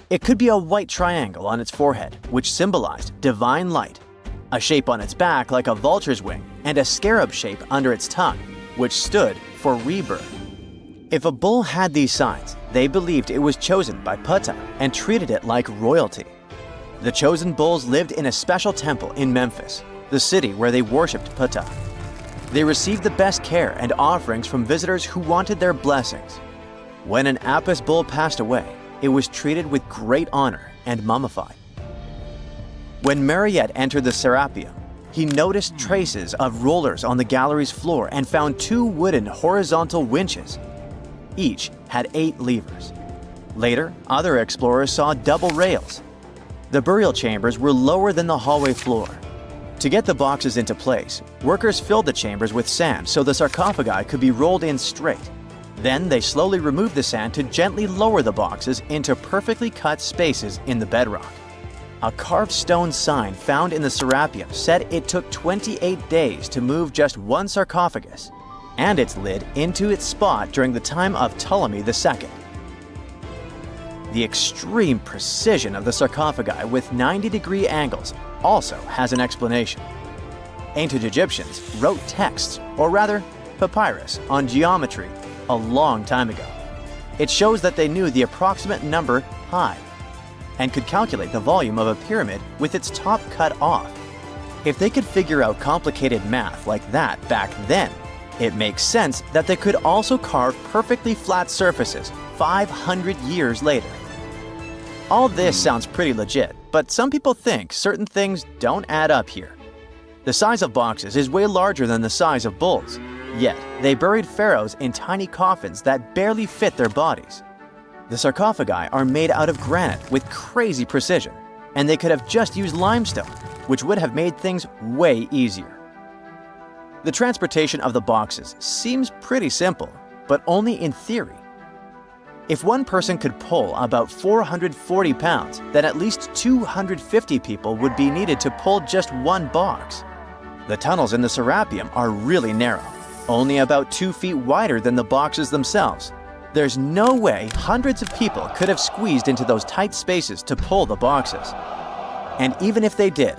It could be a white triangle on its forehead, which symbolized divine light, a shape on its back like a vulture's wing, and a scarab shape under its tongue, which stood for rebirth. If a bull had these signs, they believed it was chosen by Ptah and treated it like royalty. The chosen bulls lived in a special temple in Memphis, the city where they worshipped Ptah. They received the best care and offerings from visitors who wanted their blessings. When an Apis bull passed away, it was treated with great honor and mummified. When Mariette entered the Serapeum, he noticed traces of rollers on the gallery's floor and found 2 wooden horizontal winches. Each had 8 levers. Later, other explorers saw double rails. The burial chambers were lower than the hallway floor. To get the boxes into place, workers filled the chambers with sand so the sarcophagi could be rolled in straight. Then they slowly removed the sand to gently lower the boxes into perfectly cut spaces in the bedrock. A carved stone sign found in the Serapeum said it took 28 days to move just one sarcophagus and its lid into its spot during the time of Ptolemy II. The extreme precision of the sarcophagi with 90-degree angles also has an explanation. Ancient Egyptians wrote texts, or rather, papyrus, on geometry a long time ago. It shows that they knew the approximate number pi and could calculate the volume of a pyramid with its top cut off. If they could figure out complicated math like that back then, it makes sense that they could also carve perfectly flat surfaces 500 years later. All this sounds pretty legit, but some people think certain things don't add up here. The size of boxes is way larger than the size of bulls, yet they buried pharaohs in tiny coffins that barely fit their bodies. The sarcophagi are made out of granite with crazy precision, and they could have just used limestone, which would have made things way easier. The transportation of the boxes seems pretty simple, but only in theory. If one person could pull about 440 pounds, then at least 250 people would be needed to pull just one box. The tunnels in the Serapeum are really narrow, only about 2 feet wider than the boxes themselves. There's no way hundreds of people could have squeezed into those tight spaces to pull the boxes. And even if they did,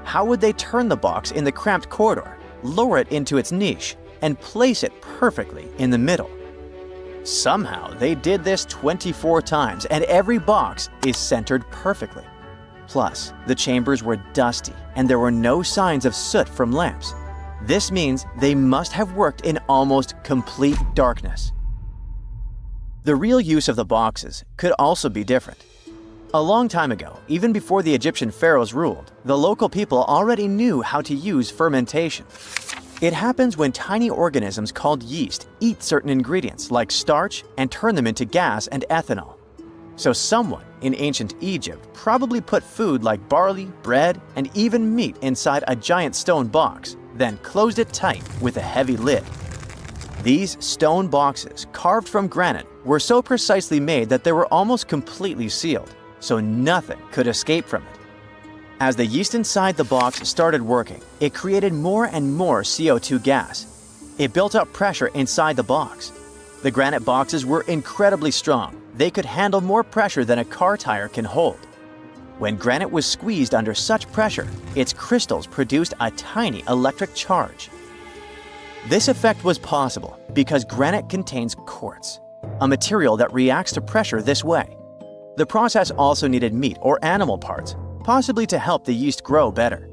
how would they turn the box in the cramped corridor, lower it into its niche, and place it perfectly in the middle? Somehow, they did this 24 times, and every box is centered perfectly. Plus, the chambers were dusty, and there were no signs of soot from lamps. This means they must have worked in almost complete darkness. The real use of the boxes could also be different. A long time ago, even before the Egyptian pharaohs ruled, the local people already knew how to use fermentation. It happens when tiny organisms called yeast eat certain ingredients like starch and turn them into gas and ethanol. So someone in ancient Egypt probably put food like barley, bread, and even meat inside a giant stone box, then closed it tight with a heavy lid. These stone boxes, carved from granite, were so precisely made that they were almost completely sealed, so nothing could escape from it. As the yeast inside the box started working, it created more and more CO2 gas. It built up pressure inside the box. The granite boxes were incredibly strong. They could handle more pressure than a car tire can hold. When granite was squeezed under such pressure, its crystals produced a tiny electric charge. This effect was possible because granite contains quartz, a material that reacts to pressure this way. The process also needed meat or animal parts, possibly to help the yeast grow better.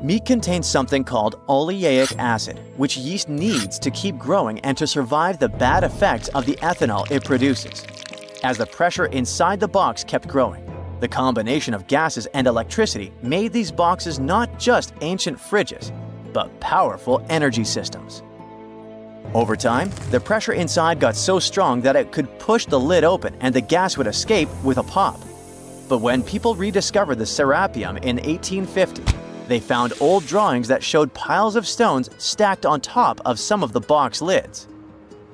Meat contains something called oleic acid, which yeast needs to keep growing and to survive the bad effects of the ethanol it produces. As the pressure inside the box kept growing, the combination of gases and electricity made these boxes not just ancient fridges, but powerful energy systems. Over time, the pressure inside got so strong that it could push the lid open and the gas would escape with a pop. But when people rediscovered the Serapeum in 1850, they found old drawings that showed piles of stones stacked on top of some of the box lids.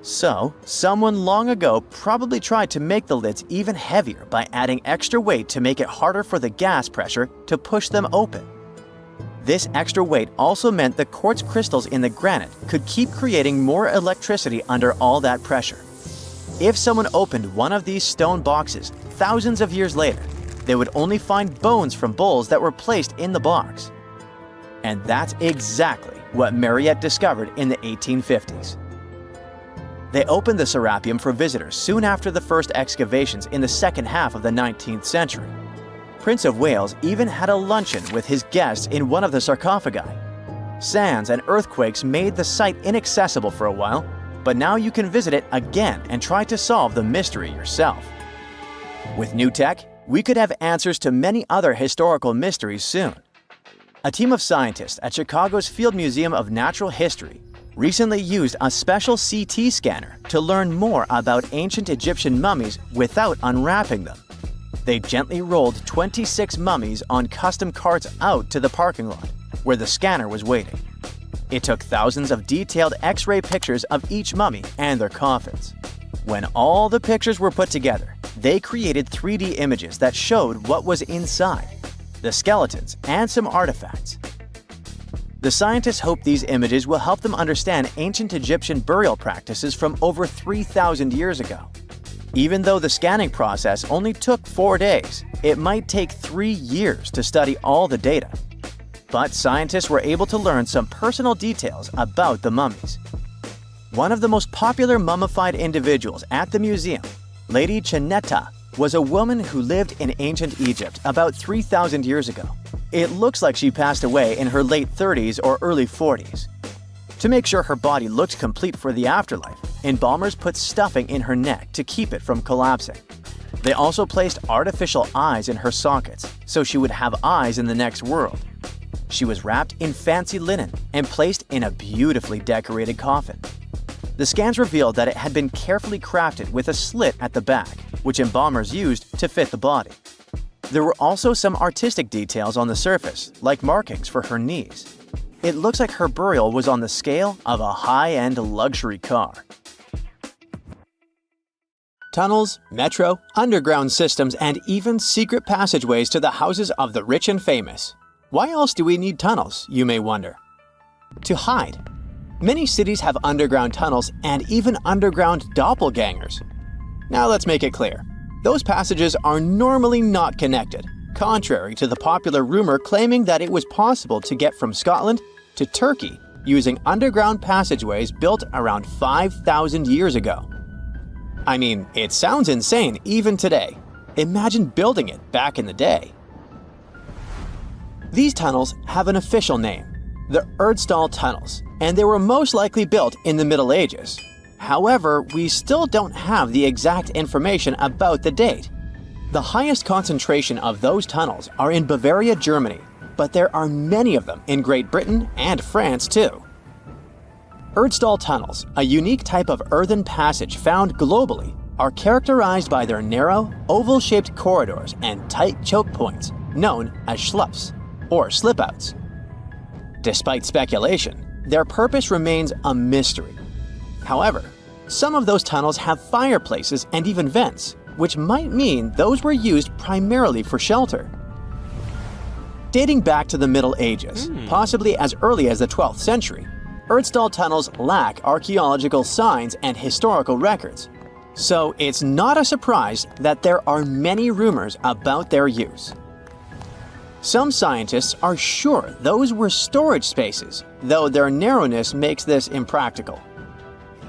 So, someone long ago probably tried to make the lids even heavier by adding extra weight to make it harder for the gas pressure to push them open. This extra weight also meant the quartz crystals in the granite could keep creating more electricity under all that pressure. If someone opened one of these stone boxes thousands of years later, they would only find bones from bulls that were placed in the box. And that's exactly what Mariette discovered in the 1850s. They opened the Serapeum for visitors soon after the first excavations in the second half of the 19th century. Prince of Wales even had a luncheon with his guests in one of the sarcophagi. Sands and earthquakes made the site inaccessible for a while, but now you can visit it again and try to solve the mystery yourself. With new tech, we could have answers to many other historical mysteries soon. A team of scientists at Chicago's Field Museum of Natural History recently used a special CT scanner to learn more about ancient Egyptian mummies without unwrapping them. They gently rolled 26 mummies on custom carts out to the parking lot, where the scanner was waiting. It took thousands of detailed X-ray pictures of each mummy and their coffins. When all the pictures were put together, they created 3D images that showed what was inside, the skeletons, and some artifacts. The scientists hope these images will help them understand ancient Egyptian burial practices from over 3,000 years ago. Even though the scanning process only took 4 days, it might take 3 years to study all the data. But scientists were able to learn some personal details about the mummies. One of the most popular mummified individuals at the museum, Lady Chineta, was a woman who lived in ancient Egypt about 3,000 years ago. It looks like she passed away in her late 30s or early 40s. To make sure her body looked complete for the afterlife, embalmers put stuffing in her neck to keep it from collapsing. They also placed artificial eyes in her sockets, so she would have eyes in the next world. She was wrapped in fancy linen and placed in a beautifully decorated coffin. The scans revealed that it had been carefully crafted with a slit at the back, which embalmers used to fit the body. There were also some artistic details on the surface, like markings for her knees. It looks like her burial was on the scale of a high-end luxury car. Tunnels, metro, underground systems, and even secret passageways to the houses of the rich and famous. Why else do we need tunnels, you may wonder? To hide. Many cities have underground tunnels and even underground doppelgangers. Now let's make it clear. Those passages are normally not connected, contrary to the popular rumor claiming that it was possible to get from Scotland to Turkey using underground passageways built around 5,000 years ago. I mean, it sounds insane even today. Imagine building it back in the day. These tunnels have an official name, the Erdstall Tunnels, and they were most likely built in the Middle Ages. However, we still don't have the exact information about the date. The highest concentration of those tunnels are in Bavaria, Germany, but there are many of them in Great Britain and France too. Erdstall tunnels, a unique type of earthen passage found globally, are characterized by their narrow, oval-shaped corridors and tight choke points, known as schlups, or slip-outs. Despite speculation, their purpose remains a mystery. However, some of those tunnels have fireplaces and even vents, which might mean those were used primarily for shelter. Dating back to the Middle Ages, possibly as early as the 12th century, Erdstall tunnels lack archaeological signs and historical records, so it's not a surprise that there are many rumors about their use. Some scientists are sure those were storage spaces, though their narrowness makes this impractical.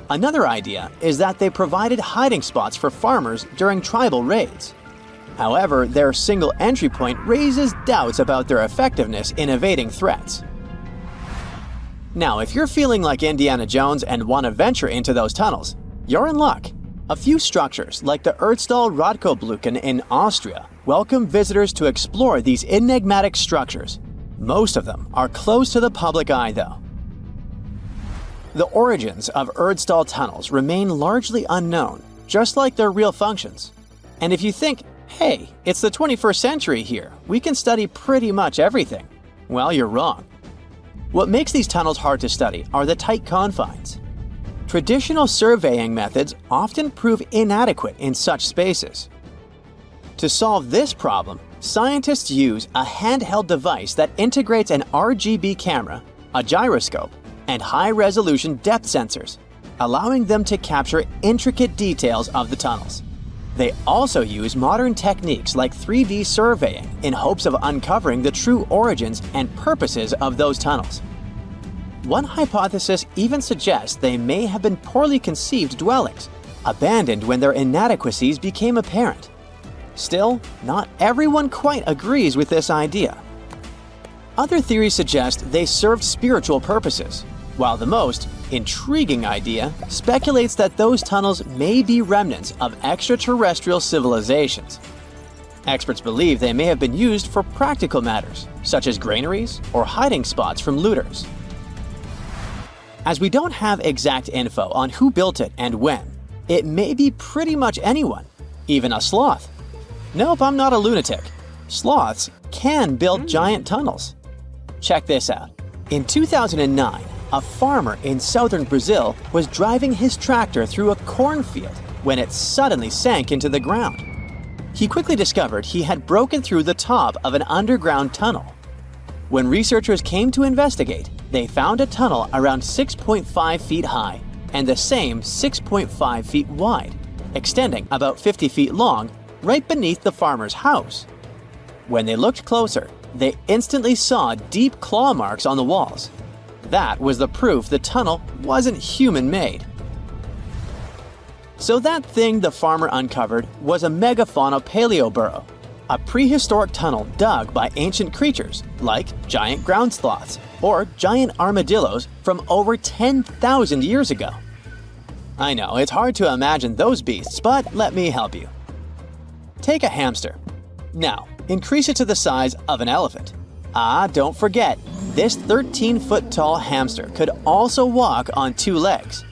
Another idea is that they provided hiding spots for farmers during tribal raids. However, their single entry point raises doubts about their effectiveness in evading threats. Now, if you're feeling like Indiana Jones and want to venture into those tunnels, you're in luck. A few structures, like the Erdstall Radkobluken in Austria, welcome visitors to explore these enigmatic structures. Most of them are closed to the public eye, though. The origins of Erdstall tunnels remain largely unknown, just like their real functions. And if you think, hey, it's the 21st century here, we can study pretty much everything, well, you're wrong. What makes these tunnels hard to study are the tight confines. Traditional surveying methods often prove inadequate in such spaces. To solve this problem, scientists use a handheld device that integrates an RGB camera, a gyroscope, and high-resolution depth sensors, allowing them to capture intricate details of the tunnels. They also use modern techniques like 3D surveying in hopes of uncovering the true origins and purposes of those tunnels. One hypothesis even suggests they may have been poorly conceived dwellings, abandoned when their inadequacies became apparent. Still, not everyone quite agrees with this idea. Other theories suggest they served spiritual purposes, while the most intriguing idea speculates that those tunnels may be remnants of extraterrestrial civilizations. Experts believe they may have been used for practical matters, such as granaries or hiding spots from looters. As we don't have exact info on who built it and when, it may be pretty much anyone, even a sloth. Nope, I'm not a lunatic. Sloths can build giant tunnels. Check this out. In 2009, a farmer in southern Brazil was driving his tractor through a cornfield when it suddenly sank into the ground. He quickly discovered he had broken through the top of an underground tunnel. When researchers came to investigate, they found a tunnel around 6.5 feet high and the same 6.5 feet wide, extending about 50 feet long right beneath the farmer's house. When they looked closer, they instantly saw deep claw marks on the walls. That was the proof the tunnel wasn't human-made. So that thing the farmer uncovered was a megafauna paleoburrow, a prehistoric tunnel dug by ancient creatures like giant ground sloths or giant armadillos from over 10,000 years ago. I know, it's hard to imagine those beasts, but let me help you. Take a hamster. Now, increase it to the size of an elephant. Don't forget, this 13-foot-tall hamster could also walk on two legs.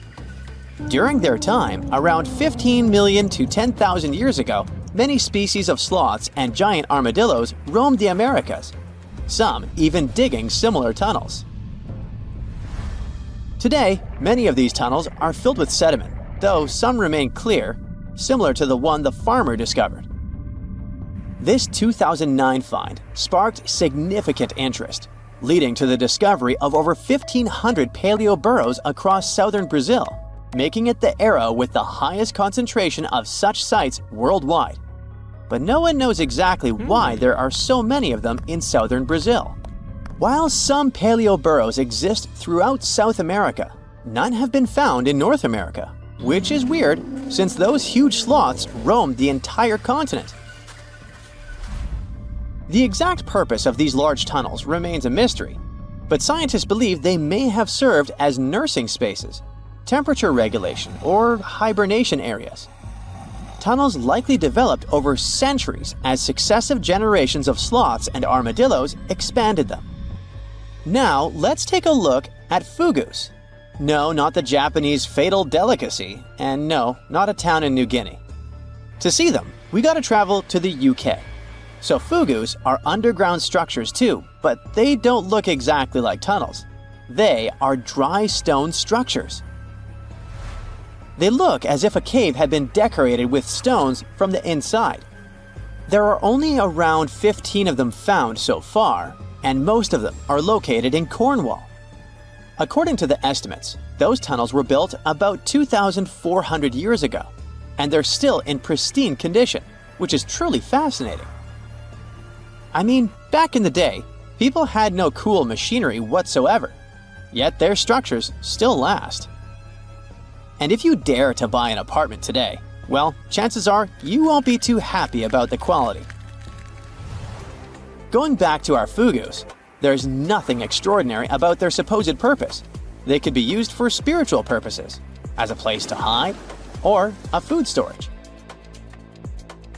During their time, around 15 million to 10,000 years ago, many species of sloths and giant armadillos roamed the Americas, some even digging similar tunnels. Today, many of these tunnels are filled with sediment, though some remain clear, similar to the one the farmer discovered. This 2009 find sparked significant interest, leading to the discovery of over 1,500 paleoburrows across southern Brazil, making it the era with the highest concentration of such sites worldwide. But no one knows exactly why there are so many of them in southern Brazil. While some paleoburrows exist throughout South America, none have been found in North America, which is weird since those huge sloths roamed the entire continent. The exact purpose of these large tunnels remains a mystery, but scientists believe they may have served as nursing spaces, temperature regulation, or hibernation areas. Tunnels likely developed over centuries as successive generations of sloths and armadillos expanded them. Now, let's take a look at fugus. No, not the Japanese fatal delicacy, and no, not a town in New Guinea. To see them, we gotta travel to the UK. So fugus are underground structures too, but they don't look exactly like tunnels. They are dry stone structures. They look as if a cave had been decorated with stones from the inside. There are only around 15 of them found so far, and most of them are located in Cornwall. According to the estimates, those tunnels were built about 2,400 years ago, and they're still in pristine condition, which is truly fascinating. I mean, back in the day, people had no cool machinery whatsoever, yet their structures still last. And if you dare to buy an apartment today, well, chances are you won't be too happy about the quality. Going back to our fugus, there's nothing extraordinary about their supposed purpose. They could be used for spiritual purposes, as a place to hide, or a food storage.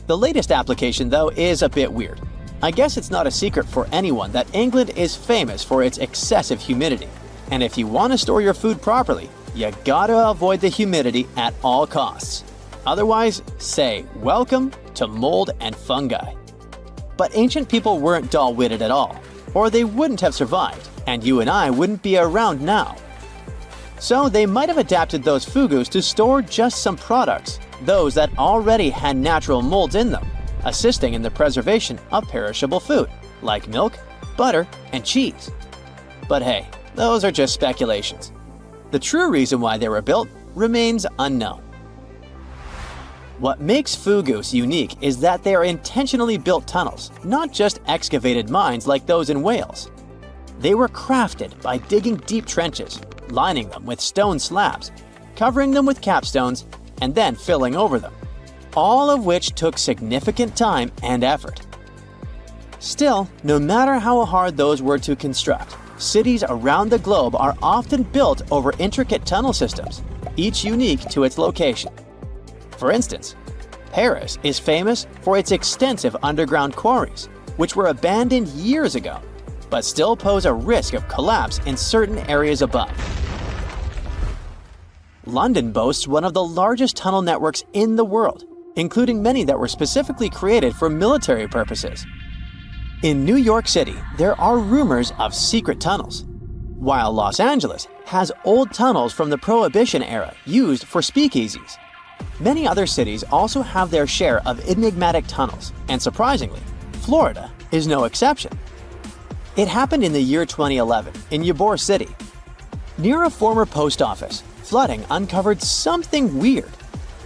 The latest application, though, is a bit weird. I guess it's not a secret for anyone that England is famous for its excessive humidity. And if you want to store your food properly, you gotta avoid the humidity at all costs. Otherwise, say welcome to mold and fungi. But ancient people weren't dull-witted at all, or they wouldn't have survived, and you and I wouldn't be around now. So they might have adapted those fugus to store just some products, those that already had natural molds in them, assisting in the preservation of perishable food, like milk, butter, and cheese. But hey, those are just speculations. The true reason why they were built remains unknown. What makes fugus unique is that they are intentionally built tunnels, not just excavated mines like those in Wales. They were crafted by digging deep trenches, lining them with stone slabs, covering them with capstones, and then filling over them, all of which took significant time and effort. Still, no matter how hard those were to construct, cities around the globe are often built over intricate tunnel systems, each unique to its location. For instance, Paris is famous for its extensive underground quarries, which were abandoned years ago, but still pose a risk of collapse in certain areas above. London boasts one of the largest tunnel networks in the world, including many that were specifically created for military purposes. In New York City, there are rumors of secret tunnels, while Los Angeles has old tunnels from the Prohibition era used for speakeasies. Many other cities also have their share of enigmatic tunnels, and surprisingly, Florida is no exception. It happened in the year 2011 in Ybor City. Near a former post office, flooding uncovered something weird,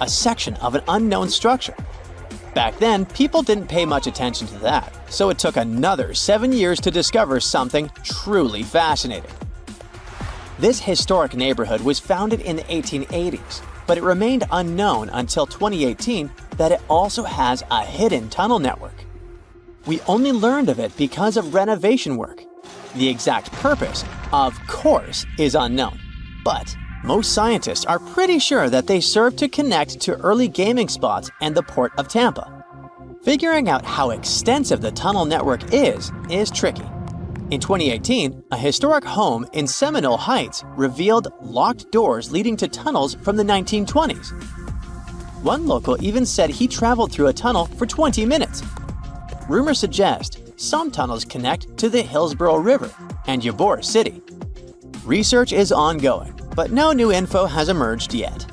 a section of an unknown structure. Back then, people didn't pay much attention to that, so it took another 7 years to discover something truly fascinating. This historic neighborhood was founded in the 1880s, but it remained unknown until 2018 that it also has a hidden tunnel network. We only learned of it because of renovation work. The exact purpose, of course, is unknown, but most scientists are pretty sure that they serve to connect to early gaming spots and the port of Tampa. Figuring out how extensive the tunnel network is tricky. In 2018, a historic home in Seminole Heights revealed locked doors leading to tunnels from the 1920s. One local even said he traveled through a tunnel for 20 minutes. Rumors suggest some tunnels connect to the Hillsborough River and Ybor City. Research is ongoing, but no new info has emerged yet.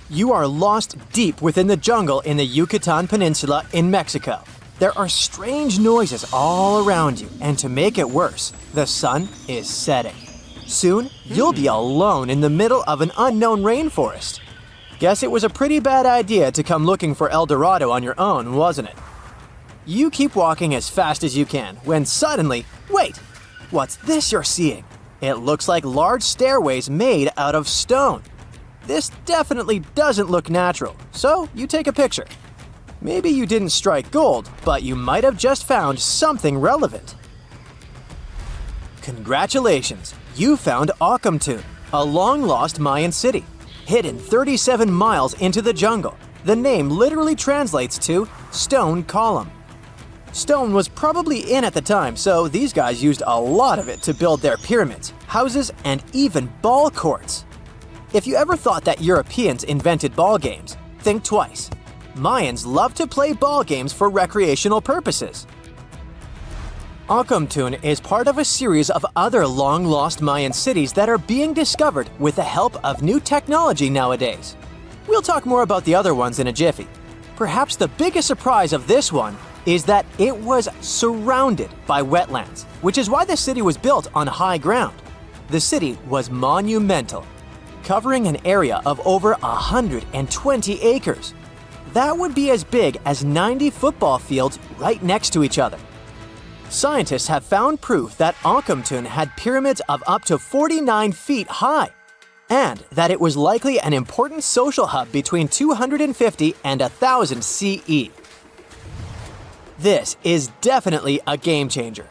You are lost deep within the jungle in the Yucatan Peninsula in Mexico. There are strange noises all around you, and to make it worse, the sun is setting. Soon, you'll be alone in the middle of an unknown rainforest. Guess it was a pretty bad idea to come looking for El Dorado on your own, wasn't it? You keep walking as fast as you can when suddenly, wait! What's this you're seeing? It looks like large stairways made out of stone. This definitely doesn't look natural, so you take a picture. Maybe you didn't strike gold, but you might have just found something relevant. Congratulations, you found Ocumtun, a long-lost Mayan city. Hidden 37 miles into the jungle, the name literally translates to stone column. Stone was probably in at the time, so these guys used a lot of it to build their pyramids, houses, and even ball courts. If you ever thought that Europeans invented ball games, think twice. Mayans loved to play ball games for recreational purposes. Ancamtun is part of a series of other long-lost Mayan cities that are being discovered with the help of new technology nowadays. We'll talk more about the other ones in a jiffy. Perhaps the biggest surprise of this one is that it was surrounded by wetlands, which is why the city was built on high ground. The city was monumental, covering an area of over 120 acres. That would be as big as 90 football fields right next to each other. Scientists have found proof that Ancamtun had pyramids of up to 49 feet high, and that it was likely an important social hub between 250 and 1000 CE. This is definitely a game changer.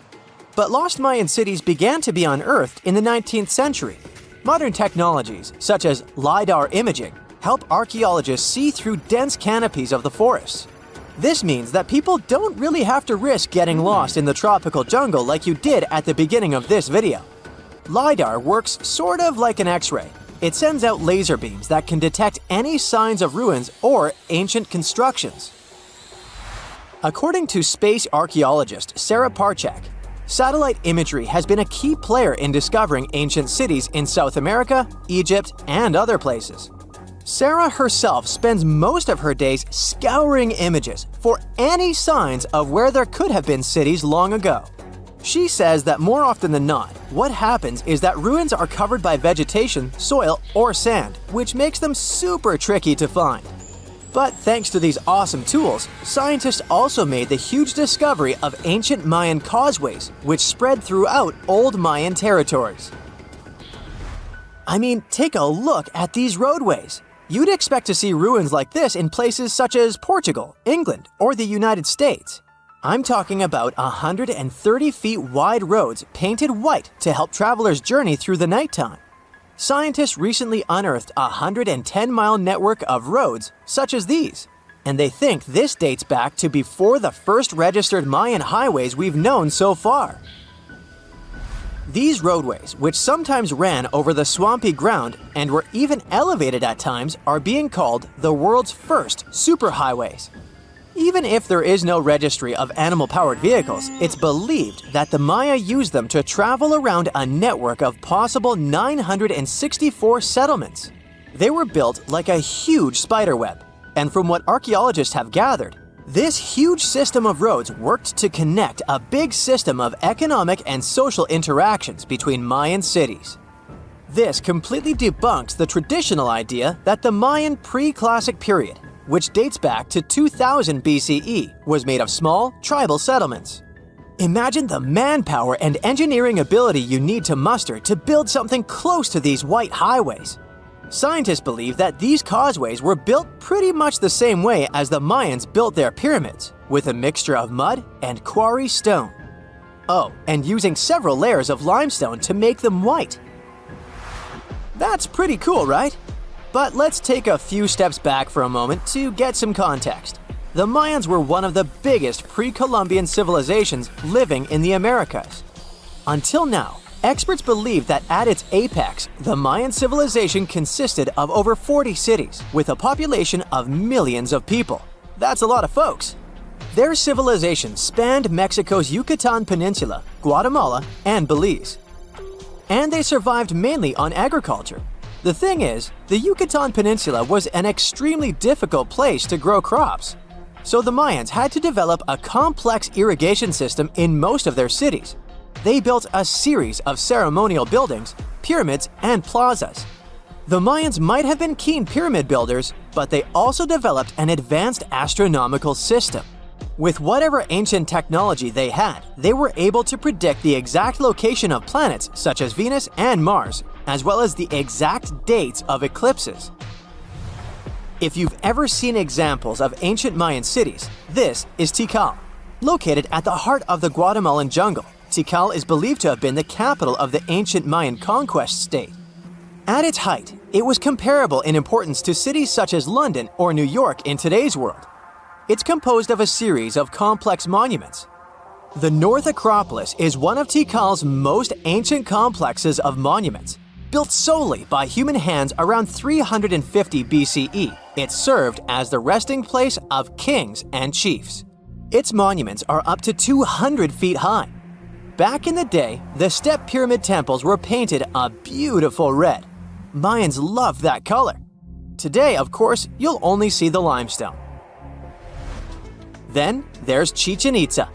But lost Mayan cities began to be unearthed in the 19th century. Modern technologies, such as LiDAR imaging, help archaeologists see through dense canopies of the forests. This means that people don't really have to risk getting lost in the tropical jungle like you did at the beginning of this video. LiDAR works sort of like an X-ray. It sends out laser beams that can detect any signs of ruins or ancient constructions. According to space archaeologist Sarah Parchak, satellite imagery has been a key player in discovering ancient cities in South America, Egypt, and other places. Sarah herself spends most of her days scouring images for any signs of where there could have been cities long ago. She says that more often than not, what happens is that ruins are covered by vegetation, soil, or sand, which makes them super tricky to find. But thanks to these awesome tools, scientists also made the huge discovery of ancient Mayan causeways, which spread throughout old Mayan territories. I mean, take a look at these roadways. You'd expect to see ruins like this in places such as Portugal, England, or the United States. I'm talking about 130 feet wide roads painted white to help travelers journey through the nighttime. Scientists recently unearthed a 110-mile network of roads such as these, and they think this dates back to before the first registered Mayan highways we've known so far. These roadways, which sometimes ran over the swampy ground and were even elevated at times, are being called the world's first superhighways. Even if there is no registry of animal-powered vehicles, it's believed that the Maya used them to travel around a network of possible 964 settlements. They were built like a huge spiderweb, and from what archaeologists have gathered, this huge system of roads worked to connect a big system of economic and social interactions between Mayan cities. This completely debunks the traditional idea that the Mayan pre-classic period, which dates back to 2000 BCE, was made of small, tribal settlements. Imagine the manpower and engineering ability you need to muster to build something close to these white highways. Scientists believe that these causeways were built pretty much the same way as the Mayans built their pyramids, with a mixture of mud and quarry stone. Oh, and using several layers of limestone to make them white. That's pretty cool, right? But let's take a few steps back for a moment to get some context. The Mayans were one of the biggest pre-Columbian civilizations living in the Americas. Until now, experts believe that at its apex, the Mayan civilization consisted of over 40 cities, with a population of millions of people. That's a lot of folks. Their civilization spanned Mexico's Yucatan Peninsula, Guatemala, and Belize. And they survived mainly on agriculture. The thing is, the Yucatan Peninsula was an extremely difficult place to grow crops. So the Mayans had to develop a complex irrigation system in most of their cities. They built a series of ceremonial buildings, pyramids, and plazas. The Mayans might have been keen pyramid builders, but they also developed an advanced astronomical system. With whatever ancient technology they had, they were able to predict the exact location of planets such as Venus and Mars, as well as the exact dates of eclipses. If you've ever seen examples of ancient Mayan cities, this is Tikal. Located at the heart of the Guatemalan jungle, Tikal is believed to have been the capital of the ancient Mayan conquest state. At its height, it was comparable in importance to cities such as London or New York in today's world. It's composed of a series of complex monuments. The North Acropolis is one of Tikal's most ancient complexes of monuments. Built solely by human hands around 350 BCE, it served as the resting place of kings and chiefs. Its monuments are up to 200 feet high. Back in the day, the step pyramid temples were painted a beautiful red. Mayans loved that color. Today, of course, you'll only see the limestone. Then there's Chichen Itza.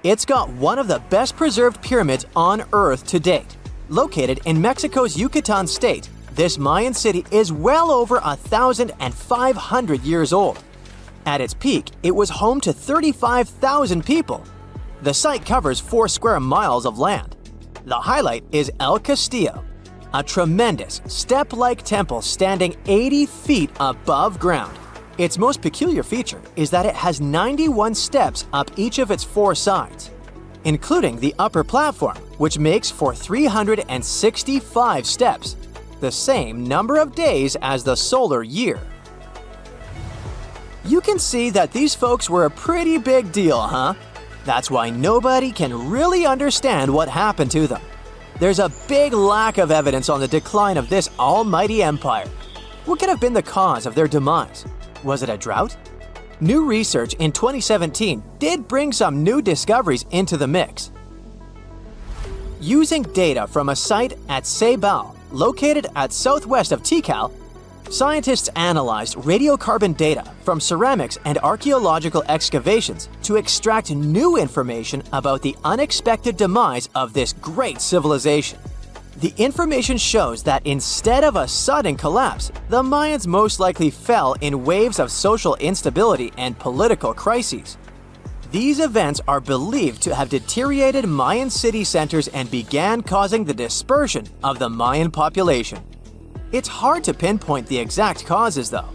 It's got one of the best preserved pyramids on Earth to date. Located in Mexico's Yucatan state, this Mayan city is well over 1,500 years old. At its peak, it was home to 35,000 people. The site covers 4 square miles of land. The highlight is El Castillo, a tremendous step-like temple standing 80 feet above ground. Its most peculiar feature is that it has 91 steps up each of its 4 sides, including the upper platform, which makes for 365 steps, the same number of days as the solar year. You can see that these folks were a pretty big deal, huh? That's why nobody can really understand what happened to them. There's a big lack of evidence on the decline of this almighty empire. What could have been the cause of their demise? Was it a drought? New research in 2017 did bring some new discoveries into the mix. Using data from a site at Ceibal, located at southwest of Tikal, scientists analyzed radiocarbon data from ceramics and archaeological excavations to extract new information about the unexpected demise of this great civilization. The information shows that instead of a sudden collapse, the Mayans most likely fell in waves of social instability and political crises. These events are believed to have deteriorated Mayan city centers and began causing the dispersion of the Mayan population. It's hard to pinpoint the exact causes, though.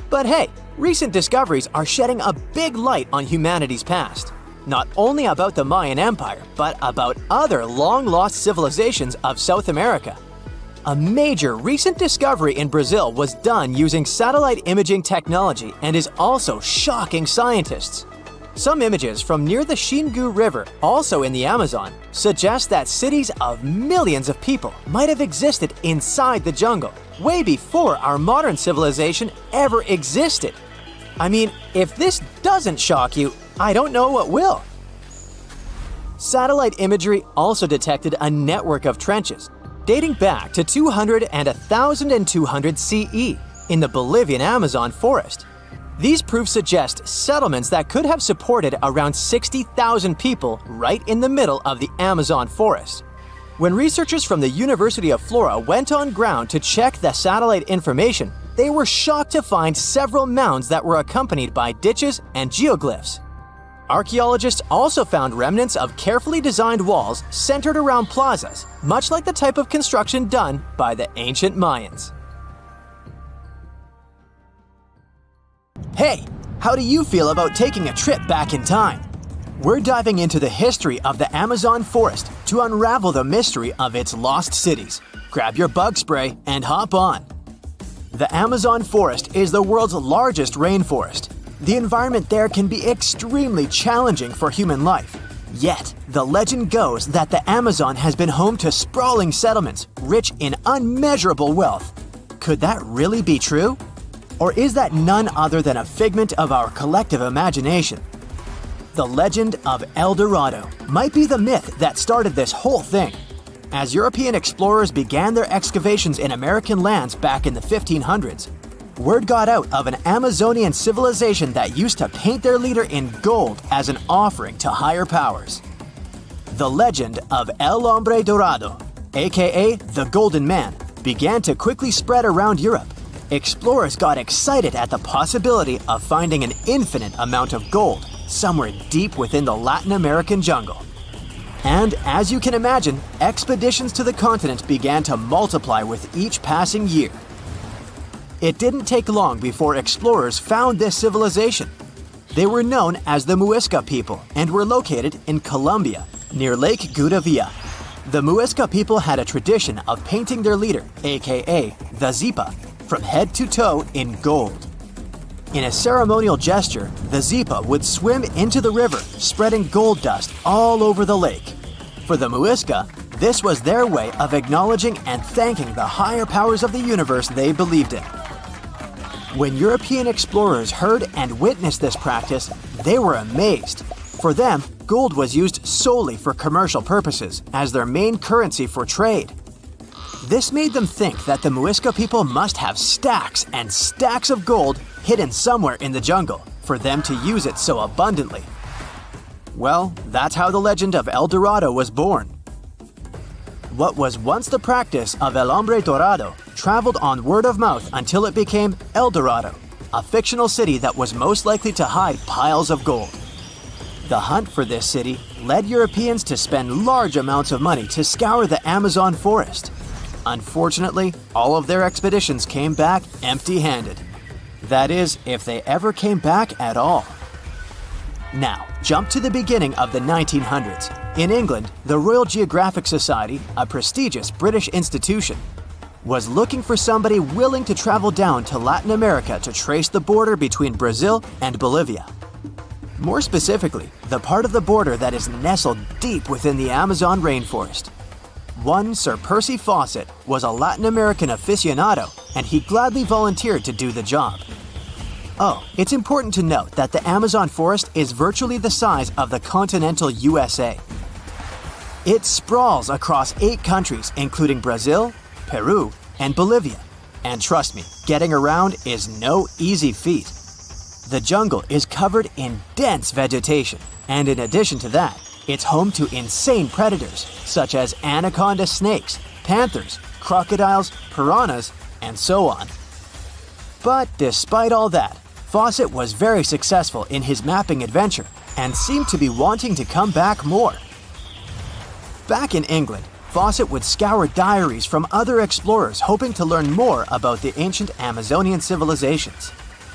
But hey, recent discoveries are shedding a big light on humanity's past. Not only about the Mayan Empire, but about other long-lost civilizations of South America. A major recent discovery in Brazil was done using satellite imaging technology and is also shocking scientists. Some images from near the Xingu River, also in the Amazon, suggest that cities of millions of people might have existed inside the jungle, way before our modern civilization ever existed. I mean, if this doesn't shock you, I don't know what will. Satellite imagery also detected a network of trenches dating back to 200 and 1200 CE in the Bolivian Amazon forest. These proofs suggest settlements that could have supported around 60,000 people right in the middle of the Amazon forest. When researchers from the University of Florida went on ground to check the satellite information, they were shocked to find several mounds that were accompanied by ditches and geoglyphs. Archaeologists also found remnants of carefully designed walls centered around plazas, much like the type of construction done by the ancient Mayans. Hey, how do you feel about taking a trip back in time? We're diving into the history of the Amazon forest to unravel the mystery of its lost cities. Grab your bug spray and hop on. The Amazon forest is the world's largest rainforest. The environment there can be extremely challenging for human life. Yet, the legend goes that the Amazon has been home to sprawling settlements rich in unmeasurable wealth. Could that really be true? Or is that none other than a figment of our collective imagination? The legend of El Dorado might be the myth that started this whole thing. As European explorers began their excavations in American lands back in the 1500s, word got out of an Amazonian civilization that used to paint their leader in gold as an offering to higher powers. The legend of El Hombre Dorado, aka the Golden Man, began to quickly spread around Europe. Explorers got excited at the possibility of finding an infinite amount of gold somewhere deep within the Latin American jungle. And as you can imagine, expeditions to the continent began to multiply with each passing year. It didn't take long before explorers found this civilization. They were known as the Muisca people and were located in Colombia, near Lake Gudavia. The Muisca people had a tradition of painting their leader, aka the Zipa, from head to toe in gold. In a ceremonial gesture, the Zipa would swim into the river, spreading gold dust all over the lake. For the Muisca, This was their way of acknowledging and thanking the higher powers of the universe they believed in. When European explorers heard and witnessed this practice, they were amazed. For them, gold was used solely for commercial purposes as their main currency for trade. This made them think that the Muisca people must have stacks and stacks of gold hidden somewhere in the jungle for them to use it so abundantly. Well, that's how the legend of El Dorado was born. What was once the practice of El Hombre Dorado traveled on word of mouth until it became El Dorado, a fictional city that was most likely to hide piles of gold. The hunt for this city led Europeans to spend large amounts of money to scour the Amazon forest. Unfortunately, all of their expeditions came back empty-handed. That is, if they ever came back at all. Now, jump to the beginning of the 1900s. In England, the Royal Geographic Society, a prestigious British institution, was looking for somebody willing to travel down to Latin America to trace the border between Brazil and Bolivia. More specifically, the part of the border that is nestled deep within the Amazon rainforest. One Sir Percy Fawcett was a Latin American aficionado, and he gladly volunteered to do the job. Oh, it's important to note that the Amazon forest is virtually the size of the continental USA. It sprawls across 8 countries, including Brazil, Peru, and Bolivia. And trust me, getting around is no easy feat. The jungle is covered in dense vegetation, and in addition to that, it's home to insane predators such as anaconda snakes, panthers, crocodiles, piranhas, and so on. But despite all that, Fawcett was very successful in his mapping adventure and seemed to be wanting to come back more. Back in England, Fawcett would scour diaries from other explorers hoping to learn more about the ancient Amazonian civilizations.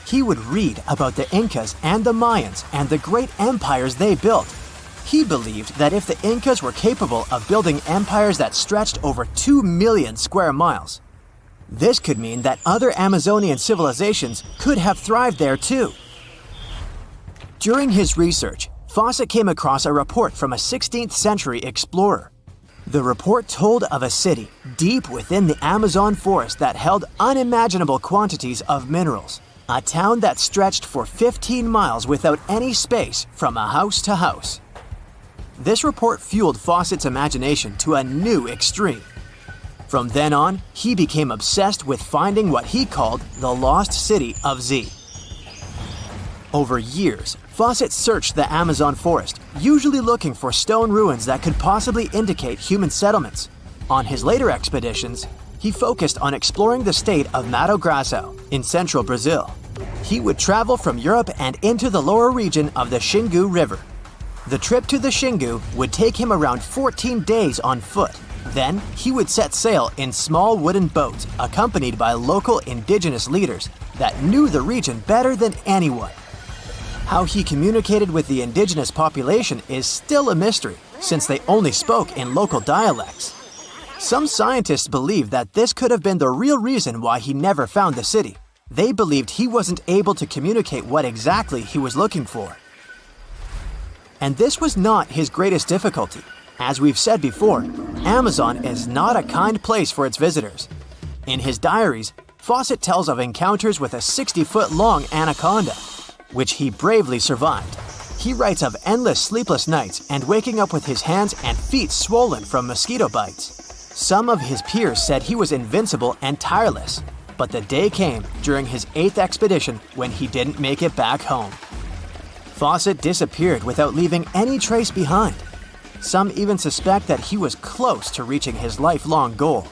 He would read about the Incas and the Mayans and the great empires they built. He believed that if the Incas were capable of building empires that stretched over 2 million square miles, this could mean that other Amazonian civilizations could have thrived there too. During his research, Fawcett came across a report from a 16th century explorer. The report told of a city deep within the Amazon forest that held unimaginable quantities of minerals, a town that stretched for 15 miles without any space from a house to house. This report fueled Fawcett's imagination to a new extreme. From then on, he became obsessed with finding what he called the lost city of Z. Over years, Fawcett searched the Amazon forest, usually looking for stone ruins that could possibly indicate human settlements. On his later expeditions, he focused on exploring the state of Mato Grosso in central Brazil. He would travel from Europe and into the lower region of the Xingu River. The trip to the Xingu would take him around 14 days on foot. Then, he would set sail in small wooden boats accompanied by local indigenous leaders that knew the region better than anyone. How he communicated with the indigenous population is still a mystery, since they only spoke in local dialects. Some scientists believe that this could have been the real reason why he never found the city. They believed he wasn't able to communicate what exactly he was looking for. And this was not his greatest difficulty. As we've said before, Amazon is not a kind place for its visitors. In his diaries, Fawcett tells of encounters with a 60-foot-long anaconda, which he bravely survived. He writes of endless sleepless nights and waking up with his hands and feet swollen from mosquito bites. Some of his peers said he was invincible and tireless, but the day came during his 8th expedition when he didn't make it back home. Fawcett disappeared without leaving any trace behind. Some even suspect that he was close to reaching his lifelong goal.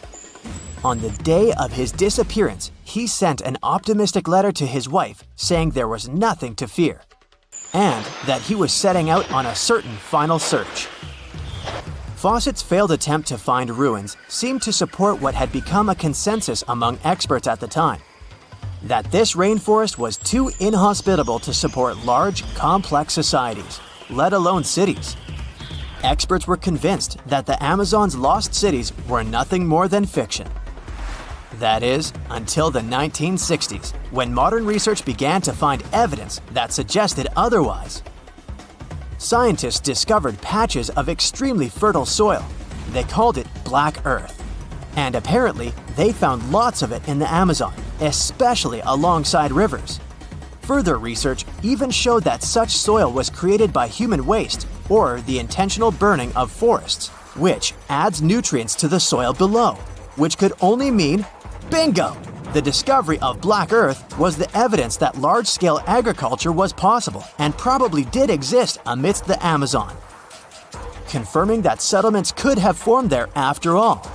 On the day of his disappearance, he sent an optimistic letter to his wife saying there was nothing to fear, and that he was setting out on a certain final search. Fawcett's failed attempt to find ruins seemed to support what had become a consensus among experts at the time, that this rainforest was too inhospitable to support large, complex societies, let alone cities. Experts were convinced that the Amazon's lost cities were nothing more than fiction. That is, until the 1960s, when modern research began to find evidence that suggested otherwise. Scientists discovered patches of extremely fertile soil, They called it Black Earth. And apparently, they found lots of it in the Amazon, especially alongside rivers. Further research even showed that such soil was created by human waste or the intentional burning of forests, which adds nutrients to the soil below, which could only mean bingo! The discovery of Black Earth was the evidence that large-scale agriculture was possible and probably did exist amidst the Amazon, confirming that settlements could have formed there after all.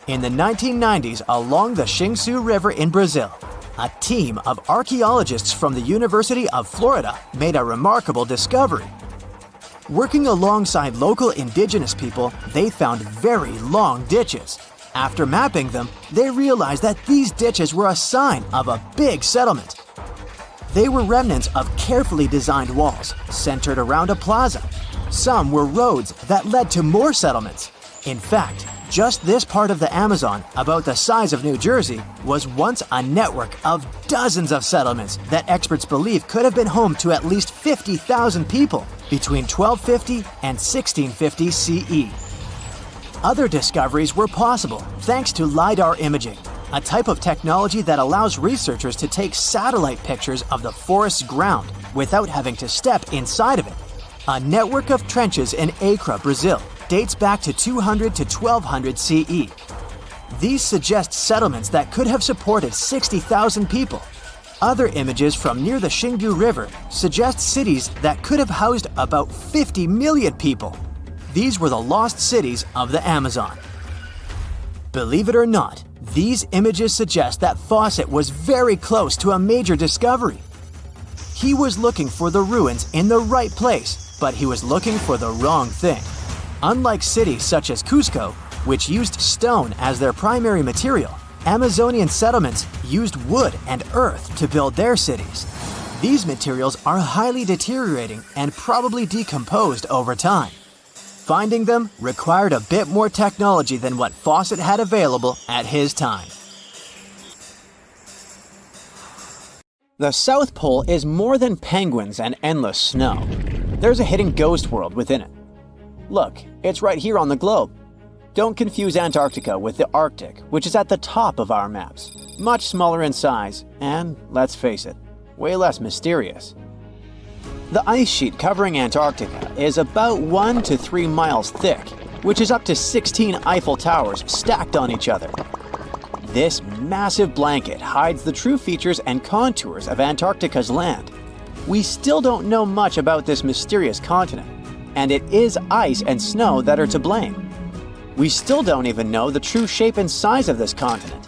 In the 1990s, along the Xingsu River in Brazil, a team of archaeologists from the University of Florida made a remarkable discovery. Working alongside local indigenous people, they found very long ditches. After mapping them, they realized that these ditches were a sign of a big settlement. They were remnants of carefully designed walls centered around a plaza. Some were roads that led to more settlements. In fact, just this part of the Amazon, about the size of New Jersey, was once a network of dozens of settlements that experts believe could have been home to at least 50,000 people between 1250 and 1650 CE. Other discoveries were possible thanks to LiDAR imaging, a type of technology that allows researchers to take satellite pictures of the forest's ground without having to step inside of it. A network of trenches in Acre, Brazil, dates back to 200 to 1200 CE. These suggest settlements that could have supported 60,000 people. Other images from near the Xingu River suggest cities that could have housed about 50 million people. These were the lost cities of the Amazon. Believe it or not, these images suggest that Fawcett was very close to a major discovery. He was looking for the ruins in the right place, but he was looking for the wrong thing. Unlike cities such as Cusco, which used stone as their primary material, Amazonian settlements used wood and earth to build their cities. These materials are highly deteriorating and probably decomposed over time. Finding them required a bit more technology than what Fawcett had available at his time. The South Pole is more than penguins and endless snow. There's a hidden ghost world within it. Look, it's right here on the globe. Don't confuse Antarctica with the Arctic, which is at the top of our maps. Much smaller in size, and, let's face it, way less mysterious. The ice sheet covering Antarctica is about 1 to 3 miles thick, which is up to 16 Eiffel Towers stacked on each other. This massive blanket hides the true features and contours of Antarctica's land. We still don't know much about this mysterious continent, and it is ice and snow that are to blame. We still don't even know the true shape and size of this continent.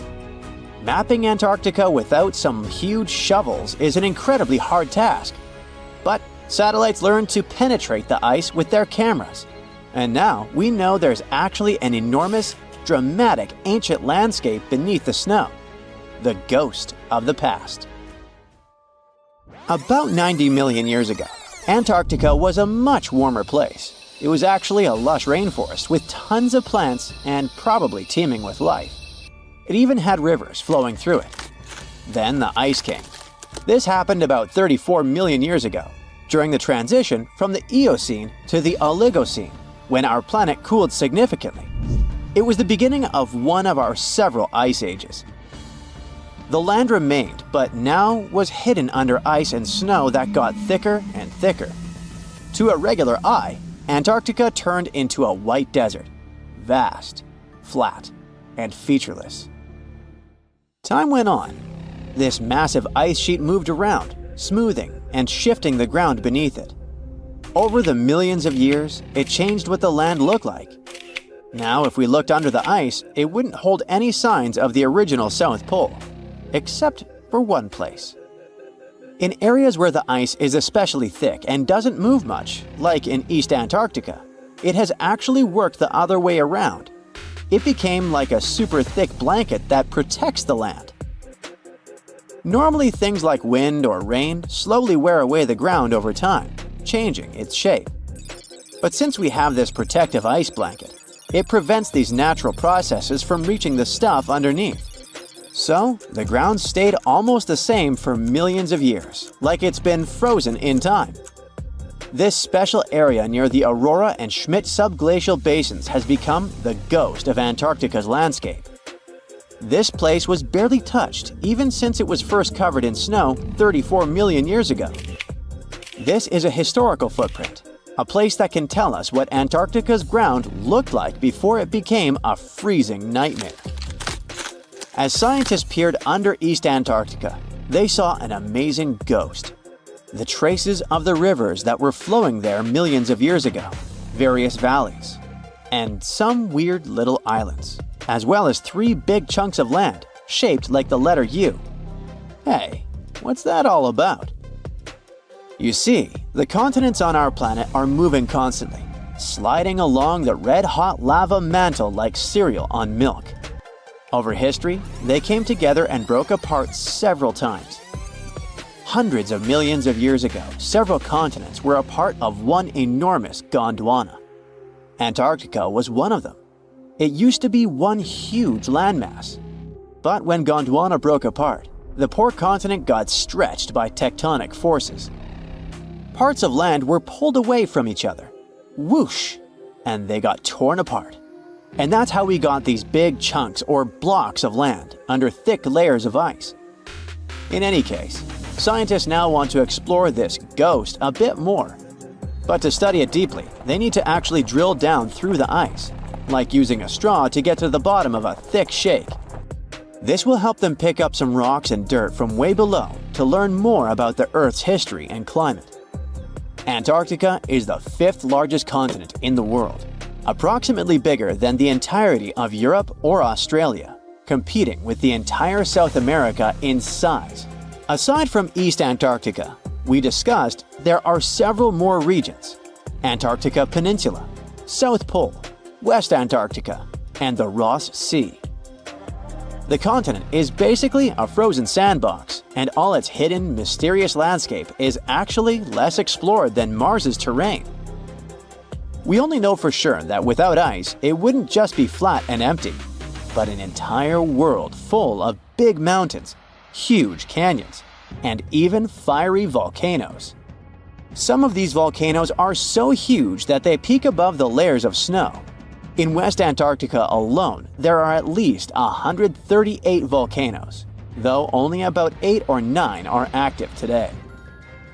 Mapping Antarctica without some huge shovels is an incredibly hard task. But satellites learned to penetrate the ice with their cameras. And now we know there's actually an enormous, dramatic ancient landscape beneath the snow. The ghost of the past. About 90 million years ago, Antarctica was a much warmer place. It was actually a lush rainforest with tons of plants and probably teeming with life. It even had rivers flowing through it. Then the ice came. This happened about 34 million years ago, during the transition from the Eocene to the Oligocene, when our planet cooled significantly. It was the beginning of one of our several ice ages. The land remained, but now was hidden under ice and snow that got thicker and thicker. To a regular eye, Antarctica turned into a white desert, vast, flat, and featureless. Time went on. This massive ice sheet moved around, smoothing and shifting the ground beneath it. Over the millions of years, it changed what the land looked like. Now, if we looked under the ice, it wouldn't hold any signs of the original South Pole, except for one place. In areas where the ice is especially thick and doesn't move much, like in East Antarctica, it has actually worked the other way around. It became like a super thick blanket that protects the land. Normally, things like wind or rain slowly wear away the ground over time, changing its shape. But since we have this protective ice blanket, it prevents these natural processes from reaching the stuff underneath. So, the ground stayed almost the same for millions of years, like it's been frozen in time. This special area near the Aurora and Schmidt subglacial basins has become the ghost of Antarctica's landscape. This place was barely touched even since it was first covered in snow 34 million years ago. This is a historical footprint, a place that can tell us what Antarctica's ground looked like before it became a freezing nightmare. As scientists peered under East Antarctica, they saw an amazing ghost. The traces of the rivers that were flowing there millions of years ago, various valleys, and some weird little islands, as well as 3 big chunks of land shaped like the letter U. Hey, what's that all about? You see, the continents on our planet are moving constantly, sliding along the red-hot lava mantle like cereal on milk. Over history, they came together and broke apart several times. Hundreds of millions of years ago, several continents were a part of one enormous Gondwana. Antarctica was one of them. It used to be one huge landmass. But when Gondwana broke apart, the poor continent got stretched by tectonic forces. Parts of land were pulled away from each other. Whoosh! And they got torn apart. And that's how we got these big chunks or blocks of land under thick layers of ice. In any case, scientists now want to explore this ghost a bit more. But to study it deeply, they need to actually drill down through the ice, like using a straw to get to the bottom of a thick shake. This will help them pick up some rocks and dirt from way below to learn more about the Earth's history and climate. Antarctica is the 5th largest continent in the world, approximately bigger than the entirety of Europe or Australia, competing with the entire South America in size. Aside from East Antarctica, we discussed there are several more regions: Antarctica Peninsula, South Pole, West Antarctica, and the Ross Sea. The continent is basically a frozen sandbox, and all its hidden, mysterious landscape is actually less explored than Mars's terrain. We only know for sure that without ice, it wouldn't just be flat and empty, but an entire world full of big mountains, huge canyons, and even fiery volcanoes. Some of these volcanoes are so huge that they peak above the layers of snow. In West Antarctica alone, there are at least 138 volcanoes, though only about 8 or 9 are active today.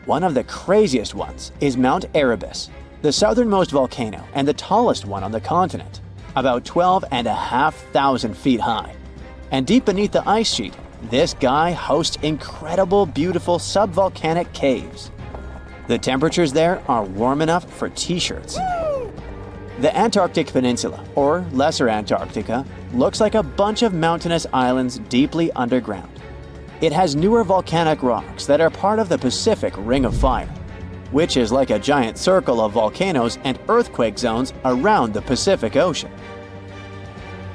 One of the craziest ones is Mount Erebus, the southernmost volcano and the tallest one on the continent, about 12,500 feet high. And deep beneath the ice sheet, this guy hosts incredible, beautiful subvolcanic caves. The temperatures there are warm enough for t-shirts. The Antarctic Peninsula, or Lesser Antarctica, looks like a bunch of mountainous islands deeply underground. It has newer volcanic rocks that are part of the Pacific Ring of Fire, which is like a giant circle of volcanoes and earthquake zones around the Pacific Ocean.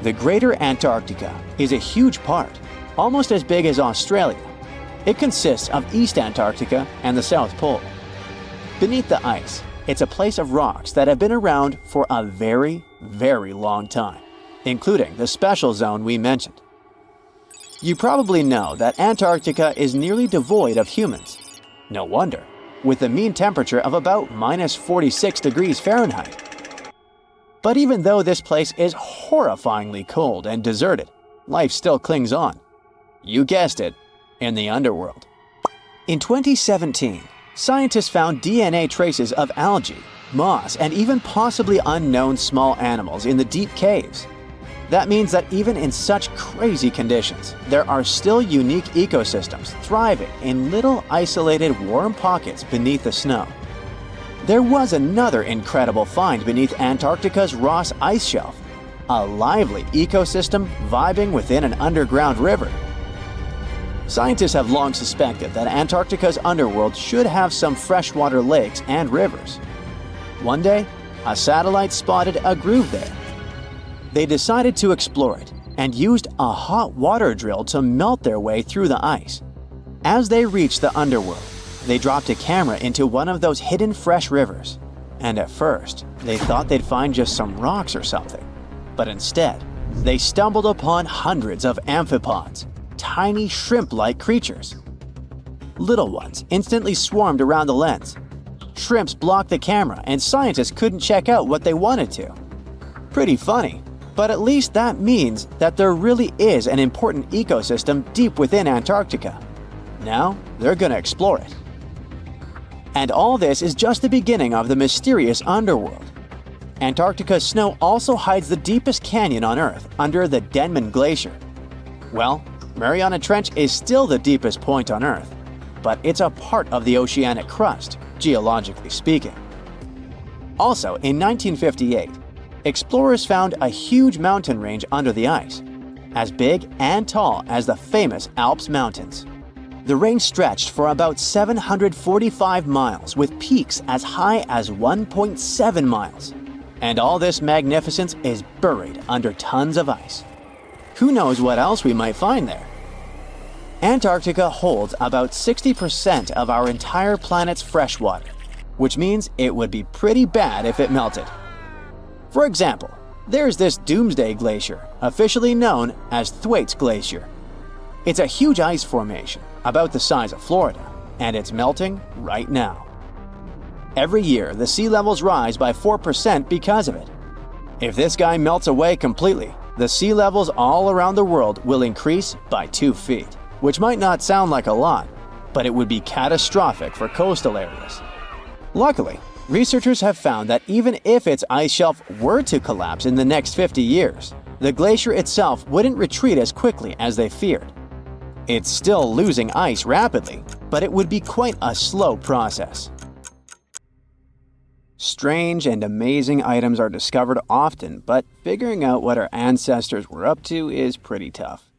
The Greater Antarctica is a huge part, almost as big as Australia. It consists of East Antarctica and the South Pole. Beneath the ice, it's a place of rocks that have been around for a very, very long time, including the special zone we mentioned. You probably know that Antarctica is nearly devoid of humans. No wonder, with a mean temperature of about -46 degrees Fahrenheit. But even though this place is horrifyingly cold and deserted, life still clings on. You guessed it, in the underworld. In 2017, scientists found DNA traces of algae, moss, and even possibly unknown small animals in the deep caves. That means that even in such crazy conditions, there are still unique ecosystems thriving in little isolated warm pockets beneath the snow. There was another incredible find beneath Antarctica's Ross Ice Shelf, a lively ecosystem vibing within an underground river. Scientists have long suspected that Antarctica's underworld should have some freshwater lakes and rivers. One day, a satellite spotted a groove there. They decided to explore it and used a hot water drill to melt their way through the ice. As they reached the underworld, they dropped a camera into one of those hidden fresh rivers. And at first, they thought they'd find just some rocks or something. But instead, they stumbled upon hundreds of amphipods, tiny shrimp-like creatures. Little ones instantly swarmed around the lens. Shrimps blocked the camera and scientists couldn't check out what they wanted to. Pretty funny, but at least that means that there really is an important ecosystem deep within Antarctica. Now, they're gonna explore it. And all this is just the beginning of the mysterious underworld. Antarctica's snow also hides the deepest canyon on Earth under the Denman Glacier. Well, Mariana Trench is still the deepest point on Earth, but it's a part of the oceanic crust, geologically speaking. Also, in 1958, explorers found a huge mountain range under the ice, as big and tall as the famous Alps Mountains. The range stretched for about 745 miles with peaks as high as 1.7 miles. And all this magnificence is buried under tons of ice. Who knows what else we might find there? Antarctica holds about 60% of our entire planet's fresh water, which means it would be pretty bad if it melted. For example, there's this Doomsday Glacier, officially known as Thwaites Glacier. It's a huge ice formation, about the size of Florida, and it's melting right now. Every year, the sea levels rise by 4% because of it. If this guy melts away completely, the sea levels all around the world will increase by 2 feet, which might not sound like a lot, but it would be catastrophic for coastal areas. Luckily, researchers have found that even if its ice shelf were to collapse in the next 50 years, the glacier itself wouldn't retreat as quickly as they feared. It's still losing ice rapidly, but it would be quite a slow process. Strange and amazing items are discovered often, but figuring out what our ancestors were up to is pretty tough.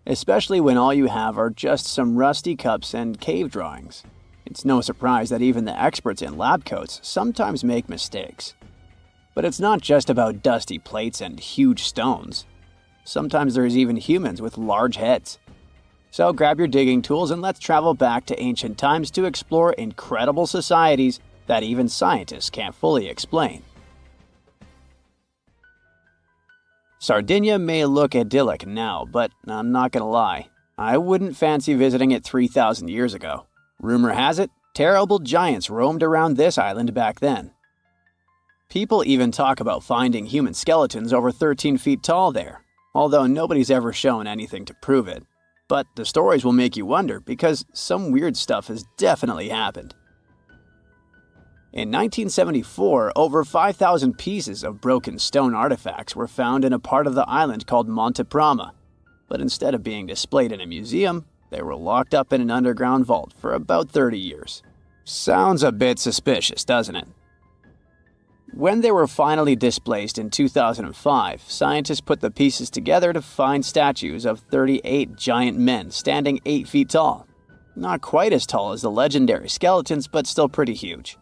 Especially when all you have are just some rusty cups and cave drawings. It's no surprise that even the experts in lab coats sometimes make mistakes. But it's not just about dusty plates and huge stones. Sometimes there's even humans with large heads. So grab your digging tools and let's travel back to ancient times to explore incredible societies that even scientists can't fully explain. Sardinia may look idyllic now, but I'm not gonna lie, I wouldn't fancy visiting it 3,000 years ago. Rumor has it, terrible giants roamed around this island back then. People even talk about finding human skeletons over 13 feet tall there, although nobody's ever shown anything to prove it. But the stories will make you wonder because some weird stuff has definitely happened. In 1974, over 5,000 pieces of broken stone artifacts were found in a part of the island called Monte Prama. But instead of being displayed in a museum, they were locked up in an underground vault for about 30 years. Sounds a bit suspicious, doesn't it? When they were finally displaced in 2005, scientists put the pieces together to find statues of 38 giant men standing 8 feet tall. Not quite as tall as the legendary skeletons, but still pretty huge.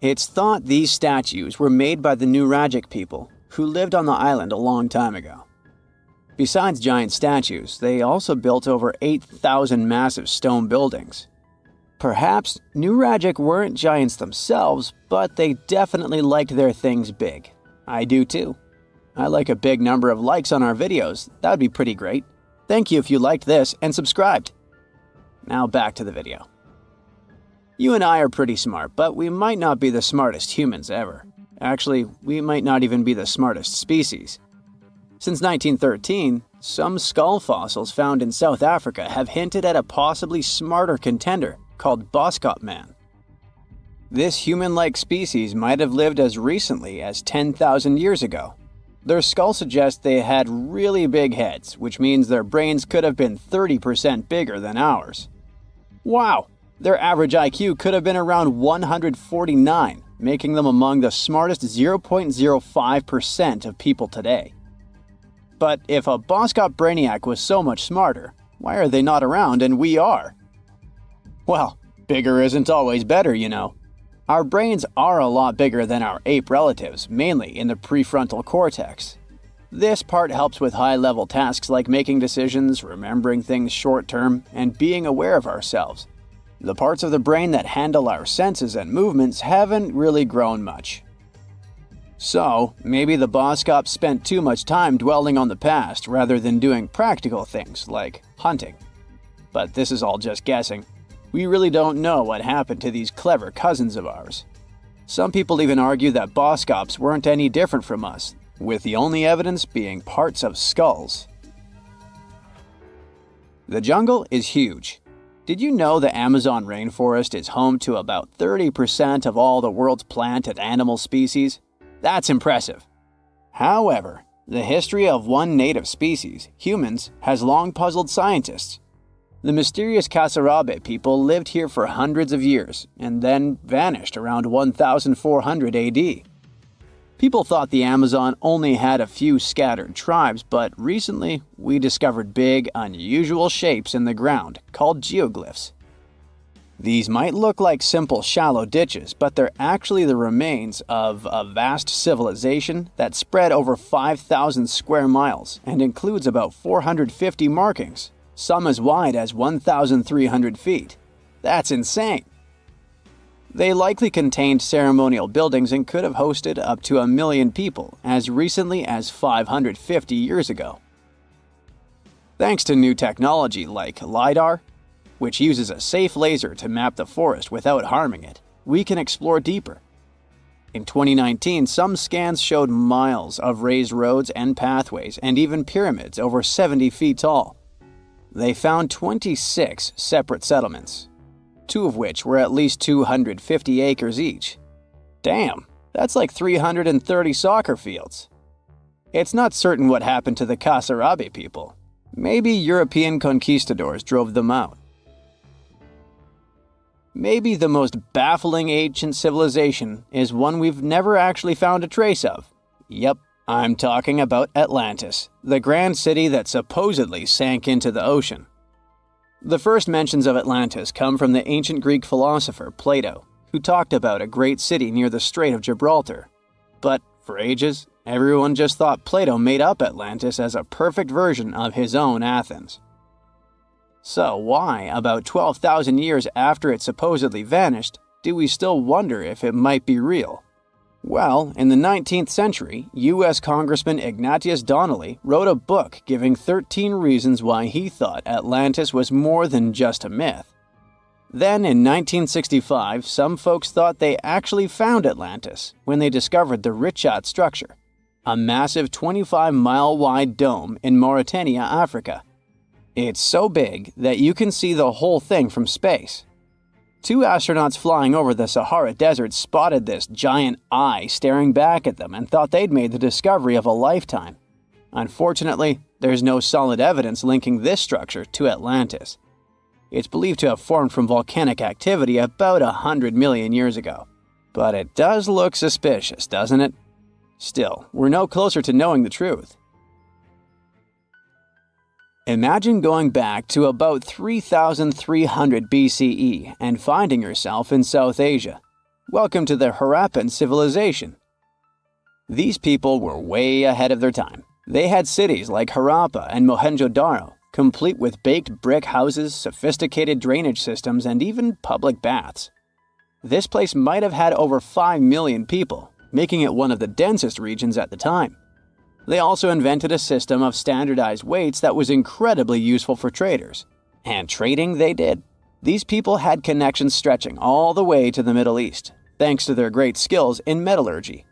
It's thought these statues were made by the Nuragic people, who lived on the island a long time ago. Besides giant statues, they also built over 8,000 massive stone buildings. Perhaps Nuragic weren't giants themselves, but they definitely liked their things big. I do too. I like a big number of likes on our videos. That would be pretty great. Thank you if you liked this and subscribed. Now back to the video. You and I are pretty smart, but we might not be the smartest humans ever. Actually, we might not even be the smartest species. Since 1913, some skull fossils found in South Africa have hinted at a possibly smarter contender called Boskop Man. This human-like species might have lived as recently as 10,000 years ago. Their skull suggests they had really big heads, which means their brains could have been 30% bigger than ours. Wow! Their average IQ could have been around 149, making them among the smartest 0.05% of people today. But if a Boskop Brainiac was so much smarter, why are they not around and we are? Well, bigger isn't always better, you know. Our brains are a lot bigger than our ape relatives, mainly in the prefrontal cortex. This part helps with high-level tasks like making decisions, remembering things short-term, and being aware of ourselves. The parts of the brain that handle our senses and movements haven't really grown much. So, maybe the Boskops spent too much time dwelling on the past rather than doing practical things like hunting. But this is all just guessing. We really don't know what happened to these clever cousins of ours. Some people even argue that Boskops weren't any different from us, with the only evidence being parts of skulls. The jungle is huge. Did you know the Amazon rainforest is home to about 30% of all the world's plant and animal species? That's impressive. However, the history of one native species, humans, has long puzzled scientists. The mysterious Kasarabe people lived here for hundreds of years and then vanished around 1400 AD. People thought the Amazon only had a few scattered tribes, but recently we discovered big, unusual shapes in the ground called geoglyphs. These might look like simple shallow ditches, but they're actually the remains of a vast civilization that spread over 5,000 square miles and includes about 450 markings, some as wide as 1,300 feet. That's insane! They likely contained ceremonial buildings and could have hosted up to 1 million people as recently as 550 years ago. Thanks to new technology like LiDAR, which uses a safe laser to map the forest without harming it, we can explore deeper. In 2019, some scans showed miles of raised roads and pathways and even pyramids over 70 feet tall. They found 26 separate settlements, 2 of which were at least 250 acres each. Damn, that's like 330 soccer fields. It's not certain what happened to the Kasarabe people. Maybe European conquistadors drove them out. Maybe the most baffling ancient civilization is one we've never actually found a trace of. Yep, I'm talking about Atlantis, the grand city that supposedly sank into the ocean. The first mentions of Atlantis come from the ancient Greek philosopher Plato, who talked about a great city near the Strait of Gibraltar. But for ages, everyone just thought Plato made up Atlantis as a perfect version of his own Athens. So why, about 12,000 years after it supposedly vanished, do we still wonder if it might be real? Well, in the 19th century, U.S. Congressman Ignatius Donnelly wrote a book giving 13 reasons why he thought Atlantis was more than just a myth. Then, in 1965, some folks thought they actually found Atlantis when they discovered the Richat structure, a massive 25-mile-wide dome in Mauritania, Africa. It's so big that you can see the whole thing from space. 2 astronauts flying over the Sahara Desert spotted this giant eye staring back at them and thought they'd made the discovery of a lifetime. Unfortunately, there's no solid evidence linking this structure to Atlantis. It's believed to have formed from volcanic activity about 100 million years ago. But it does look suspicious, doesn't it? Still, we're no closer to knowing the truth. Imagine going back to about 3,300 BCE and finding yourself in South Asia. Welcome to the Harappan civilization. These people were way ahead of their time. They had cities like Harappa and Mohenjo-Daro, complete with baked brick houses, sophisticated drainage systems, and even public baths. This place might have had over 5 million people, making it one of the densest regions at the time. They also invented a system of standardized weights that was incredibly useful for traders. And trading they did. These people had connections stretching all the way to the Middle East, thanks to their great skills in metallurgy.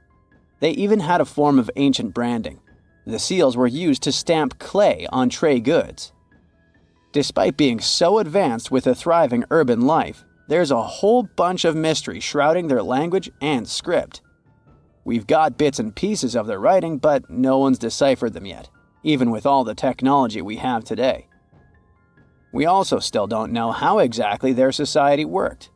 They even had a form of ancient branding. The seals were used to stamp clay on trade goods. Despite being so advanced with a thriving urban life, there's a whole bunch of mystery shrouding their language and script. We've got bits and pieces of their writing, but no one's deciphered them yet, even with all the technology we have today. We also still don't know how exactly their society worked.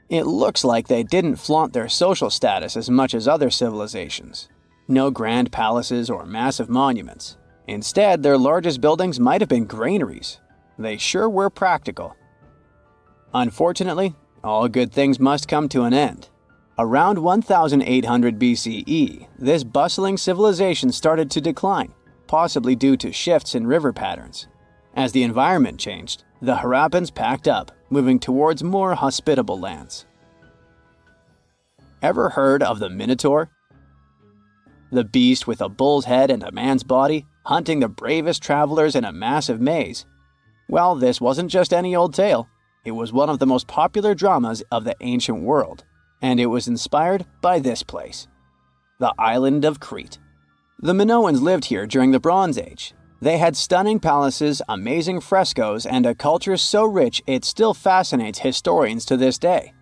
It looks like they didn't flaunt their social status as much as other civilizations. No grand palaces or massive monuments. Instead, their largest buildings might have been granaries. They sure were practical. Unfortunately, all good things must come to an end. Around 1800 BCE, this bustling civilization started to decline, possibly due to shifts in river patterns. As the environment changed, the Harappans packed up, moving towards more hospitable lands. Ever heard of the Minotaur? The beast with a bull's head and a man's body, hunting the bravest travelers in a massive maze. Well, this wasn't just any old tale. It was one of the most popular dramas of the ancient world, and it was inspired by this place, the island of Crete. The Minoans lived here during the Bronze Age. They had stunning palaces, amazing frescoes, and a culture so rich it still fascinates historians to this day.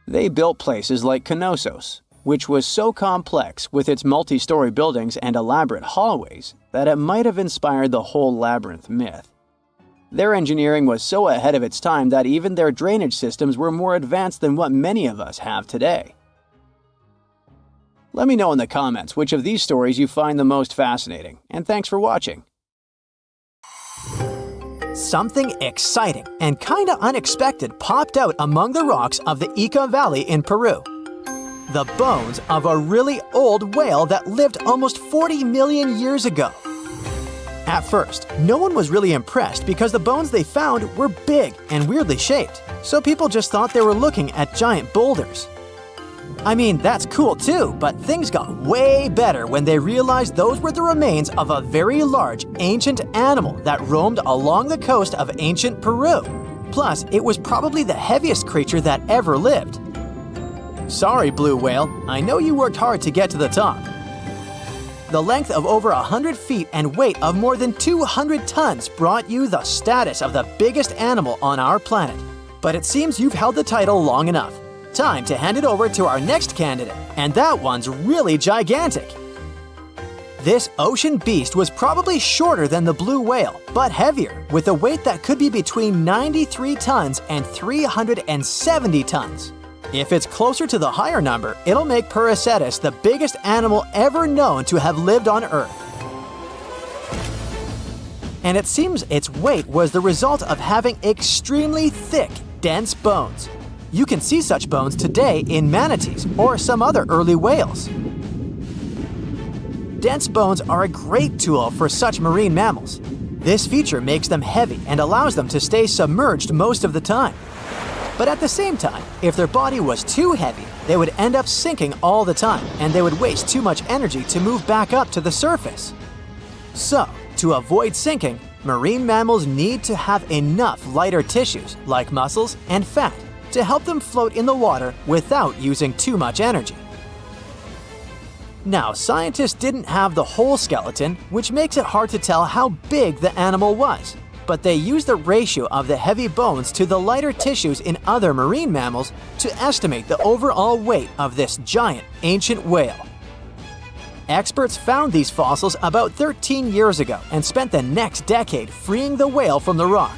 They built places like Knossos, which was so complex with its multi-story buildings and elaborate hallways that it might have inspired the whole labyrinth myth. Their engineering was so ahead of its time that even their drainage systems were more advanced than what many of us have today. Let me know in the comments which of these stories you find the most fascinating, and thanks for watching. Something exciting and kinda unexpected popped out among the rocks of the Ica Valley in Peru. The bones of a really old whale that lived almost 40 million years ago. At first, no one was really impressed because the bones they found were big and weirdly shaped, so people just thought they were looking at giant boulders. I mean, that's cool too, but things got way better when they realized those were the remains of a very large ancient animal that roamed along the coast of ancient Peru. Plus, it was probably the heaviest creature that ever lived. Sorry, blue whale, I know you worked hard to get to the top. The length of over 100 feet and weight of more than 200 tons brought you the status of the biggest animal on our planet. But it seems you've held the title long enough. Time to hand it over to our next candidate, and that one's really gigantic. This ocean beast was probably shorter than the blue whale, but heavier, with a weight that could be between 93 tons and 370 tons. If it's closer to the higher number, it'll make Perseus the biggest animal ever known to have lived on Earth. And it seems its weight was the result of having extremely thick, dense bones. You can see such bones today in manatees or some other early whales. Dense bones are a great tool for such marine mammals. This feature makes them heavy and allows them to stay submerged most of the time. But at the same time, if their body was too heavy, they would end up sinking all the time, and they would waste too much energy to move back up to the surface. So, to avoid sinking, marine mammals need to have enough lighter tissues, like muscles and fat, to help them float in the water without using too much energy. Now, scientists didn't have the whole skeleton, which makes it hard to tell how big the animal was. But they used the ratio of the heavy bones to the lighter tissues in other marine mammals to estimate the overall weight of this giant ancient whale. Experts found these fossils about 13 years ago and spent the next decade freeing the whale from the rock.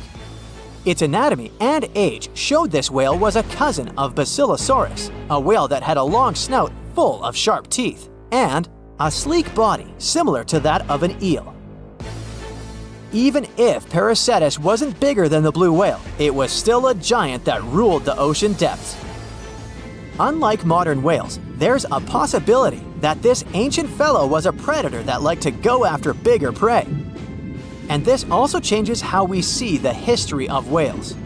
Its anatomy and age showed this whale was a cousin of Basilosaurus, a whale that had a long snout full of sharp teeth, and a sleek body similar to that of an eel. Even if Perseus wasn't bigger than the blue whale, it was still a giant that ruled the ocean depths. Unlike modern whales, there's a possibility that this ancient fellow was a predator that liked to go after bigger prey. And this also changes how we see the history of whales.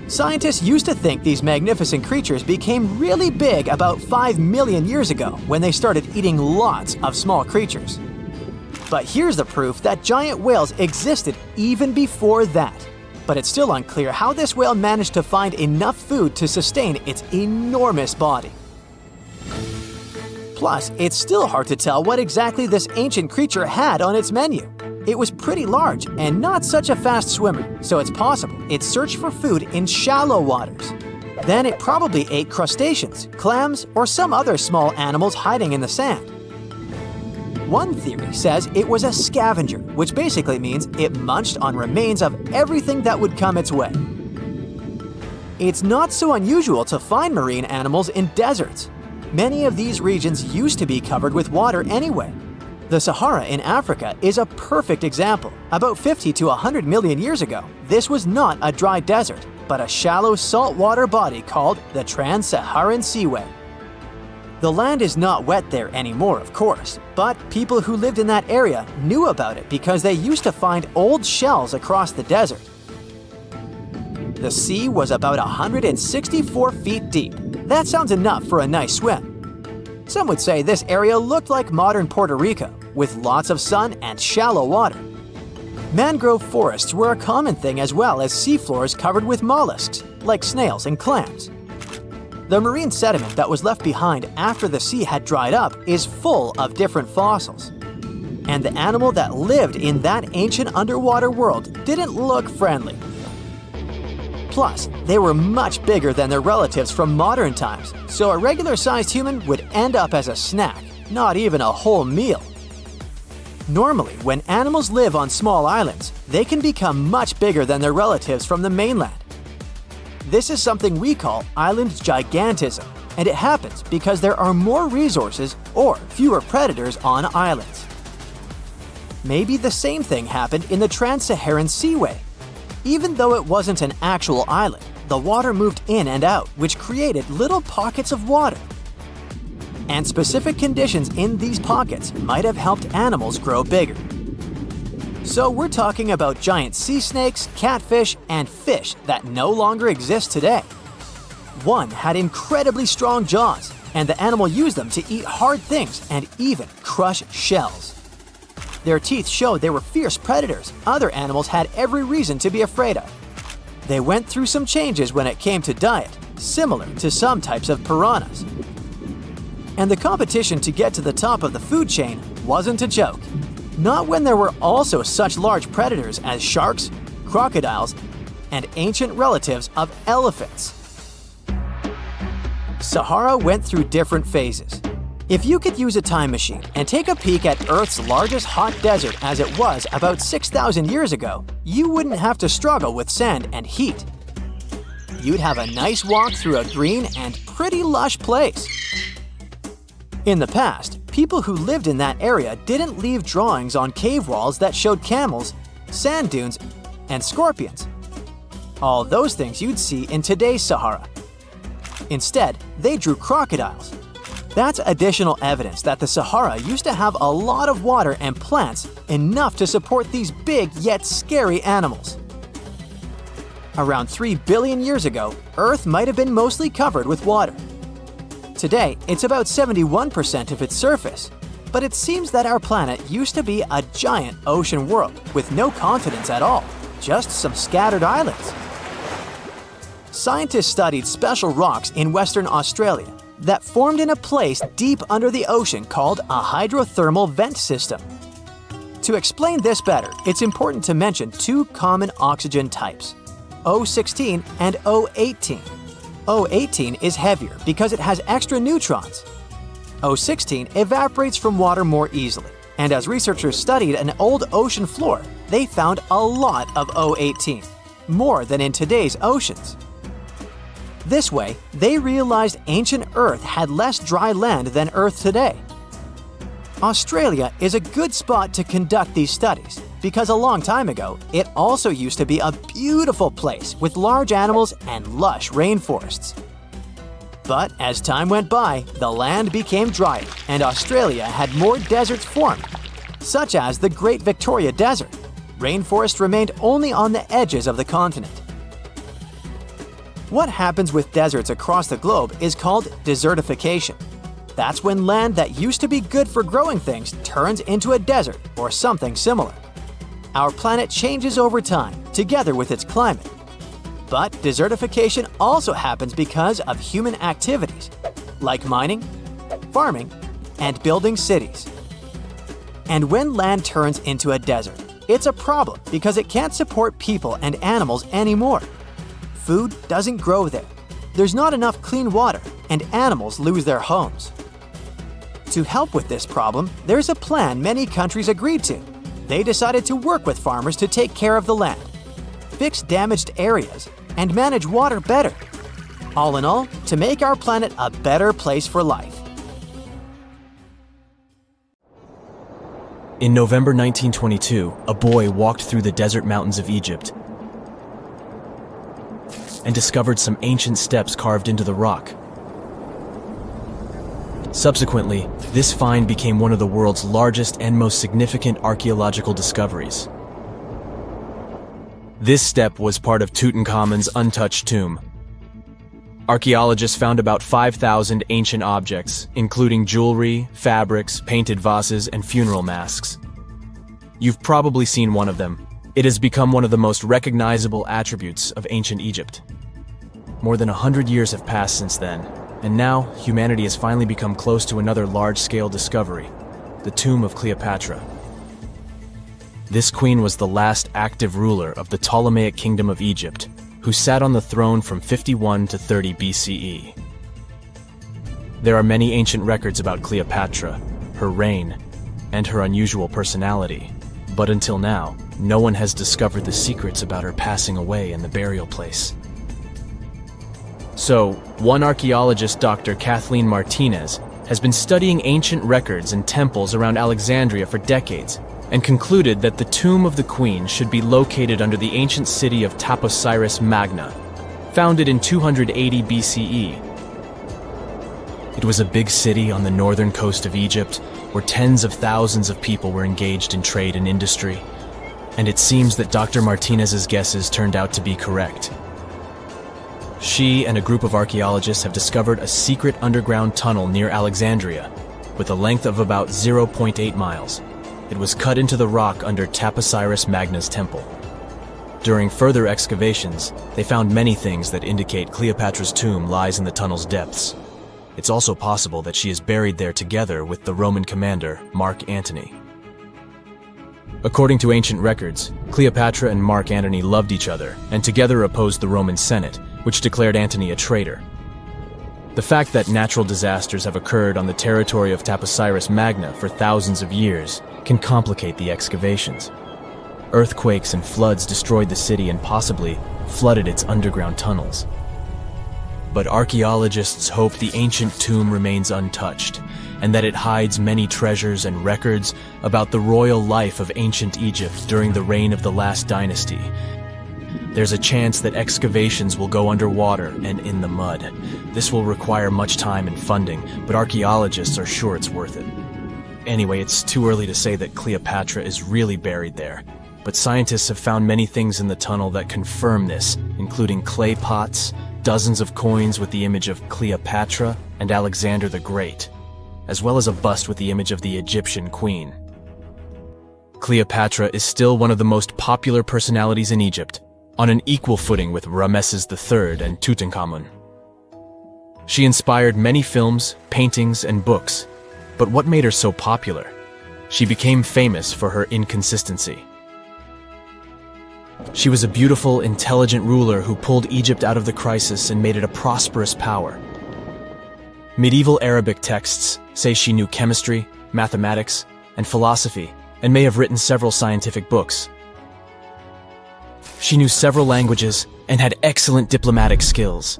Scientists used to think these magnificent creatures became really big about 5 million years ago when they started eating lots of small creatures. But here's the proof that giant whales existed even before that. But it's still unclear how this whale managed to find enough food to sustain its enormous body. Plus, it's still hard to tell what exactly this ancient creature had on its menu. It was pretty large and not such a fast swimmer, so it's possible it searched for food in shallow waters. Then it probably ate crustaceans, clams, or some other small animals hiding in the sand. One theory says it was a scavenger, which basically means it munched on remains of everything that would come its way. It's not so unusual to find marine animals in deserts. Many of these regions used to be covered with water anyway. The Sahara in Africa is a perfect example. About 50 to 100 million years ago, this was not a dry desert, but a shallow saltwater body called the Trans-Saharan Seaway. The land is not wet there anymore, of course, but people who lived in that area knew about it because they used to find old shells across the desert. The sea was about 164 feet deep. That sounds enough for a nice swim. Some would say this area looked like modern Puerto Rico, with lots of sun and shallow water. Mangrove forests were a common thing as well as seafloors covered with mollusks. like snails and clams. The marine sediment that was left behind after the sea had dried up is full of different fossils. And the animal that lived in that ancient underwater world didn't look friendly. Plus, they were much bigger than their relatives from modern times, so a regular-sized human would end up as a snack, not even a whole meal. Normally, when animals live on small islands, they can become much bigger than their relatives from the mainland. This is something we call island gigantism, and it happens because there are more resources or fewer predators on islands. Maybe the same thing happened in the Trans-Saharan Seaway. Even though it wasn't an actual island, the water moved in and out, which created little pockets of water. And specific conditions in these pockets might have helped animals grow bigger. So we're talking about giant sea snakes, catfish, and fish that no longer exist today. One had incredibly strong jaws, and the animal used them to eat hard things and even crush shells. Their teeth showed they were fierce predators other animals had every reason to be afraid of. They went through some changes when it came to diet, similar to some types of piranhas. And the competition to get to the top of the food chain wasn't a joke. Not when there were also such large predators as sharks, crocodiles, and ancient relatives of elephants. Sahara went through different phases. If you could use a time machine and take a peek at Earth's largest hot desert as it was about 6,000 years ago, you wouldn't have to struggle with sand and heat. You'd have a nice walk through a green and pretty lush place. In the past, people who lived in that area didn't leave drawings on cave walls that showed camels, sand dunes, and scorpions. All those things you'd see in today's Sahara. Instead, they drew crocodiles. That's additional evidence that the Sahara used to have a lot of water and plants enough to support these big yet scary animals. Around 3 billion years ago, Earth might have been mostly covered with water. Today, it's about 71% of its surface, but it seems that our planet used to be a giant ocean world with no continents at all, just some scattered islands. Scientists studied special rocks in Western Australia that formed in a place deep under the ocean called a hydrothermal vent system. To explain this better, it's important to mention two common oxygen types, O16 and O18. O18 is heavier because it has extra neutrons. O16 evaporates from water more easily, and as researchers studied an old ocean floor, they found a lot of O18, more than in today's oceans. This way, they realized ancient Earth had less dry land than Earth today. Australia is a good spot to conduct these studies because a long time ago, it also used to be a beautiful place with large animals and lush rainforests. But as time went by, the land became drier and Australia had more deserts formed, such as the Great Victoria Desert. Rainforest remained only on the edges of the continent. What happens with deserts across the globe is called desertification. That's when land that used to be good for growing things turns into a desert or something similar. Our planet changes over time, together with its climate. But desertification also happens because of human activities, like mining, farming, and building cities. And when land turns into a desert, it's a problem because it can't support people and animals anymore. Food doesn't grow there. There's not enough clean water, and animals lose their homes. To help with this problem, there's a plan many countries agreed to. They decided to work with farmers to take care of the land, fix damaged areas, and manage water better. All in all, to make our planet a better place for life. In November 1922, a boy walked through the desert mountains of Egypt and discovered some ancient steps carved into the rock. Subsequently, this find became one of the world's largest and most significant archaeological discoveries. This step was part of Tutankhamun's untouched tomb. Archaeologists found about 5,000 ancient objects, including jewelry, fabrics, painted vases, and funeral masks. You've probably seen one of them. It has become one of the most recognizable attributes of ancient Egypt. More than 100 years have passed since then, and now humanity has finally become close to another large-scale discovery, the tomb of Cleopatra. This queen was the last active ruler of the Ptolemaic Kingdom of Egypt, who sat on the throne from 51 to 30 BCE. There are many ancient records about Cleopatra, her reign, and her unusual personality, but until now, no one has discovered the secrets about her passing away in the burial place. So, one archaeologist, Dr. Kathleen Martinez, has been studying ancient records and temples around Alexandria for decades and concluded that the tomb of the queen should be located under the ancient city of Taposiris Magna, founded in 280 BCE. It was a big city on the northern coast of Egypt where tens of thousands of people were engaged in trade and industry, and it seems that Dr. Martinez's guesses turned out to be correct. She and a group of archaeologists have discovered a secret underground tunnel near Alexandria with a length of about 0.8 miles. It was cut into the rock under Taposiris Magna's temple. During further excavations, they found many things that indicate Cleopatra's tomb lies in the tunnel's depths. It's also possible that she is buried there together with the Roman commander, Mark Antony. According to ancient records, Cleopatra and Mark Antony loved each other and together opposed the Roman Senate, which declared Antony a traitor. The fact that natural disasters have occurred on the territory of Taposiris Magna for thousands of years can complicate the excavations. Earthquakes and floods destroyed the city and possibly flooded its underground tunnels. But archaeologists hope the ancient tomb remains untouched, and that it hides many treasures and records about the royal life of ancient Egypt during the reign of the last dynasty. There's a chance that excavations will go underwater and in the mud. This will require much time and funding, but archaeologists are sure it's worth it. Anyway, it's too early to say that Cleopatra is really buried there, but scientists have found many things in the tunnel that confirm this, including clay pots, dozens of coins with the image of Cleopatra and Alexander the Great, as well as a bust with the image of the Egyptian queen. Cleopatra is still one of the most popular personalities in Egypt, on an equal footing with Ramesses III and Tutankhamun. She inspired many films, paintings, and books, but what made her so popular? She became famous for her inconsistency. She was a beautiful, intelligent ruler who pulled Egypt out of the crisis and made it a prosperous power. Medieval Arabic texts say she knew chemistry, mathematics, and philosophy, and may have written several scientific books. She knew several languages and had excellent diplomatic skills.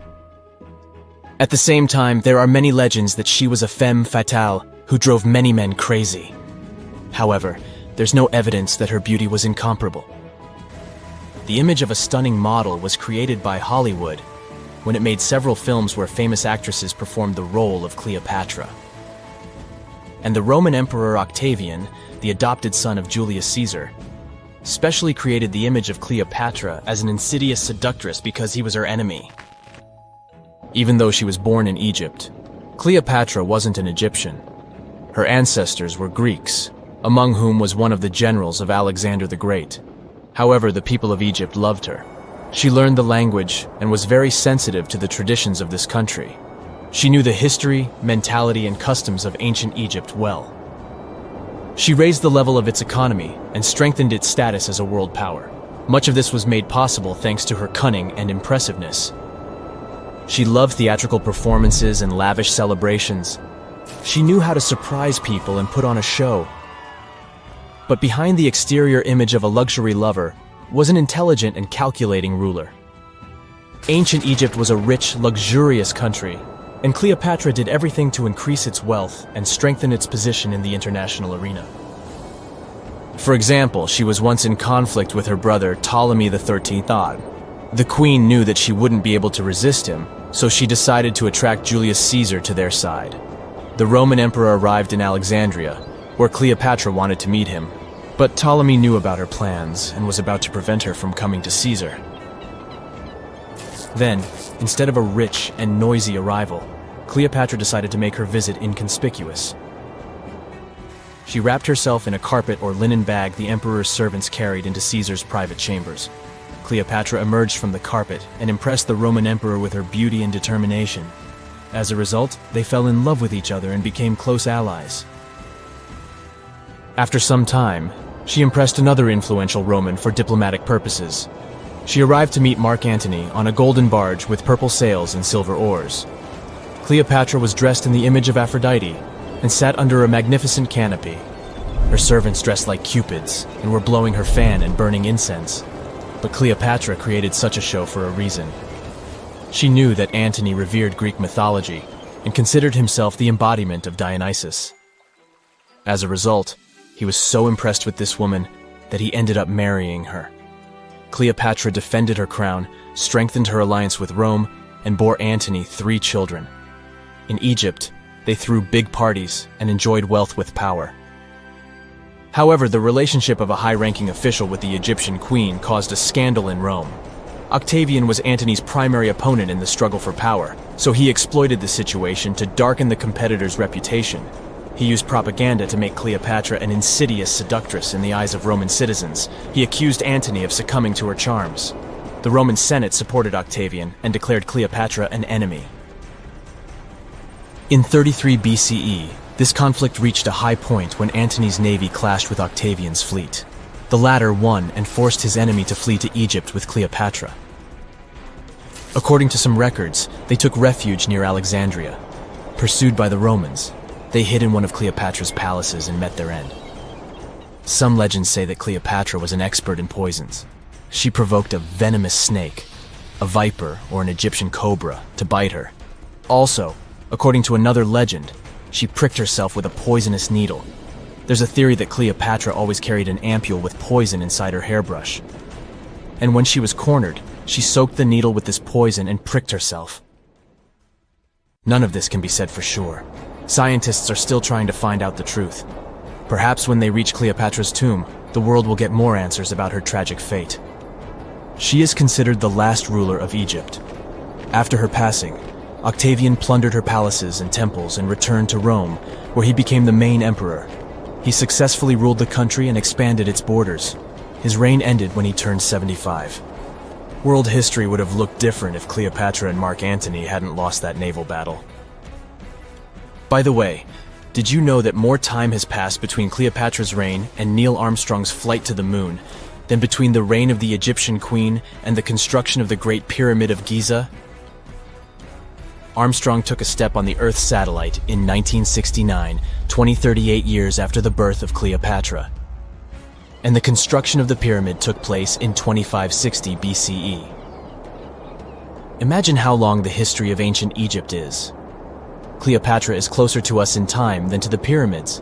At the same time, there are many legends that she was a femme fatale who drove many men crazy. However, there's no evidence that her beauty was incomparable. The image of a stunning model was created by Hollywood when it made several films where famous actresses performed the role of Cleopatra. And the Roman Emperor Octavian, the adopted son of Julius Caesar, specially created the image of Cleopatra as an insidious seductress because he was her enemy. Even though she was born in Egypt, Cleopatra wasn't an Egyptian. Her ancestors were Greeks, among whom was one of the generals of Alexander the Great. However, the people of Egypt loved her. She learned the language and was very sensitive to the traditions of this country. She knew the history, mentality, and customs of ancient Egypt well. She raised the level of its economy and strengthened its status as a world power. Much of this was made possible thanks to her cunning and impressiveness. She loved theatrical performances and lavish celebrations. She knew how to surprise people and put on a show. But behind the exterior image of a luxury lover was an intelligent and calculating ruler. Ancient Egypt was a rich, luxurious country, and Cleopatra did everything to increase its wealth and strengthen its position in the international arena. For example, she was once in conflict with her brother Ptolemy XIII Odd. The queen knew that she wouldn't be able to resist him, so she decided to attract Julius Caesar to their side. The Roman emperor arrived in Alexandria, where Cleopatra wanted to meet him, but Ptolemy knew about her plans and was about to prevent her from coming to Caesar. Then, instead of a rich and noisy arrival, Cleopatra decided to make her visit inconspicuous. She wrapped herself in a carpet or linen bag the emperor's servants carried into Caesar's private chambers. Cleopatra emerged from the carpet and impressed the Roman emperor with her beauty and determination. As a result, they fell in love with each other and became close allies. After some time, she impressed another influential Roman for diplomatic purposes. She arrived to meet Mark Antony on a golden barge with purple sails and silver oars. Cleopatra was dressed in the image of Aphrodite and sat under a magnificent canopy. Her servants dressed like cupids and were blowing her fan and burning incense. But Cleopatra created such a show for a reason. She knew that Antony revered Greek mythology and considered himself the embodiment of Dionysus. As a result, he was so impressed with this woman that he ended up marrying her. Cleopatra defended her crown, strengthened her alliance with Rome, and bore Antony 3 children. In Egypt, they threw big parties and enjoyed wealth with power. However, the relationship of a high-ranking official with the Egyptian queen caused a scandal in Rome. Octavian was Antony's primary opponent in the struggle for power, so he exploited the situation to darken the competitor's reputation. He used propaganda to make Cleopatra an insidious seductress in the eyes of Roman citizens. He accused Antony of succumbing to her charms. The Roman Senate supported Octavian and declared Cleopatra an enemy. In 33 BCE, this conflict reached a high point when Antony's navy clashed with Octavian's fleet. The latter won and forced his enemy to flee to Egypt with Cleopatra. According to some records, they took refuge near Alexandria. Pursued by the Romans, they hid in one of Cleopatra's palaces and met their end. Some legends say that Cleopatra was an expert in poisons. She provoked a venomous snake, a viper or an Egyptian cobra, to bite her. Also, according to another legend, she pricked herself with a poisonous needle. There's a theory that Cleopatra always carried an ampule with poison inside her hairbrush. And when she was cornered, she soaked the needle with this poison and pricked herself. None of this can be said for sure. Scientists are still trying to find out the truth. Perhaps when they reach Cleopatra's tomb, the world will get more answers about her tragic fate. She is considered the last ruler of Egypt. After her passing, Octavian plundered her palaces and temples and returned to Rome, where he became the main emperor. He successfully ruled the country and expanded its borders. His reign ended when he turned 75. World history would have looked different if Cleopatra and Mark Antony hadn't lost that naval battle. By the way, did you know that more time has passed between Cleopatra's reign and Neil Armstrong's flight to the moon than between the reign of the Egyptian queen and the construction of the Great Pyramid of Giza? Armstrong took a step on the Earth satellite in 1969, 38 years after the birth of Cleopatra. And the construction of the pyramid took place in 2560 BCE. Imagine how long the history of ancient Egypt is. Cleopatra is closer to us in time than to the pyramids.